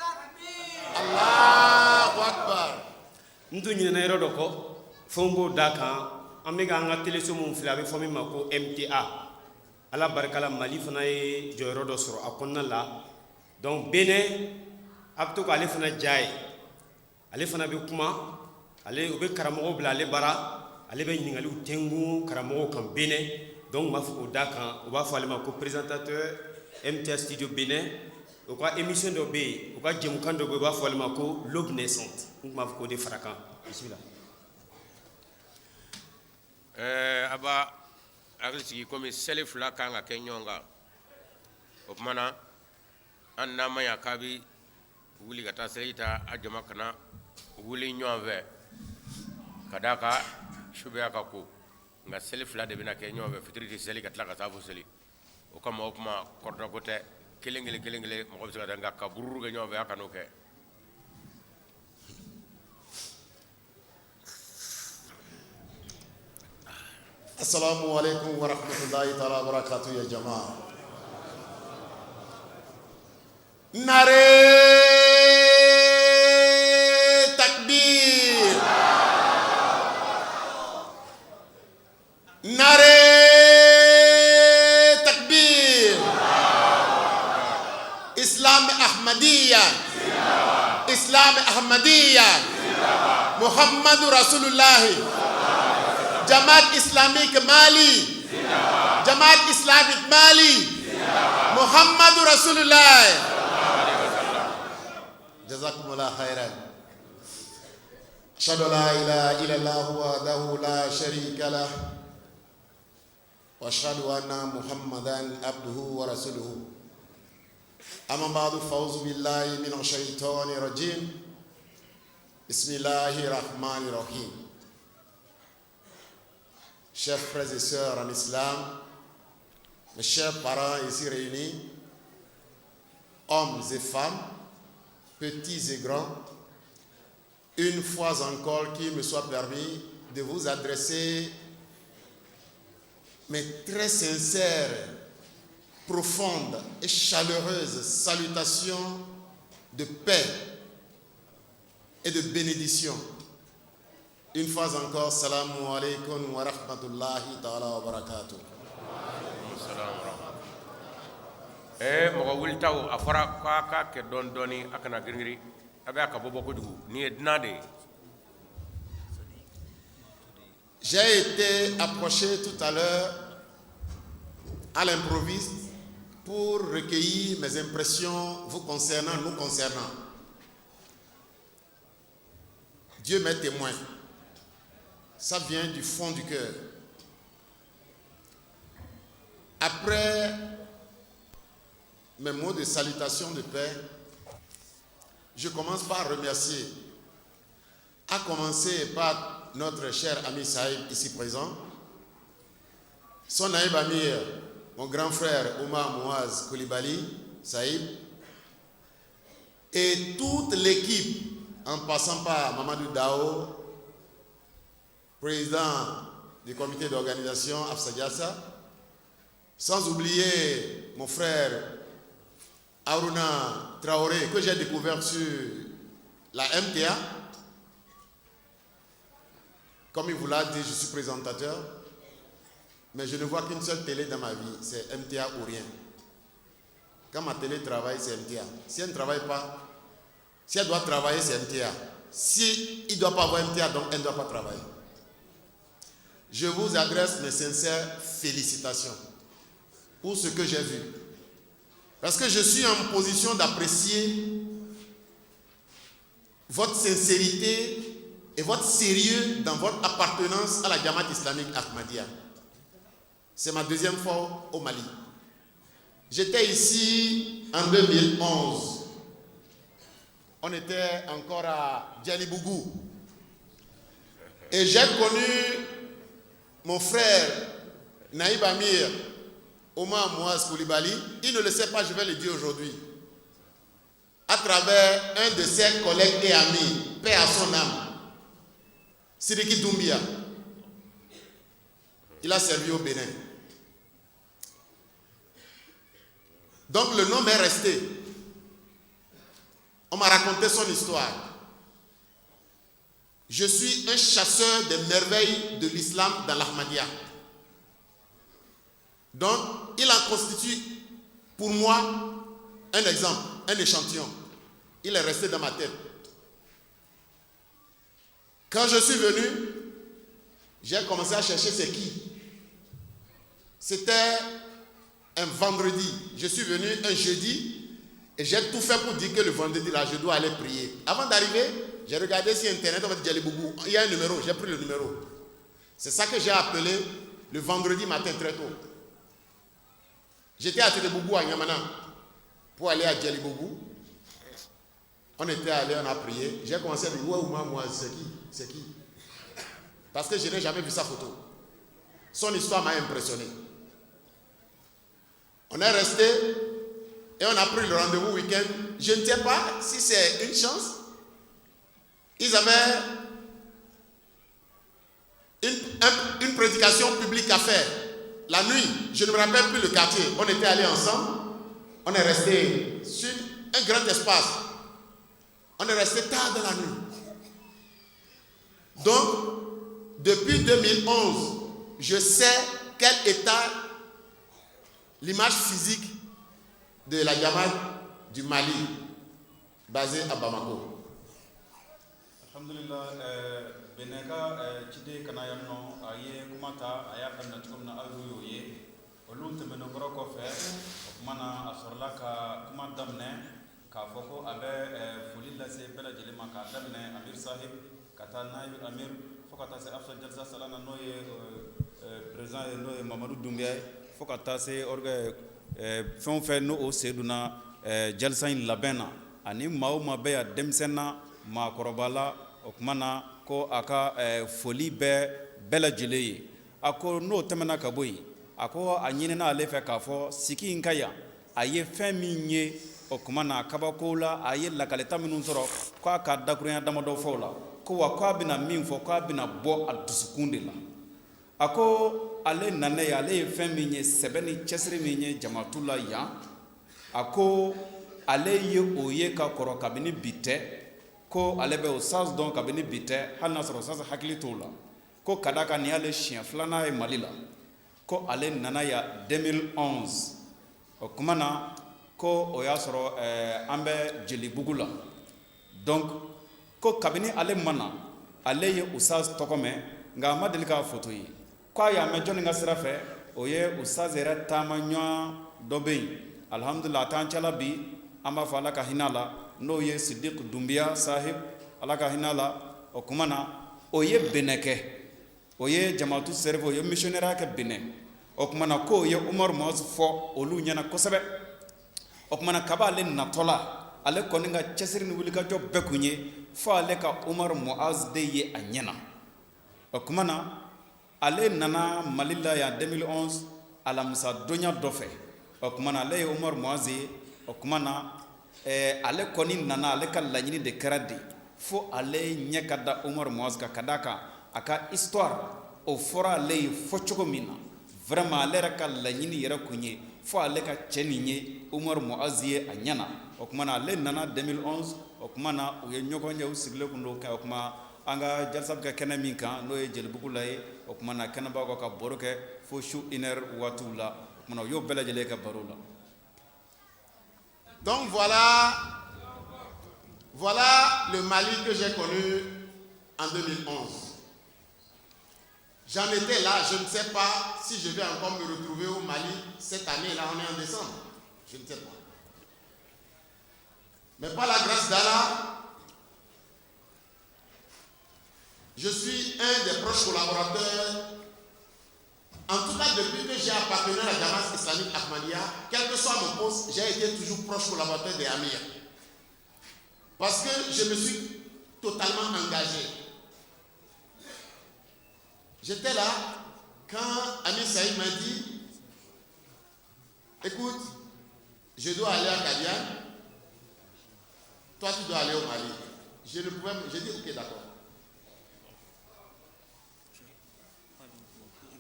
takbir. Allahu Akbar. Ntu ɲinɛna yɔrɔ dɔ kɔ fɛnw b'o da kan an bɛ k'an ka teleso minnu filɛ a bɛ fɔ min ma ko MTA ala barika la Mali fana ye jɔyɔrɔ dɔ sɔrɔ a kɔnɔna la donc Benin a bɛ to k'ale fana diya ye ale fana bɛ kuma u bɛ karamɔgɔw bila ale bara ale bɛ ɲininkaliw tɛngun karamɔgɔw kan Benin donc u b'a fɔ k'o da kan u b'a fɔ ale ma ko présentateur MTA Studio Benin u ka émission dɔ bɛ yen u ka jɛmukan dɔ bɛ yen u b'a fɔ ale ma ko l'aube naissante n tun b'a fɔ k'o de fara kan bisimila. aba hakili sigi komi seli fila kan ka kɛ ɲɔgɔn kan o tuma na an n'a ma ɲa k'a bɛ wuli ka taa seli ta a jama kana wuli ɲɔgɔn fɛ ka d'a kan subuya ka ko nka seli fila de bɛna kɛ ɲɔgɔn fɛ fitiri tɛ seli ka tila ka taa fo seli o kama o kuma kɔrɔtɔ ko tɛ kelen mɔgɔ bɛ se ka taa nka ka bururu kɛ ɲɔgɔn fɛ a kan'o kɛ. Assalamu alaikum wa rahmatullahi ta'ala wa barakatuh ya jama'a. Nare takbir. Nare takbir. Islam Ahmadiyya. Islam Ahmadiyya. Muhammadu Rasulullah. Jamaat Islamique Mali. Jamaat Islamique Mali. Muhammadu Rasulullah. Jazakumullah khairan. Ashhadu la ilaha illallah wahdahu la sharika lah. Wa ashhadu anna Muhammadan abduhu wa rasuluhu. Amma ba'du, fa'udhu billahi minash shaitanir rajim. Bismillahir rahmanir rahim. Chers frères et sœurs en islam, mes chers parents ici réunis, hommes et femmes, petits et grands, une fois encore qu'il me soit permis de vous adresser mes très sincères, profondes et chaleureuses salutations de paix et de bénédiction. Une fois encore, salamu alaikum wa rahmatullahi ta'ala wa barakatuh. Mɔgɔ wulitaw a fɔra k'a ka kɛ dɔɔni dɔɔni a kana girin a bɛ a ka bɔ kojugu nin ye dunan de ye. J'ai été approché tout à l'heure à l'improviste pour recueillir mes impressions vous concernant, nous concernant. Dieu m'est témoin. Ça vient du fond du cœur. Après mes mots de salutation de paix, je commence par remercier, à commencer par notre cher ami Saïb ici présent, son naïb Amir, mon grand frère Omar Mouaz Koulibaly, Saïb, et toute l'équipe, en passant par Mamadou Dao, président du comité d'organisation Afsa Diassa, sans oublier mon frère Aruna Traoré, que j'ai découvert sur la MTA. Comme il vous l'a dit, je suis présentateur, mais je ne vois qu'une seule télé dans ma vie, c'est MTA ou rien. Quand ma télé travaille, c'est MTA. Si elle ne travaille pas, si elle doit travailler, c'est MTA. Si il ne doit pas avoir MTA, donc elle ne doit pas travailler. Je vous adresse mes sincères félicitations pour ce que j'ai vu. Parce que je suis en position d'apprécier votre sincérité et votre sérieux dans votre appartenance à la Jamaat islamique Ahmadiyya. C'est ma deuxième fois au Mali. J'étais ici en 2011. On était encore à Djalibougou. Et j'ai connu mon frère Naïb Amir, Omar Mouaz Koulibaly. Il ne le sait pas, je vais le dire aujourd'hui. À travers un de ses collègues et amis, paix à son âme, Sidiki Doumbia. Il a servi au Bénin. Donc le nom m'est resté. On m'a raconté son histoire. Je suis un chasseur des merveilles de l'islam dans l'Ahmadiyya. Donc, il en constitue pour moi un exemple, un échantillon. Il est resté dans ma tête. Quand je suis venu, j'ai commencé à chercher c'est qui. C'était un vendredi. Je suis venu un jeudi et j'ai tout fait pour dire que le vendredi là, je dois aller prier. Avant d'arriver, j'ai regardé sur internet, on m'a dit Djalibougou. Il y a un numéro, j'ai pris le numéro. C'est ça que j'ai appelé le vendredi matin très tôt. J'étais à Djalibougou à Nyamana pour aller à Djalibougou. On était allé, on a prié. J'ai commencé à dire, ouais, moi, c'est qui? C'est qui? Parce que je n'ai jamais vu sa photo. Son histoire m'a impressionné. On est resté et on a pris le rendez-vous week-end. Je ne sais pas si c'est une chance. Ils avaient une prédication publique à faire. La nuit, je ne me rappelle plus le quartier. On était allés ensemble. On est resté sur un grand espace. On est resté tard dans la nuit. Donc, depuis 2011, je sais quel état l'image physique de la Jamaat du Mali, basée à Bamako. Alhamdulillah, Beneka, Chide Kanayano, Aye Kumata, Ayaka Natumna Aluye, Olunte Menogoro Fe, Mana Asorlaka Kumadamne, Kafoko, Abe, Fulila Se Pela Jelimaka, Damne, Amir Sahib, Katana Amir, Fokata Se Afsa Jalsa Salana Noye, Président Noye Mamadou Doumbia, Fokata Se Orgue, Fonfe No O Seduna, Jalsa in Labena, Ani Mauma Bea Demsena, Ma Korobala, Okmana, Ko Aka Foli Be Bella Jilei, Ako no Temana Kabui, Ako Anina Alefe Kafo, Siki Inkaya, Aye Feminye, Okmana Kabakola, Aye La Caleta Minusoro, Kwa Kadakuria Damado Fola, Ko Wakabina Min for Kabina Bo at Dusukundila. Ako Ale Nane Ale Feminye, Sebeni Chesri Minye, Jamatula Ya, Ako Ale Ye Oye Ka Koro Kabini Bite. Ko alebe o sas don kabini bite hal nasro sas hakili tola ko kadaka ni ale chien flana e malila ko ale nana ya 2011 o kumana ko o ya soro ambe jeli bugula donc ko kabini ale mana ale ye usas tokome nga madelika photo yi ko ya me joni nga sirafe o ye usas era tamanya dobe alhamdulillah tan chala bi amba fala ka hinala no ye Siddiq Doumbia sahib alaka hinala o kumana o ye beneke o ye Jamaatu servo ye missionnaire ka bene o kumana ko ye Umar Muaz fo olu nyana kosebe o kumana kaba le natola ale koninga chesiri ni wulika job bekunye fo ale ka Umar Muaz de ye anyana o kumana ale nana malila ya 2011 ala musa donya dofe o kumana le Umar Muaz o kumana ale koni nana ale ka laɲini de kɛra de fo ale ɲɛ ka da Umar Muaz ka ka da kan a ka histoire o fɔra ale ye fɔ cogo min na vraiment ale yɛrɛ ka laɲini yɛrɛ kun ye fo ale ka cɛ nin ye Umar Muaz ye a ɲɛna o kuma na ale nana 2011 o kuma na u ye ɲɔgɔn ye u sigilen kun don o kuma an ka jalsa bɛ kɛ kɛnɛ min kan n'o ye Jelibugu la ye o kuma na kɛnɛba kɔ ka baro kɛ fo su 1 heure waatiw la o kuma na u y'o bɛɛ lajɛlen ka baro la Donc voilà le Mali que j'ai connu en 2011. J'en étais là, je ne sais pas si je vais encore me retrouver au Mali cette année, là on est en décembre. Je ne sais pas. Mais par la grâce d'Allah, je suis un des proches collaborateurs. En tout cas, depuis que j'ai appartenu à la Jamaat islamique Ahmadiyya, quel que soit mon poste, j'ai été toujours proche collaborateur des Amirs. Parce que je me suis totalement engagé. J'étais là quand Amir Saïd m'a dit, écoute, je dois aller à Kadian, toi tu dois aller au Mali. J'ai dit ok, d'accord.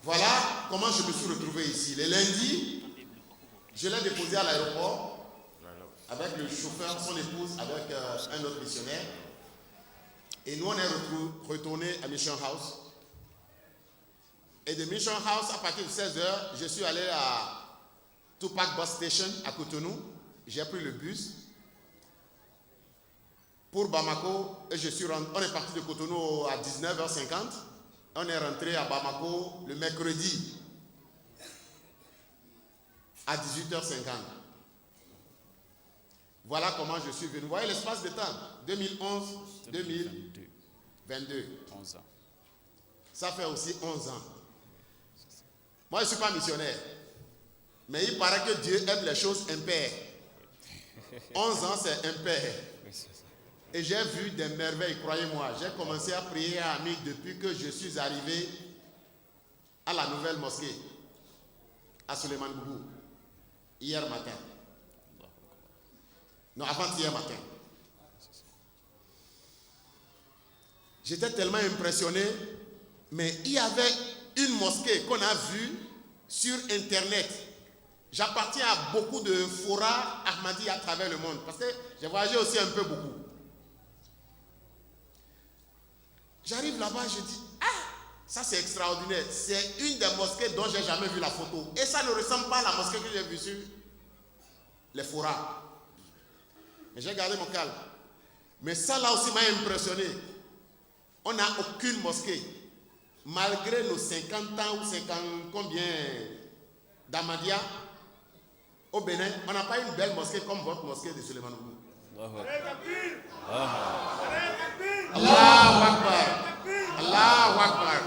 Voilà comment je me suis retrouvé ici. Le lundi, je l'ai déposé à l'aéroport avec le chauffeur, son épouse, avec un autre missionnaire. Et nous, on est retourné à Mission House. Et de Mission House, à partir de 16h, je suis allé à Tupac Bus Station à Cotonou. J'ai pris le bus pour Bamako et on est parti de Cotonou à 19h50. On est rentré à Bamako le mercredi à 18h50. Voilà comment je suis venu. Vous voyez l'espace de temps, 2011, 2022. 11 ans. Ça fait aussi 11 ans. Moi, je ne suis pas missionnaire. Mais il paraît que Dieu aime les choses impaires. 11 ans, c'est impair. Et j'ai vu des merveilles, croyez-moi. J'ai commencé à prier à Ami depuis que je suis arrivé à la nouvelle mosquée, à Suleiman Boubou, hier matin. Non, avant-hier matin. J'étais tellement impressionné, mais il y avait une mosquée qu'on a vue sur Internet. J'appartiens à beaucoup de forats Ahmadi à travers le monde, parce que j'ai voyagé aussi un peu beaucoup. J'arrive là-bas, je dis, ça c'est extraordinaire. C'est une des mosquées dont j'ai jamais vu la photo. Et ça ne ressemble pas à la mosquée que j'ai vue sur les forats. Mais j'ai gardé mon calme. Mais ça là aussi m'a impressionné. On n'a aucune mosquée. Malgré nos 50 ans ou 50 combien d'Ahmadiyya au Bénin, on n'a pas une belle mosquée comme votre mosquée de Suleiman Boubou. Allahu Akbar. Allahu Akbar.